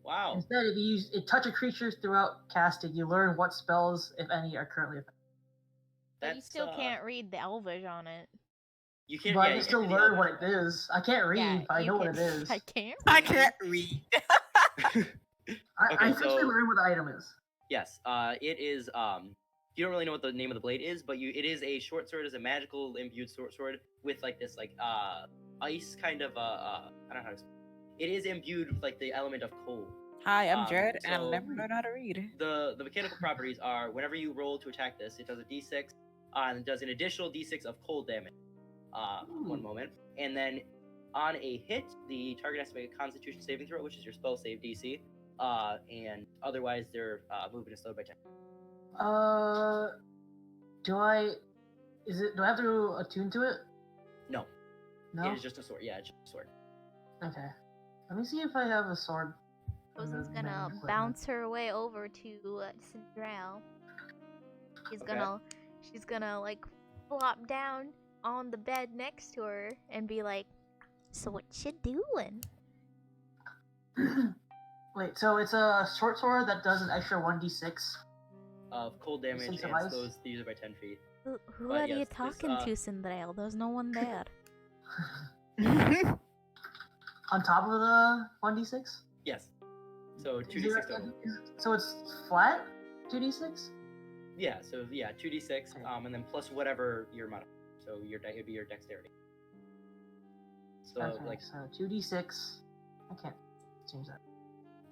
Wow. Instead, if you touch a creature throughout casting, you learn what spells, if any, are currently affected. But you That's, still can't read the Elvish on it. You can't. But Yeah, I you can still can't read the learn what Elvish. it is. I can't read, Yeah, but I you know what can- it is. I can't. I read. can't read. I Okay, essentially so- learn what the item is. Yes. It is. You don't really know what the name of the blade is, but it is a short sword. Is a magical imbued short sword with like this ice kind of I don't know how to explain. It is imbued with like the element of cold. Hi, I'm Jared, and so- I'll never learn how to read. The mechanical properties are whenever you roll to attack this, it does a d6 and it does an additional d6 of cold damage. One moment, and then on a hit, the target has to make a Constitution saving throw, which is your spell save DC, and otherwise their movement is slowed by 10. Do I have to attune to it? No, No? it is just a sword. Yeah, it's just a sword. Okay. Let me see if I have a sword. in Cozen's the gonna menu equipment. bounce her way over to Sindrael. Okay. She's gonna like flop down on the bed next to her and be like, "So what you doing?" Wait, so it's a short sword that does an extra 1d6? Of cold damage Six and of ice? slows the user by 10 feet. Who But are you yes, this, talking to, Sindrael? There's no one there. On top of the 1d6? Yes. So Is 2d6 it- total. So it's flat? 2d6? Yeah. So yeah, 2d6, and then plus whatever your modifier. So it'd be your dexterity. So Okay, like so 2d6. I can't change that.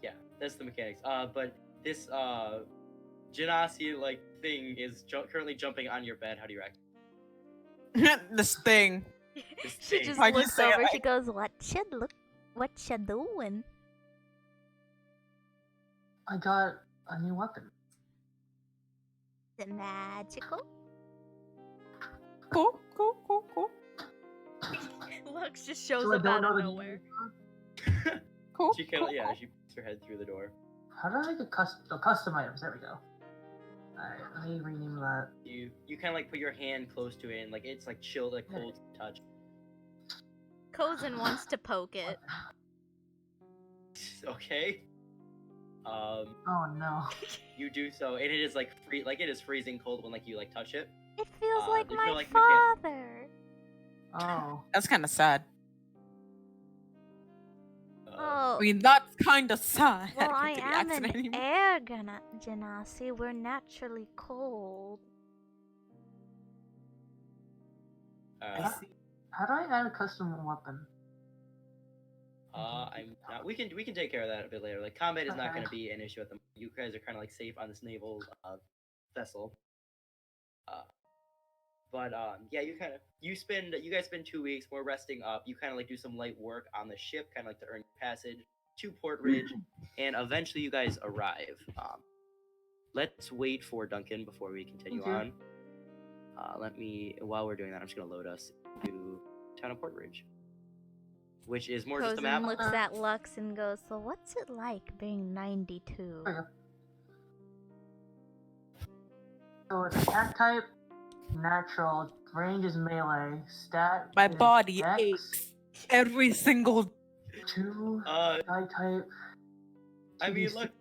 yeah, that's the mechanics. But this Genasi like thing is currently jumping on your bed. How do you react? This thing. This She thing. just Why'd you looks say it over. like- She goes, "What you doing?" I got a new weapon. Is it magical? Cool, cool, cool, cool. Lux just shows So I up don't out know of the nowhere. Cool. She can cool, yeah, cool. she puts her head through the door. How do I make a custom items? There we go. Alright, let me rename that. You kind of like put your hand close to it, and like it's like chill, like cold touch. Cozen wants to poke it. Okay. Oh no. You do so, and it is like it is freezing cold when like you like touch it. It feels like you my feel like father. Oh. That's kind of sad. Oh, I mean, that's kind of sad. well, I to be am an accident anymore. air genasi. We're naturally cold. I see. How do I add a custom weapon? I'm not. We can take care of that a bit later. Like combat is not Okay. going to be an issue at the moment. You guys are kind of like safe on this naval vessel. But yeah, you guys spend 2 weeks more resting up. You kind of like do some light work on the ship, kind of like to earn passage to Port Ridge, and eventually you guys arrive. Let's wait for Duncan before we continue Okay. on. While we're doing that, I'm just gonna load us to town of Port Ridge, which is more just a map. Cozen looks at Lux and goes, "So what's it like being 92?" Okay. So it's attack type, natural, range is melee, stat. My is body dex, aches every single. 2, Uh, die type. I mean, 2d6 look,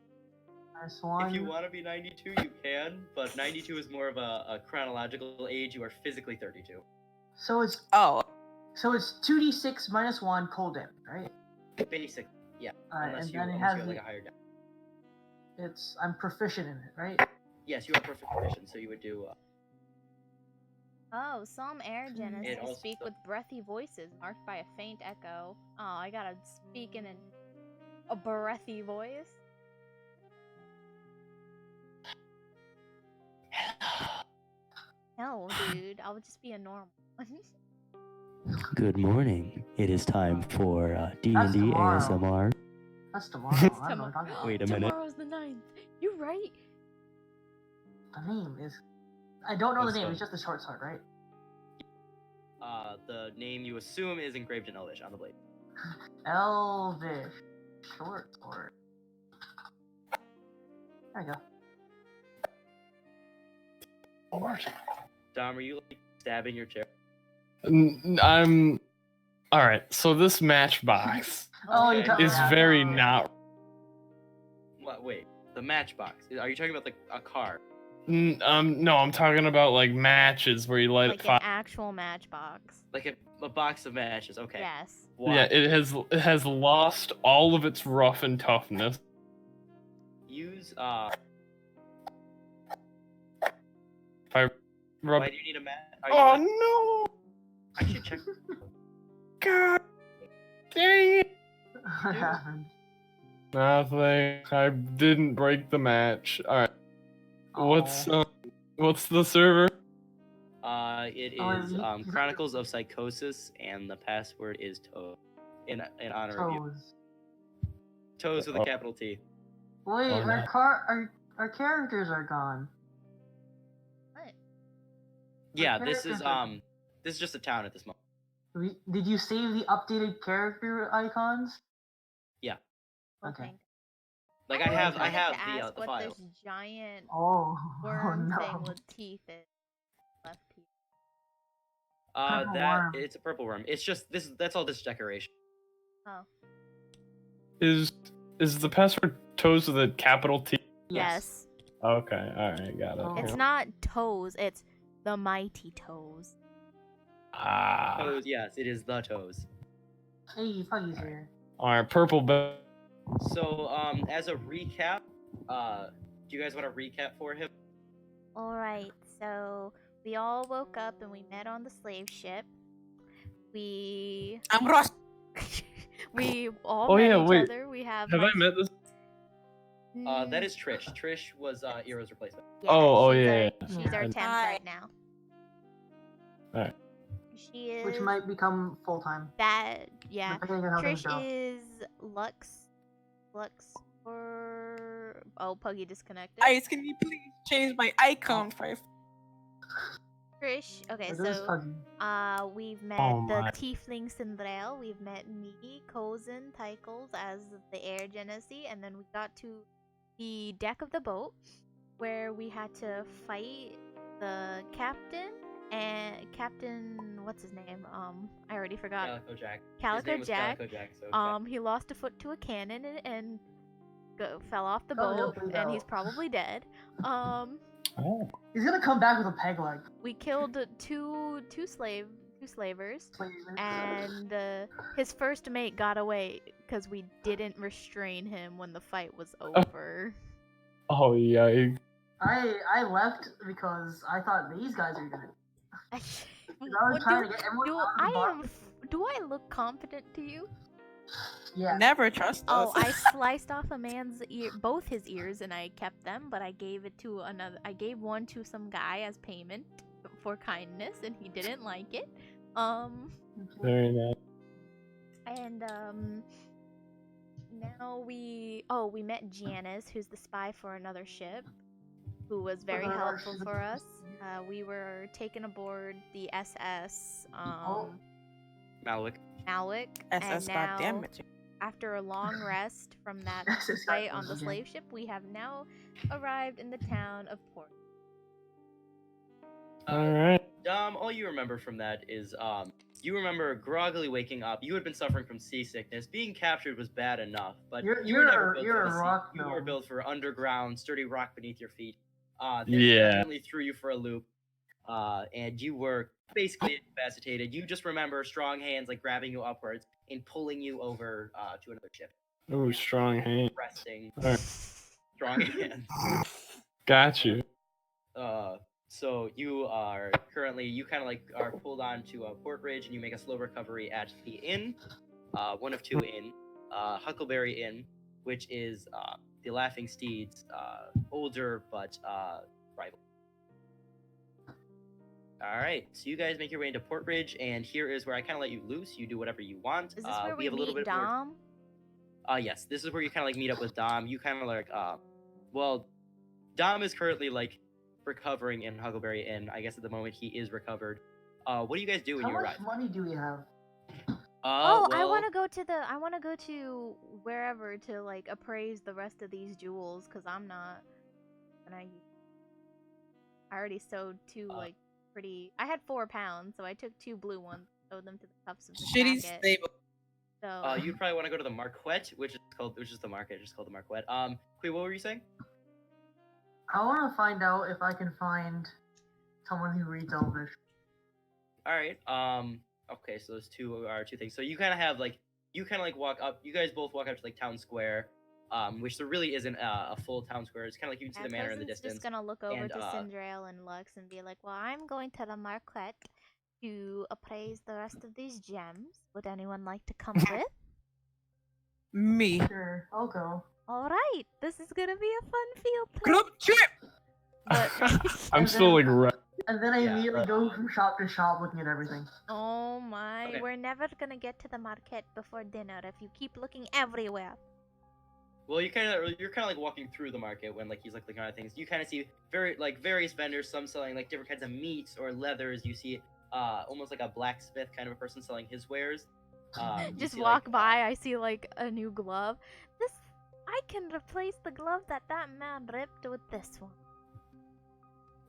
-1. if you want to be 92, you can, but 92 is more of a chronological age. You are physically 32. So it's Oh, 2d6 -1 cold damage, right? Basic, yeah. Alright, Unless and you then it unless has you're like the, a higher down. I'm proficient in it, right? Yes, you are perfect proficient, so you would do. Oh, some air It genesis also- speak with breathy voices marked by a faint echo. Oh, I gotta speak in a breathy voice. No, dude, I'll just be a normal one. Good morning. It is time for D&D That's tomorrow. ASMR. That's tomorrow. I don't know what I'm talking about. Wait a minute. Tomorrow's the 9th. You're right. The name is. I don't know the What's name. the- It's just the short sword, right? The name you assume is engraved in Elvish on the blade. Elvish short sword. There you go. Dom, are you like stabbing your chair? I'm. All right. So this matchbox Oh, you Okay. got is yeah, very no. not. What? Wait, the matchbox. Are you talking about like a car? No, I'm talking about like matches where you light Like it an fire. actual matchbox. Like a box of matches? Okay. Yes. Why? Yeah, it has lost all of its rough and toughness. Use If I rub. Why do you need a match? Oh I should check. no! God dang it! What happened? Nothing. I didn't break the match. All right. What's the server? It Oh, is you- Chronicles of Psychosis, and the password is Toes. In honor of you. Toes. Toes with a capital T. Wait, Oh, no. our characters are gone. What? Yeah, Our this is characters are- this is just a town at this moment. Did you save the updated character icons? Well, Okay. thank- Like Oh, I have okay. I have to ask the what file. this giant Oh, worm oh thing no. with teeth is. Left teeth. Purple That worm. it's a purple worm. It's just this. That's all this decoration. Oh. Is the password toes with a capital T? Yes. Okay, alright, got it. Oh. It's not toes, it's the mighty toes. Ah. Toes, yes, it is the Toes. Hey, Puggy's here. Alright, purple bell. So as a recap, do you guys want to recap for him? Alright, so we all woke up and we met on the slave ship. We I'm lost. we all Oh, met yeah, each wait. other. We have Have I met this? That is Trish. Trish was Eero's replacement. Oh, she's yeah, our, yeah. she's our Yeah. temp Hi. right now. Alright. She is Which might become full time. that yeah. Depending on how things Trish go. is Lux or Puggy disconnected. Ice, can you please change my icon for Trish. Okay, It is so Puggy. we've met Oh the my. tiefling Sindrael. We've met me, Cozen, Taikles as the air genasi, and then we got to the deck of the boat where we had to fight the captain and what's his name? I already forgot. Calico Jack. His Calico name was Jack. Calico Jack. So He lost a foot to a cannon and fell off the Oh, boat, no, and no. he's probably dead. Oh. He's gonna come back with a peg leg. We killed two slavers, and his first mate got away because we didn't restrain him when the fight was over. Oh, yikes. I left because I thought these guys are gonna. I was What trying to get everyone do out of the I bar. am? Do I look competent to you? Yeah. Never trust us. Oh, I sliced off a man's both his ears, and I kept them, but I gave it to another. I gave one to some guy as payment for kindness, and he didn't like it. Very nice. And now we met Janice, who's the spy for another ship, who was very helpful for us. We were taken aboard the SS Malwick. Malwick, SS and now goddamn it. after a long rest from that SS fight goddamn on the it. slave ship, we have now arrived in the town of Port. Alright. Dom, all you remember from that is you remember groggily waking up. You had been suffering from seasickness. Being captured was bad enough, but You're- you were never built you're for a the sea. rock You were gnome. built for underground, sturdy rock beneath your feet. This Yeah. definitely threw you for a loop. And you were basically incapacitated. You just remember strong hands like grabbing you upwards and pulling you over to another ship. Ooh, strong hand. Resting. Alright. Strong hands. Got you. So you are currently, you kind of like are pulled on to Portridge, and you make a slow recovery at the inn, one of two inn, Huckleberry Inn, which is the Laughing Steed's older but rival. All right, so you guys make your way into Portridge, and here is where I kind of let you loose. You do whatever you want. Is this where we have a little meet bit more. Dom? Yes, this is where you kind of like meet up with Dom. You kind of like, well, Dom is currently like recovering in Huckleberry Inn. I guess at the moment he is recovered. What do you guys do when How you much arrive? money do we have? Oh, I Well, want to go to I want to go to wherever to like appraise the rest of these jewels, cause I'm not. And I already sewed two like pretty. I had 4 pounds, so I took 2 blue ones, sewed them to the cuffs of the Shitty jacket. stable. So you'd probably want to go to the Marquette, which is the market, just called the Marquette. Queen, what were you saying? I want to find out if I can find someone who reads Elvish. All right. Okay, so those two things. So you kind of have like walk up. You guys both walk up to like town square, which there really isn't a full town square. It's kind of like you can see the manor in the Cozen's distance. just gonna look over and, to Sindrael and Lux and be like, "Well, I'm going to the Marquette to appraise the rest of these gems. Would anyone like to come with?" Me. Sure, I'll go. All right, this is gonna be a fun field trip. Club trip! But I'm still like And then I Yeah, immediately but- go from shop to shop looking at everything. oh my, Okay. we're never gonna get to the Marquette before dinner if you keep looking everywhere. Well, you're kind of like walking through the market when like he's like looking at things. You kind of see various vendors, some selling like different kinds of meats or leathers. You see almost like a blacksmith kind of a person selling his wares. You Just see, walk like, by, I see like a new glove. I can replace the glove that man ripped with this one.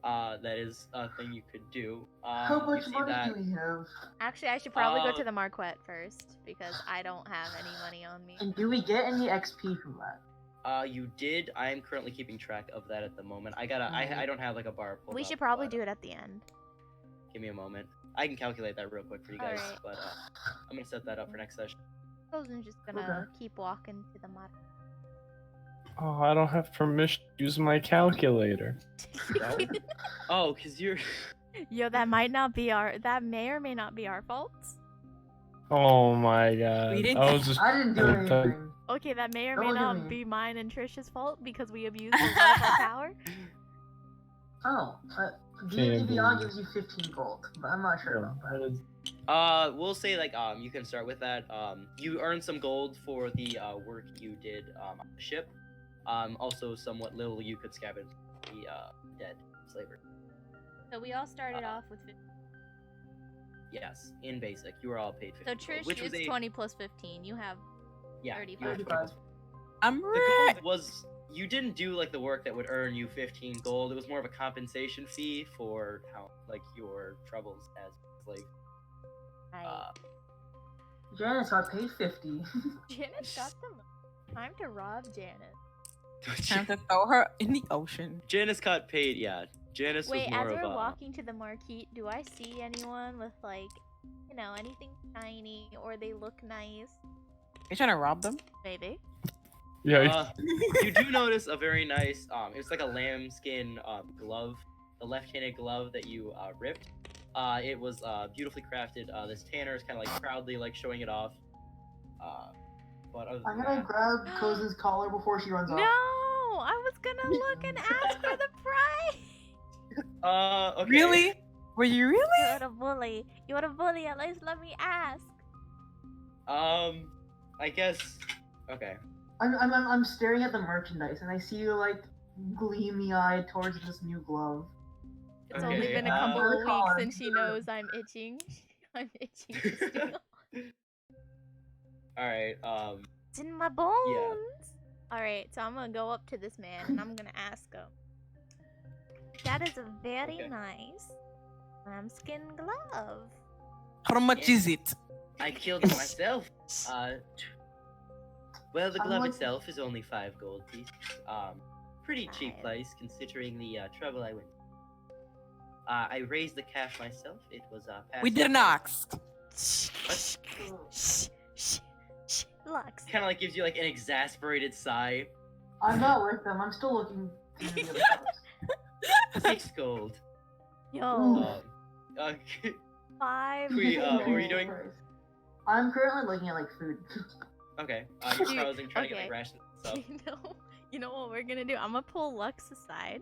That is a thing you could do. How you much see money that- do we have? Actually, I should probably go to Uh, the Marquette first because I don't have any money on me. And do we get any XP from that? You did. I am currently keeping track of that at the moment. I don't have like a bar pulled We up, should probably but, do it at the end. Give me a moment. I can calculate that real quick for you guys, Alright. but I'm gonna set that up for next session. Cozen's just gonna keep walking to the Marquette. Oh, I don't have permission to use my calculator. Oh, cause you're. Yo, that may or may not be our fault. Oh my god. We didn't- I was just I didn't do anything. Okay, that may or Don't may look at not me. be mine and Trish's fault because we abused a lot of our power. Oh, Can't D&D Beyond believe- gives you 15 gold, but I'm not sure about that. That is- We'll say like you can start with that. You earned some gold for the work you did on the ship. Also somewhat little you could scavenge the dead slaver. So we all started off with 50. Yes, in basic, you were all paid 50 So gold, Trish which was is a 20 plus 15. You have yeah. 35. You were 35. I'm The ready. gold was you didn't do like the work that would earn you 15 gold. It was more of a compensation fee for how like your troubles as a slave. Right. Janice got paid 50. Janice got the time to rob Janice. Time to throw her in the ocean. Janice got paid, yeah. Janice Wait, was more as of we're a. walking to the marquee, do I see anyone with like, anything shiny or they look nice? You trying to rob them? Maybe. Yeah, You do notice a very nice it's like a lambskin glove, the left-handed glove that you ripped. It was beautifully crafted. This tanner is kind of like proudly like showing it off. But other I'm than gonna that, grab Cozen's collar before she runs No, off. I was gonna look and ask for the price. okay. Really? Were you really? You're a bully. You're a bully. At least let me ask. I guess. Okay. I'm staring at the merchandise and I see you like gleamy-eyed towards this new glove. It's Okay, only been a uh, couple of Very weeks hard. and she knows I'm itching. I'm itching to steal. All right. It's in my bones. Alright, so I'm gonna go up to this man and I'm gonna ask him. That is a very Okay. nice lambskin glove. How much is it? I killed it myself. Well, the glove Someone- itself is only 5 gold pieces. Pretty cheap 5. price considering the trouble I went. I raised the cash myself. It was We didn't ask. Shh, shh, shh, shh. Lux. Kind of like gives you like an exasperated sigh. I'm not with them. I'm still looking through the other shops. 6 gold. Yo, Uh, 5 what were you gold. doing? I'm currently looking at like food. Okay. You're Dude, browsing, trying to get okay. like rations and stuff. You know what we're gonna do? I'm gonna pull Lux aside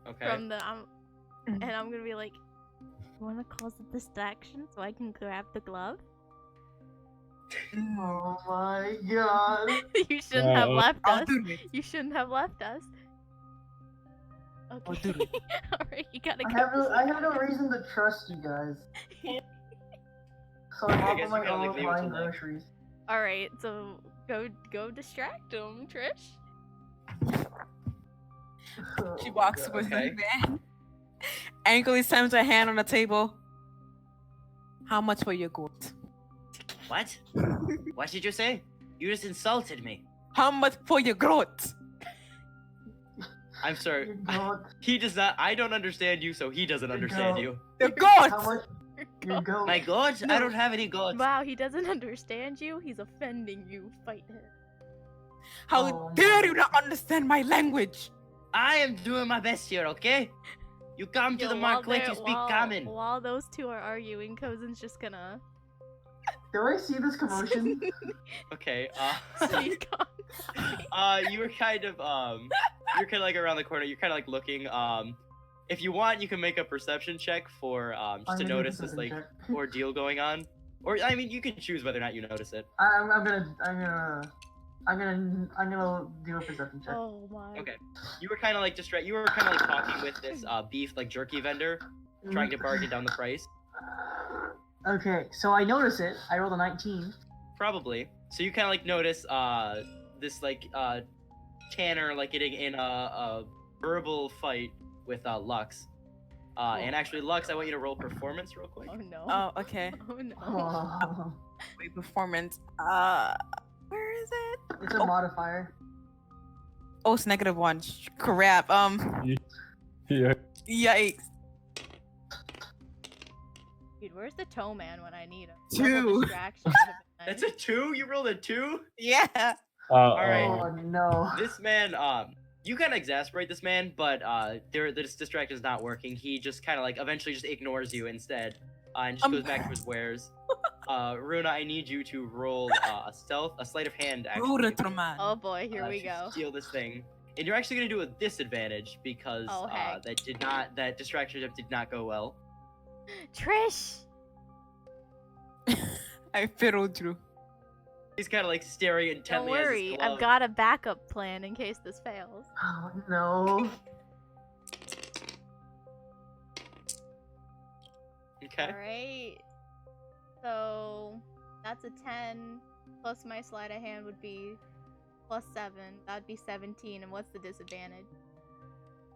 Okay. from the and I'm gonna be like, "You wanna cause a distraction so I can grab the glove?" Oh my god. You shouldn't have left I'll us. do it. You shouldn't have left us. I'll Okay. do it. Alright, you gotta I go. have no reason to trust you guys. So I'm I off guess on my you gotta, like, own leave it to buying luck. groceries. Alright, so go distract him, Trish. She Oh walks god. with Okay. him, man. Angrily slams her hand on the table. How much for your goat? What? What did you say? You just insulted me. How much for your goat? I'm sorry. Your goat. He does not. I don't understand you, so he doesn't understand goat. you. The How goat! much? Your goat. My goats? I don't have any goats. Wow, he doesn't understand you. He's offending you. Fight him. How Oh dare my- you not understand my language? I am doing my best here, okay? You come to Yo, the while mark, let they're- you speak while- common. While those two are arguing, Cozen's just gonna Do I see this commotion? Okay. sneak on. You were kind of you're kind of like around the corner. You're kind of like looking. If you want, you can make a perception check for just I'm to gonna do a notice this perception like check. ordeal going on. Or I mean, you can choose whether or not you notice it. I'm gonna do a perception check. Oh my. Okay. You were kind of like You were kind of like talking with this beef like jerky vendor, trying to bargain down the price. Okay, so I notice it. I rolled a 19. Probably. So you kind of like notice this like Tanner like getting in a verbal fight with Lux. And actually, Lux, I want you to roll performance real quick. Oh no. Oh, okay. Oh no. Oh, Wait, performance. Where is it? it's a modifier. Oh, it's -1. Crap. Yeah. Yikes. Dude, where's the toe man when I need him? 2. Distraction would have been That's nice. a 2. You rolled a 2. Yeah. Alright. Oh no. This man, you kind of exasperate this man, but this distraction is not working. He just kind of like eventually just ignores you instead, and just goes back to his wares. Runa, I need you to roll a sleight of hand actually. Oh boy, here we to go. Steal this thing, and you're actually gonna do a disadvantage because Oh, heck. that distraction attempt did not go well. Trish! I fiddled you. He's kind of like staring Don't intently. at his worry, glove. I've got a backup plan in case this fails. Oh no. Okay. Alright. So, that's a 10, plus my sleight of hand would be plus 7. That'd be 17, and what's the disadvantage?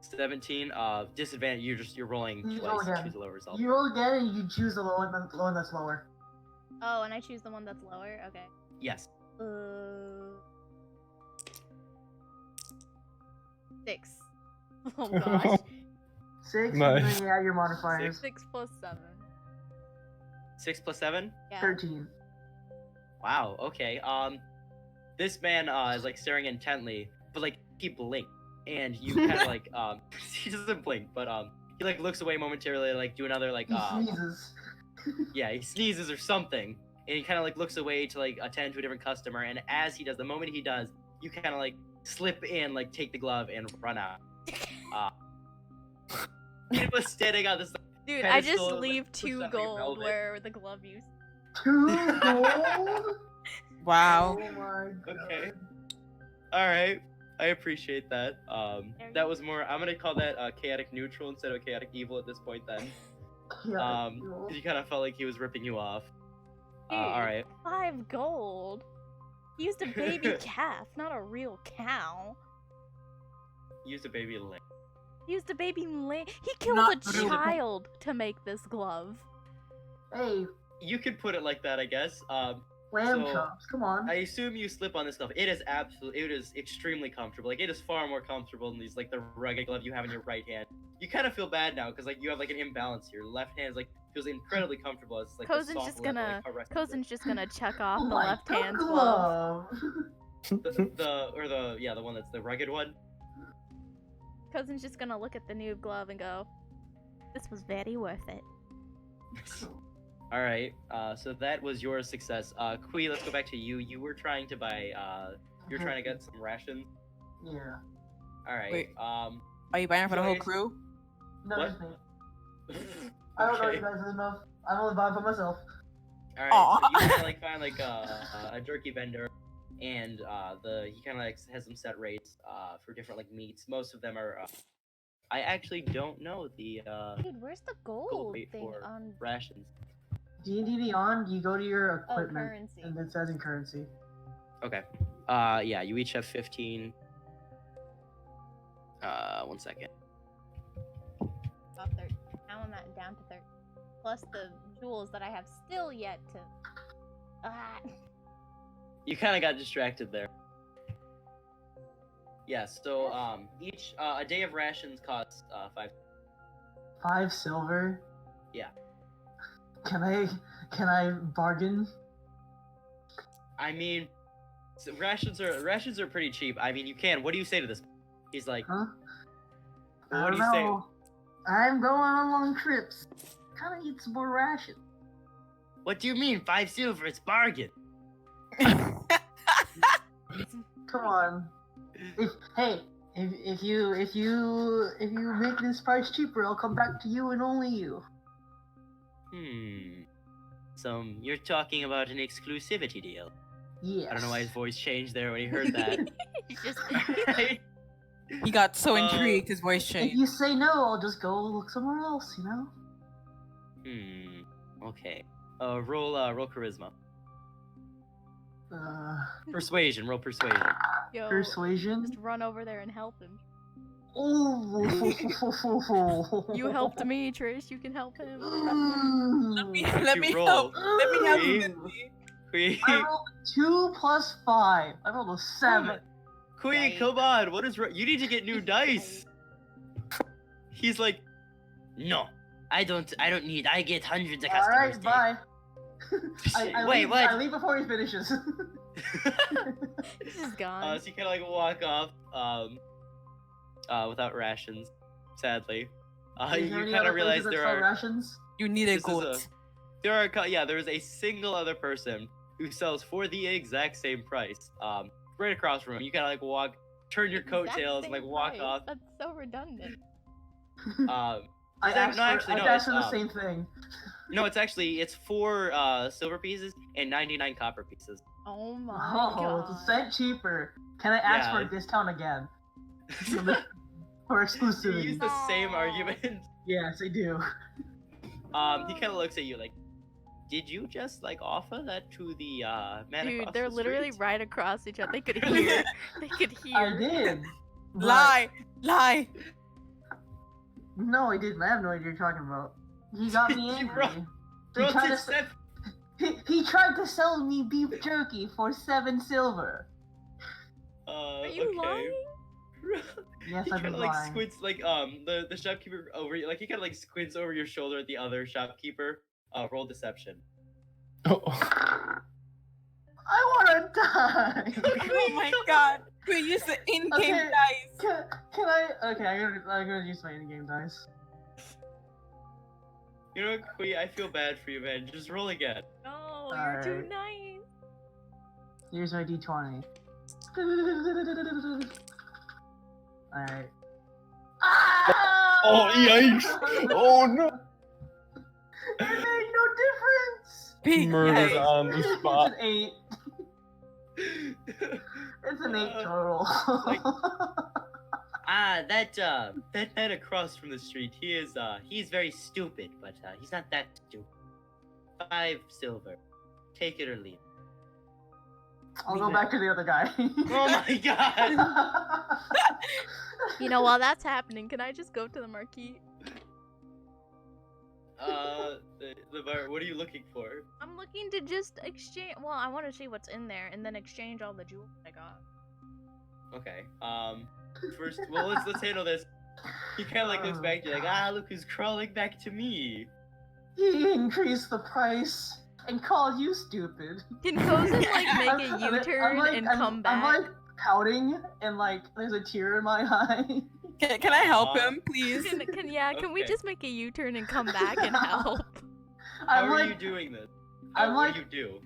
17. Disadvantage. You're rolling You twice. roll again. Choose a lower result. You roll again and you choose the one that's lower. Oh, and I choose the one that's lower? Okay. Yes. 6. Oh gosh. 6, Nice. and then you add your modifiers. 6 plus 7. 6 plus 7. Yeah. 13. Wow. Okay. This man is like staring intently, but like he blinked, and you kind of like he doesn't blink, but he like looks away momentarily, like do another like He sneezes. yeah, he sneezes or something, and he kind of like looks away to like attend to a different customer, and as he does, the moment he does, you kind of like slip in, like take the glove and run out. He was standing on this. Dude, Kinda I just still, like, leave puts 2 that, like, gold velvet. where the glove used. 2 gold? Wow. Oh my god. Okay. All right. I appreciate that. There That you was more. I'm gonna call that chaotic neutral instead of chaotic evil at this point. Then, Yeah, 'cause you kind of felt like he was ripping you off. Dude, All right. 5 gold? He used a baby calf, not a real cow. Used a baby lamb. He used a baby lamb. He killed Not a real. child to make this glove. Hey, You could put it like that, I guess. lamb So, chops, come on. I assume you slip on this stuff. It is extremely comfortable. Like it is far more comfortable than these like the rugged glove you have in your right hand. You kind of feel bad now because like you have like an imbalance here. Your left hand is like feels incredibly comfortable. It's like the Cozen's soft just leather, gonna- like, caresses it. Cozen's just gonna check off Oh the my left god, hand's glove. the one that's the rugged one. Cozen's just gonna look at the new glove and go, This was very worth it. All right. So that was your success. Kui, let's go back to you. You were trying to buy. You're trying to get some rations. Yeah. All right. Wait. Are you buying for the whole Joyce. crew? No, What? just me. I don't know Okay. you guys enough. I'm only buying for myself. All right. Aw. So you kind of like find like a jerky vendor, and he kind of like has some set rates for different like meats. Most of them are. I actually don't know the Dude, where's the gold gold rate thing for on rations. D&D Beyond, you go to your equipment, currency? and it says in currency. Okay. Yeah, you each have 15. 1 second. About 30. Now I'm at down to 30. Plus the jewels that I have still yet to. You kind of got distracted there. Yeah. So each a day of rations costs 5. 5 silver. Yeah. Can I bargain? I mean, so rations are pretty cheap. I mean, you can. What do you say to this? He's like, Huh? Well, I what don't do you say? know. I'm going on long trips. Kinda need some more rations. What do you mean 5 silver? It's bargain. Come on. If you make this price cheaper, I'll come back to you and only you. So you're talking about an exclusivity deal. Yes. I don't know why his voice changed there when he heard that. You just Right? He got so intrigued, his voice If changed. you say no, I'll just go look somewhere else, you know? Okay. Roll charisma. Persuasion. Roll persuasion. Yo, Persuasion? just run over there and help him. Oh. You helped me, Trish. You can help him. Let me roll? help. Let me help Kui? you. Kui, I rolled 2 plus 5. I rolled a 7. Kui, come on. What is you need to get new dice. He's like, No, I don't need. I get hundreds of customers. Alright, bye. I Wait, leave, what? I leave before he finishes. This is gone. so you kind of like walk off without rations, sadly. Is You there any kind other of realize places that there sell are rations? You need a This is goat. there is a single other person who sells for the exact same price. Right across from him. You kind of like turn your Exact coattails and like same walk price. off. That's so redundant. I Is that- asked no, for, actually, I no, asked it's, for the same thing. No, it's 4 silver pieces and 99 copper pieces. Oh my Oh, god. it's a cent cheaper. Can I ask for Yeah. a discount again? For You exclusivity. use the same Aw. argument. Yes, I do. He kind of looks at you like, did you just like offer that to the man Dude, across they're the literally street? right across each other. They could hear. They could hear. I did. but- Lie. Lie. No, I didn't. I have no idea what you're talking about. He got me You angry. wrote- He Bro, tried, to, it's se- he tried to sell me beef jerky for 7 silver. Are you okay. lying? Yes, He I've kind been of like lying. squints like the shopkeeper over you, like he kind of like squints over your shoulder at the other shopkeeper. Roll deception. Oh. I wanna die! Oh my god. We use the in-game Okay. dice. Can I? Okay, I'm gonna use my in-game dice. You know what, Kui, I feel bad for you, man. Just roll again. No, you're too Alright. nice. Here's my d20. Alright. Ah! Oh, yikes. Oh, no. It made no difference! Big Murdered yikes. on the spot. It's an 8. It's an 8 total. like- that man across from the street, he's very stupid, but he's not that stupid. 5 silver. Take it or leave it. I'll go back to the other guy. Oh my god! You know, while that's happening, can I just go to the marquee? The bar, what are you looking for? I'm looking to just exchange. Well, I want to see what's in there and then exchange all the jewels I got. Okay, first, well, let's handle this. He kind of like looks back to you like, look who's crawling back to me. He increased the price and called you stupid. Can Cozen like I'm- make a I'm U-turn like- and I'm- come back? I'm like pouting and like there's a tear in my eye. Can I help him, please? Can we Okay. just make a U-turn and come back and help? How I'm are like, you doing this? I'm What like- do you do?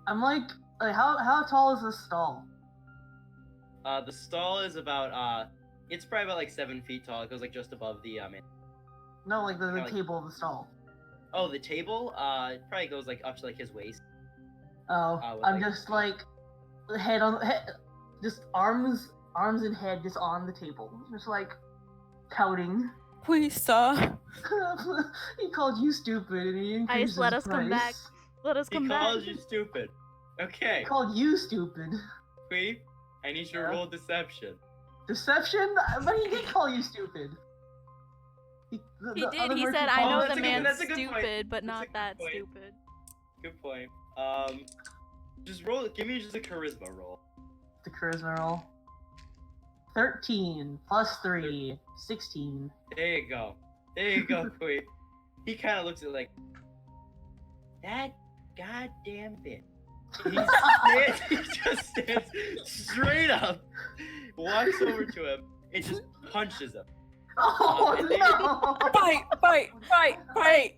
I'm like, how tall is this stall? The stall is about it's probably about like 7 feet tall. It goes like just above the No, like the Kinda like- table of the stall. Oh, the table? It probably goes like up to like his waist. Oh, with, I'm like- just like head on head, just arms and head just on the table, just like pouting. Please, sir. He called you stupid, and he increased his let us come back. price. Let us He come back. calls you stupid. Okay, He called you stupid. Queen, I need you to Yeah. roll deception. Deception? But he did call you stupid. He The did. other He merchant said, "I called know that's the a good- man's that's a good point. stupid, but That's a not good that point. stupid." Good point. Just roll. Give me just a charisma roll. the charisma roll. 13 plus 3, 16. There you go. There you go, Queen. He kind of looks at it like that goddamn bitch. He just stands straight up, walks over to him, and just punches him. Oh no! Fight! Fight,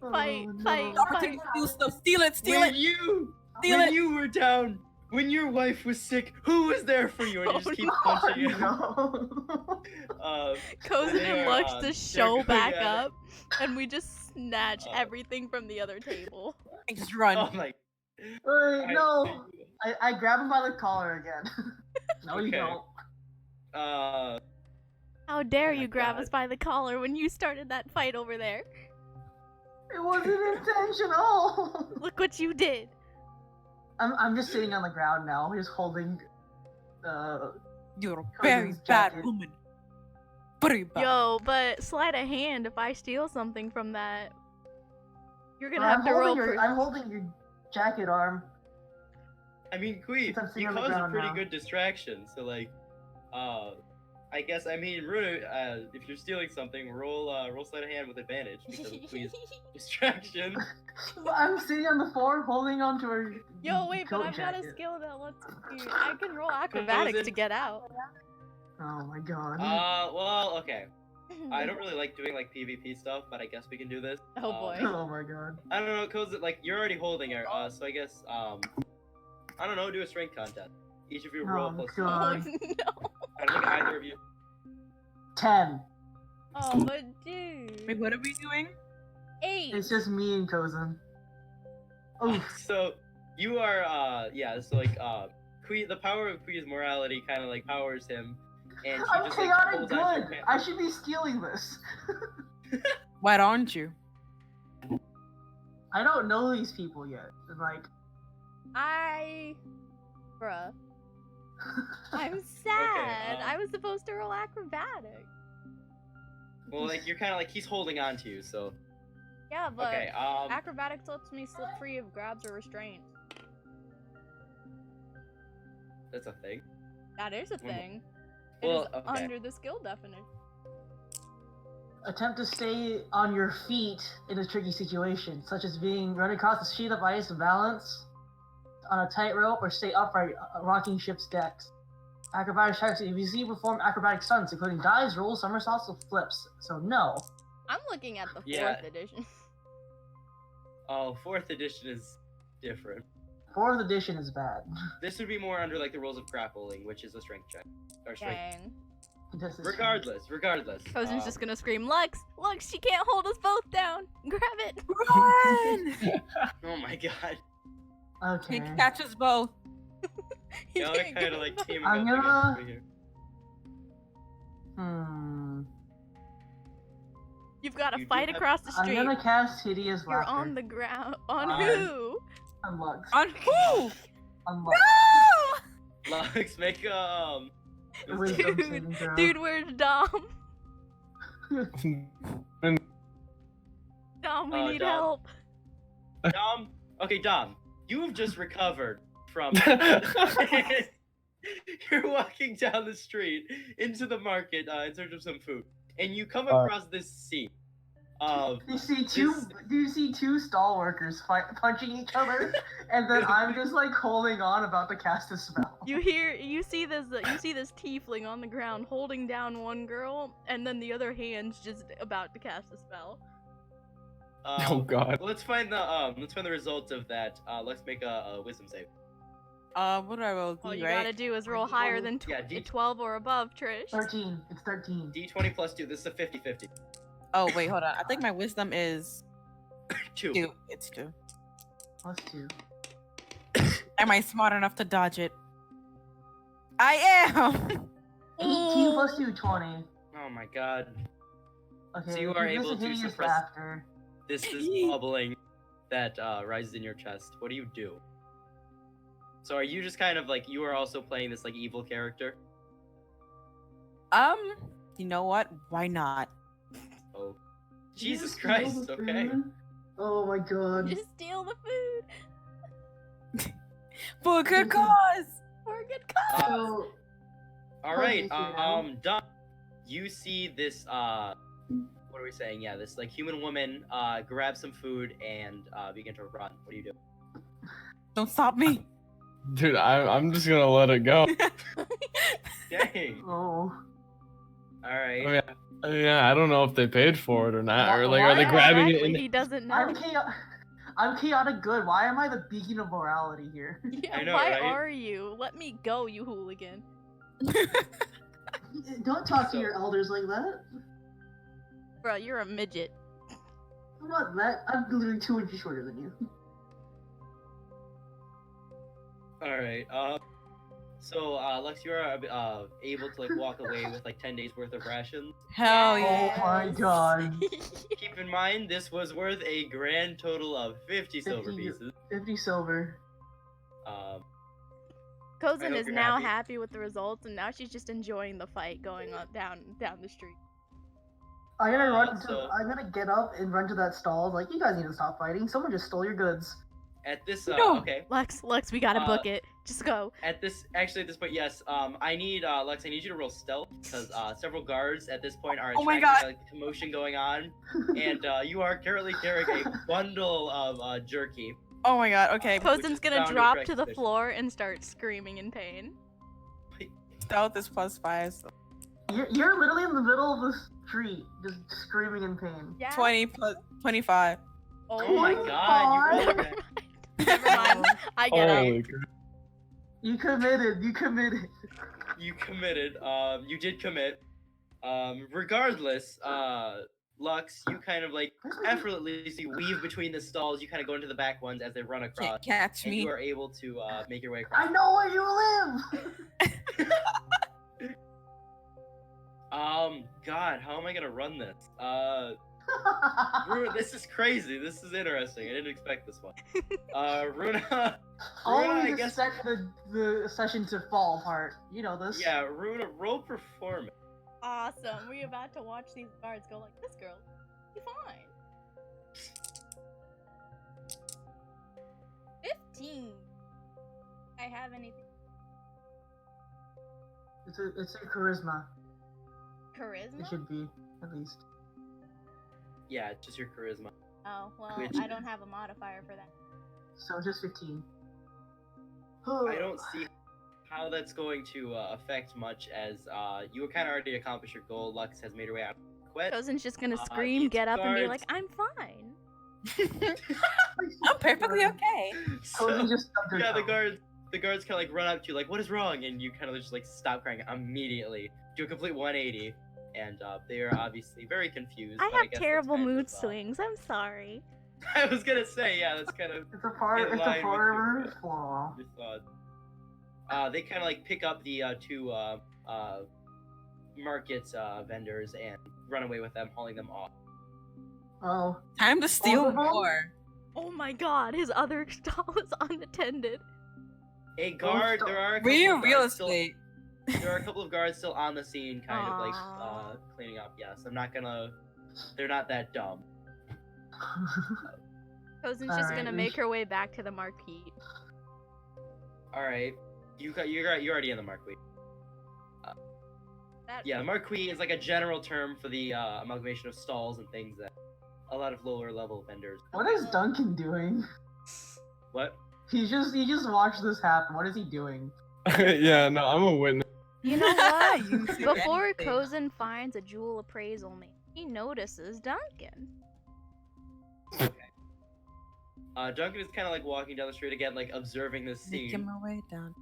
Oh, fight, no. fight. Opportunity to steal stuff. Steal it! Steal when it! you Steal when it! you were down, when your wife was sick, who was there for you? And you just keep punching him. No. Cozen They're, and Lux they're just show going back at it. up, and we just snatch Uh, everything from the other table. And just run. Oh my! Wait, no! I grab him by the collar again. No, you Okay. don't. How dare Oh my you grab God. us by the collar when you started that fight over there? It wasn't intentional! Look what you did. I'm just sitting on the ground now, just holding You're a very Cozen's bad jacket. woman. Very bad. Yo, but sleight of hand, if I steal something from that, you're gonna I'm have to roll. I'm holding your jacket arm. I mean, Queen, Since I'm you sitting on the caused a ground pretty now. good distraction. So like, I guess I mean, Runa, if you're stealing something, roll sleight of hand with advantage because of Queen's distraction. I'm sitting on the floor holding onto her Yo, wait, but coat I've got a jacket. skill that lets you. I can roll acrobatics to get out. Oh my god. Well, okay. I don't really like doing like PvP stuff, but I guess we can do this. Oh, boy. Oh my god. I don't know, cause like you're already holding her, so I guess I don't know, do a strength contest. Each of you roll Oh plus. Oh god. no. I don't think either of you. 10. Oh, but dude. Wait, what are we doing? 8. It's just me and Cozen. Oof. So you are so like Queen, the power of Queen's morality kind of like powers him, and she I'm just like chaotic holds on to your good. pants. I should be stealing this. Why don't you? I don't know these people yet. And like, Bruh. I'm sad. um, I was supposed to roll acrobatics. Well, like you're kind of like he's holding on to you, so Yeah, but okay. acrobatics lets me slip free of grabs or restraints. That's a thing. That is a Well, thing. It well, is okay. under the skill definition. attempt to stay on your feet in a tricky situation, such as being run across a sheet of ice and balance on a tightrope, or stay upright rocking ship's decks. Acrobatic checks. If you see you perform acrobatic stunts, including dives, rolls, somersaults, or flips. So no. I'm looking at the 4th Yeah. edition. Oh, 4th edition is different. 4th edition is bad. This would be more under like the rules of grappling, which is a strength check or strength. Dang. This is Regardless. Cozen's just gonna scream, Lux! Lux, she can't hold us both down! Grab it! Run! Oh my god. Okay. He can catch us both. He Y'all are can't kind get of like us teaming I'm up gonna- against me here. You've got to You do fight have- across the I'm street. gonna cast Hideous You're Laughter. on the ground. On On- who? On Lux. On who? On Lux. No! Lux, make a Wisdom Dude, saving throw. Dude, where's Dom? Dom, we Oh, need Dom. help. Dom. Okay, Dom, you have just recovered from. You're walking down the street into the market in search of some food, and you come across this scene of You see two stall workers punching each other, and then I'm just like holding on about to cast a spell. You see this tiefling on the ground holding down one girl, and then the other hand's just about to cast a spell. Oh God. Let's find the results of that. Let's make a wisdom save. What do I roll? All D, you right? gotta do is roll higher than Yeah, D- 12 or above, Trish. 13. It's 13. D20 plus 2. This is a 50-50. Oh wait, hold on. I think my wisdom is 2. 2. It's 2. Plus 2. Am I smart enough to dodge it? I am. 18 plus 2, 20. Oh my God. Okay. So you are this able is to hideous suppress- laughter. This bubbling that rises in your chest. What do you do? So are you just kind of like, you are also playing this like evil character? You know what? Why not? Oh, Did you Jesus steal Christ! the Okay. food? Oh my God. Just steal the food For a good cause. for a good cause. So, All right. Puggy, Done. You see this. What are we saying? Yeah, this like human woman. Grab some food and begin to run. What do you do? Don't stop me. Dude, I'm just gonna let it go. Dang. oh. All right. I mean, yeah, I don't know if they paid for it or not, or like, Why- are they why grabbing it? Exactly, In he doesn't know. I'm chaotic good. Why am I the beacon of morality here? Yeah, I know, why right? are you? Let me go, you hooligan. Don't talk to So- your elders like that. Bro, you're a midget. I'm not that. I'm literally 2 inches shorter than you. All right. So Lex, you are able to like walk away with like 10 days worth of rations. Hell Yeah. yeah. Oh my God. Keep in mind, this was worth a grand total of 50 silver 50 pieces. 50 silver. I Cozen hope is you're now happy. happy with the results, and now she's just enjoying the fight going on down the street. I'm gonna run to. so- I'm gonna get up and run to that stall. Like, you guys need to stop fighting. Someone just stole your goods. At this, No. okay. Lex, we gotta Uh, book it. Just go. At this point, yes. I need Lex. I need you to roll stealth because several guards at this point are Oh my attracted God. by like, the commotion going on, and you are currently carrying a bundle of jerky. Oh my god. Okay. Which Cozen's is gonna bound to drop attract to the suspicion. floor and start screaming in pain. Stealth is +5. So You're literally in the middle of the street, just screaming in pain. Yeah. 20 plus 25. Oh my God! You rolled that. Never mind. I get up. Holy crap. You committed. You committed. You committed. You did commit. Regardless, Lux, you kind of like effortlessly weave between the stalls. You kind of go into the back ones as they run across, Can't catch and me. you are able to make your way across. I know where you live. God, how am I gonna run this? Runa, this is crazy. This is interesting. I didn't expect this one. Runa, Always I guess. expect the session to fall apart. You know this. Yeah, Runa, roll performance. Awesome. We're about to watch these guards go like, this girl, be fine. 15. I have anything? It's a charisma. It Charisma? should be, at least. Yeah, it's just your charisma. Oh, well, Which- I don't have a modifier for that. So just 15. I don't see how that's going to affect much, as you were kind of already accomplished your goal. Lux has made her way out. Quit. Cozen's just gonna these scream, get up, and be guards- like, I'm fine. I'm perfectly okay. Cozy just stubbed her Yeah, the toe. guards kind of like run up to you, like, what is wrong? And you kind of just like stop crying immediately, do a complete 180, and they are obviously very confused. I but have guess that's terrible kind mood of, swings. I'm sorry. I was gonna say, yeah, that's kind of It's a part. in It's line a with farmer your- flaw. your thoughts. They kind of like pick up the two market vendors and run away with them, hauling them off. Oh. Time to steal of them? more. Oh my god, his other stall is unattended. A guard. so- There are a couple Real of real guards still- estate. There are a couple of guards still on the scene, kind of like Aw. cleaning up. Yes, I'm not gonna. They're not that dumb. Cozen's just Alright, gonna we make sh- her way back to the marquee. All right, you're already in the marquee. That, Yeah, the marquee is like a general term for the amalgamation of stalls and things that a lot of lower level vendors. What is Duncan doing? What? He just watched this happen. What is he doing? Yeah, no, I'm a witness. You know what? You see Before anything. Cozen finds a jewel appraisal man, he notices Duncan. Duncan is kind of like walking down the street again, like observing this Making scene. my way down.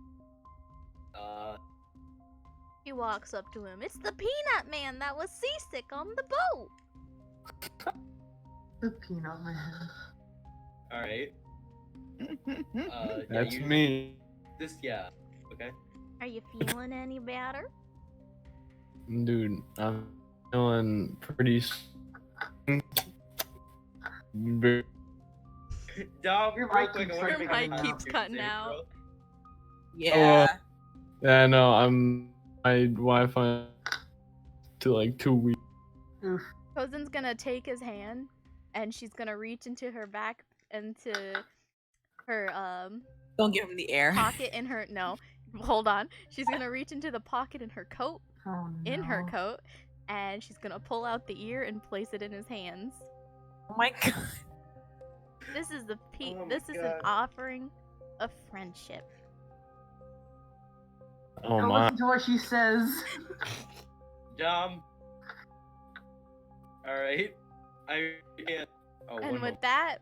He walks up to him. It's the peanut man that was seasick on the boat. The peanut man. All right. That's you- me. Yeah. Okay. Are you feeling any better? Dude, I'm feeling pretty. Dom, Your real mic quick, I keeps wonder if cutting you out. can Your mic keeps cutting save, out. bro. Yeah. Yeah, no, my Wi-Fi to like 2 weeks. Oof. Cozen's gonna take his hand, and she's gonna reach into her back, into her Don't give him the air. pocket in her hold on. She's gonna reach into the pocket in her coat, Oh, in her no. coat, and she's gonna pull out the ear and place it in his hands. Oh my god. This is the Oh my this is an God. offering of friendship. Oh Don't my. listen to what she says. Dom. All right. I can't. Oh, And with that,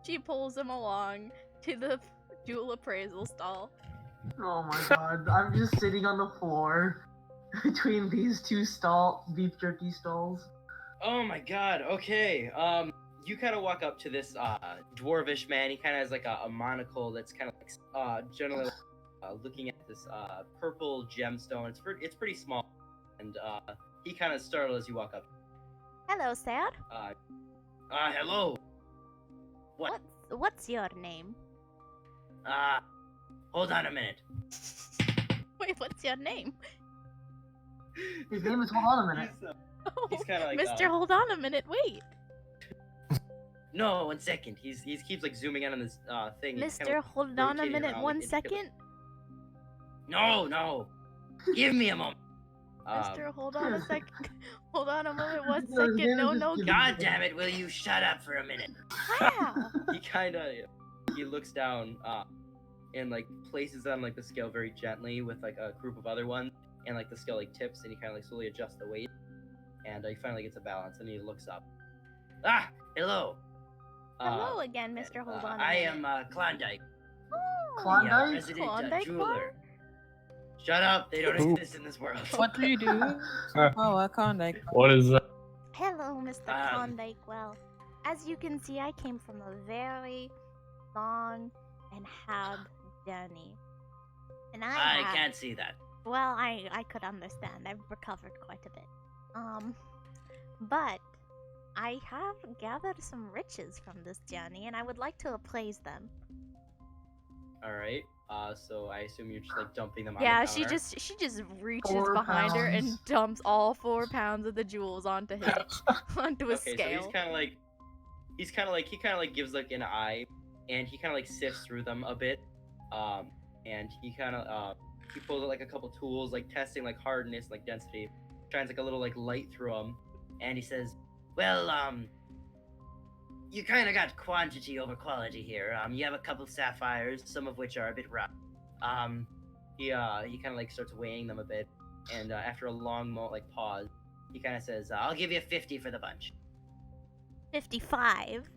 she pulls him along to the jewel appraisal stall. Oh my god, I'm just sitting on the floor between these two beef jerky stalls. Oh my god, okay. You kind of walk up to this dwarvish man. He kind of has like a monocle that's kind of like generally looking at this purple gemstone. It's pretty small, and he kind of startled as you walk up. Hello, sir. Hello. What? What's your name? Hold on a minute. Wait, what's your name? His name is, hold on a minute. He's kind of like Mister, hold on a minute. Wait. No, 1 second. He keeps like zooming in on this thing. He's kinda, Mister, hold on a rotating minute. around, One like, second. No. Give me a moment. Mister, hold on a second. Hold on a moment. 1 No, his second. name No, is no. just- God damn it, will you shut up for a minute? How? he kind of he looks down and like places on like the scale very gently with like a group of other ones, and like the scale like tips, and he kind of like slowly adjusts the weight, and he finally gets a balance, and he looks up. Hello. Hello again, Mister. Hold on a I minute. am Klondike, Oh, Klondike? the resident Klondike jeweler. bar? Shut up, they don't Ooh. exist in this world. What do you do? Oh, I can't. What is that? Hello, Mr. Um, Klondike. Well, as you can see, I came from a very long and hard journey. And I can't see that. Well, I could understand. I've recovered quite a bit. But I have gathered some riches from this journey, and I would like to appraise them. All right. So I assume you're just like dumping them on Yeah, the she counter. just reaches 4 behind her and pounds. dumps all 4 pounds of the jewels onto his onto a Okay, scale. so he kind of like gives like an eye, and he kind of like sifts through them a bit, and he kind of he pulls out like a couple tools, like testing like hardness, like density, shines like a little like light through them, And he says, well, you kind of got quantity over quality here. You have a couple sapphires, some of which are a bit rough. he kind of like starts weighing them a bit, and after a long pause, he kind of says, I'll give you 50 for the bunch. 55.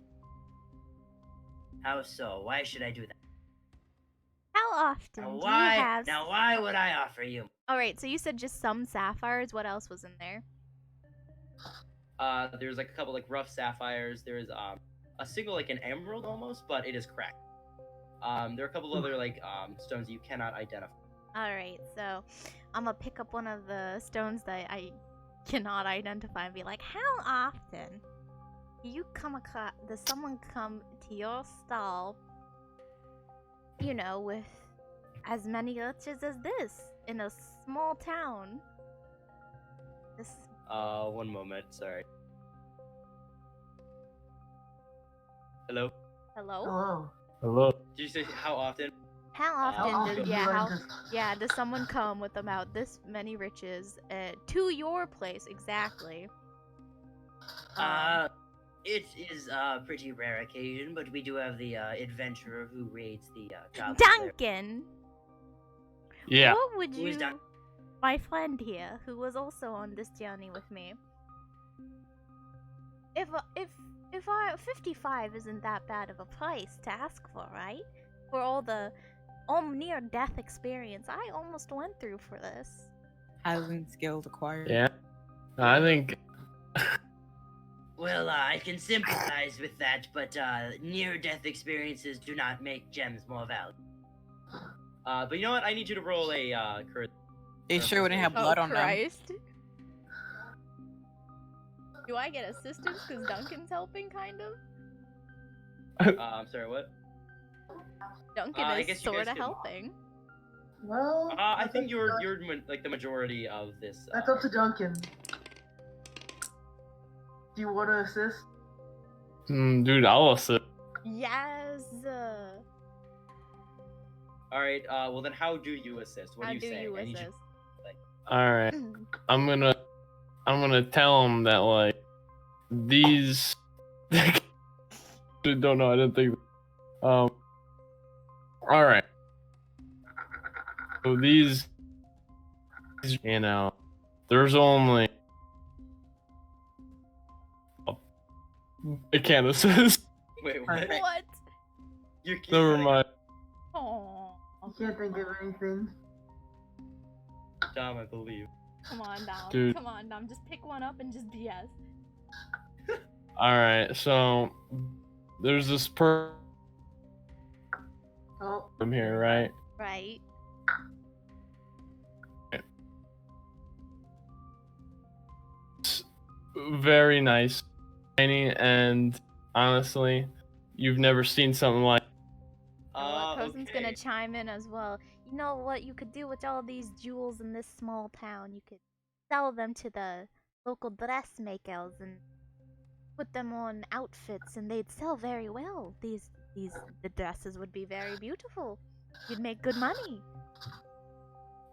How so? Why should I do that? How often Now do you why? have? Now why would I offer you? All right, so you said just some sapphires. What else was in there? there's like a couple like rough sapphires. There's a single like an emerald almost, but it is cracked. There are a couple other like stones you cannot identify. All right, so I'm gonna pick up one of the stones that I cannot identify and be like, how often do you come across? Does someone come to your stall? You know, with as many riches as this in a small town. This. 1 moment, sorry. Hello? Hello. Hello. Hello. Did you say how often? How How often? often Does, do yeah. you How? like this? Yeah. Does someone come with about this many riches to your place exactly? It is a pretty rare occasion, but we do have the adventurer who raids the goblins there. Duncan, Yeah. What would Who is you, Duncan? my friend here, who was also on this journey with me, if 55 isn't that bad of a price to ask for, right? For all the near death experience I almost went through for this. Hasn't skills acquired. Yeah. I think. Well, I can sympathize with that, but near-death experiences do not make gems more valuable. But you know what? I need you to roll a courage. They sure wouldn't have Oh blood on them. Christ. Do I get assistance because Duncan's helping, kind of? I'm sorry, what? Duncan I is guess you guys sort of can- helping. Well, I think you're like the majority of this. that's up to Duncan. Do you want to assist? Dude, I'll assist. Yes. All right. Well, then, how do you assist? What How are you do saying? you I need assist? All right. I'm gonna tell him that like these. Don't know. I didn't think. All right. So these, you know, there's only. I can't assist. Wait, what? What? You're Never mind. Oh, You can't think of anything. Dom, I believe. come on, Dom. Dude. Come on, Dom. Just pick one up and just BS. All right. So there's this person Oh, here, right? Right. Very nice, tiny, and honestly, you've never seen something like. Cozen's Okay. gonna chime in as well. You know what you could do with all these jewels in this small town? You could sell them to the local dressmakers and put them on outfits, and they'd sell very well. The dresses would be very beautiful. You'd make good money.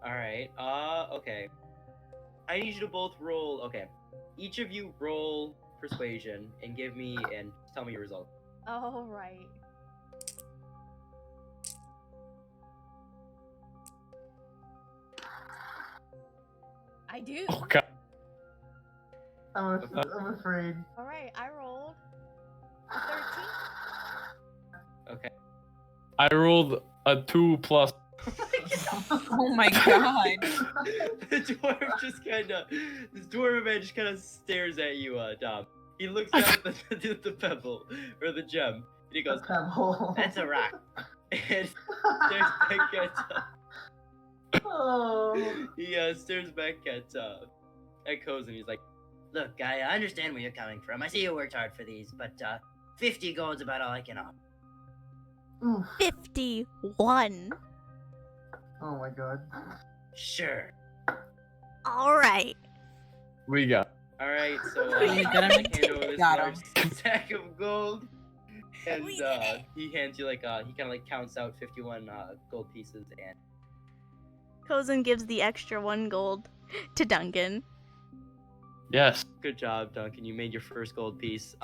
All right. Okay. I need you to both roll. Okay. Each of you roll persuasion and tell me your result. All right. I do. Oh god. I'm afraid. All right, I rolled a 13. Okay. I rolled a 2 plus. Oh my god. The dwarf just this dwarf man just kind of stares at you, Dom. He looks down at the pebble or the gem, and he goes, Pebble. That's a rock. and stares back at. Oh. He stares back at Cozen. He's like, Look, I understand where you're coming from. I see you worked hard for these, but 50 gold's about all I can offer. Oof. 51. Oh my god. Sure. All right. We got. all right, so We got him. hand over this Got large sack of gold, and We did it. he hands you he kind of counts out 51 gold pieces, and Cozen gives the extra 1 gold to Duncan. Yes. good job, Duncan. You made your first gold piece.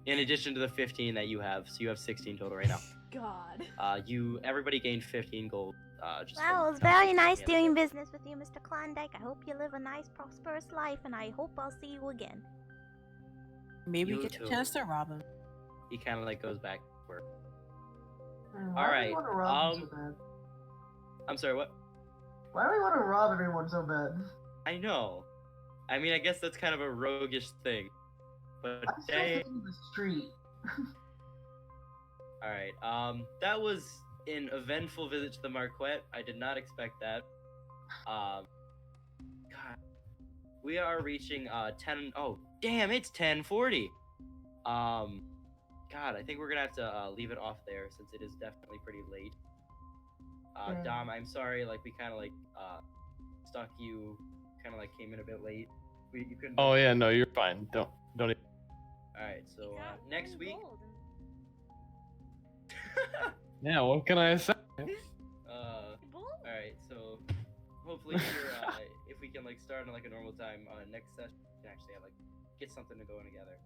In addition to the 15 that you have, so you have 16 total right now. God. Everybody gained 15 gold. Just Well, from it was very nice together. doing business with you, Mr. Klondike. I hope you live a nice, prosperous life, and I hope I'll see you again. Maybe You we get too. a chance to rob him. He kind of goes back to work. Why do we Alright, want to rob them so bad? I'm sorry, what? Why do we want to rob everyone so bad? I know. I mean, I guess that's kind of a roguish thing. But I'm still dang. thinking the street. Alright, that was an eventful visit to the Marquette. I did not expect that. God. We are reaching 10. Oh, damn, it's 10:40. God, I think we're gonna have to leave it off there since it is definitely pretty late. Yeah. Dom, I'm sorry, we kind of stuck you, kind of came in a bit late. You couldn't. Oh yeah, no, you're fine. Don't. All right, so next week. Yeah, what can I say? All right, so hopefully if we can start on a normal time next session, we can actually have get something to going together.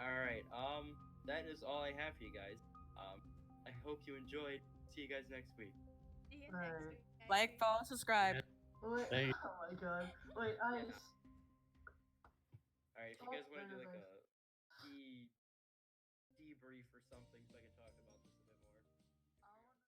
All right, that is all I have for you guys. I hope you enjoyed. See you guys next week. See you next Alright. week. guys. Like, follow, subscribe. Wait, Hey. oh my god. Wait, Ice. All right, if you Oh, guys want to do very like nice. a debrief or something, so I can talk about.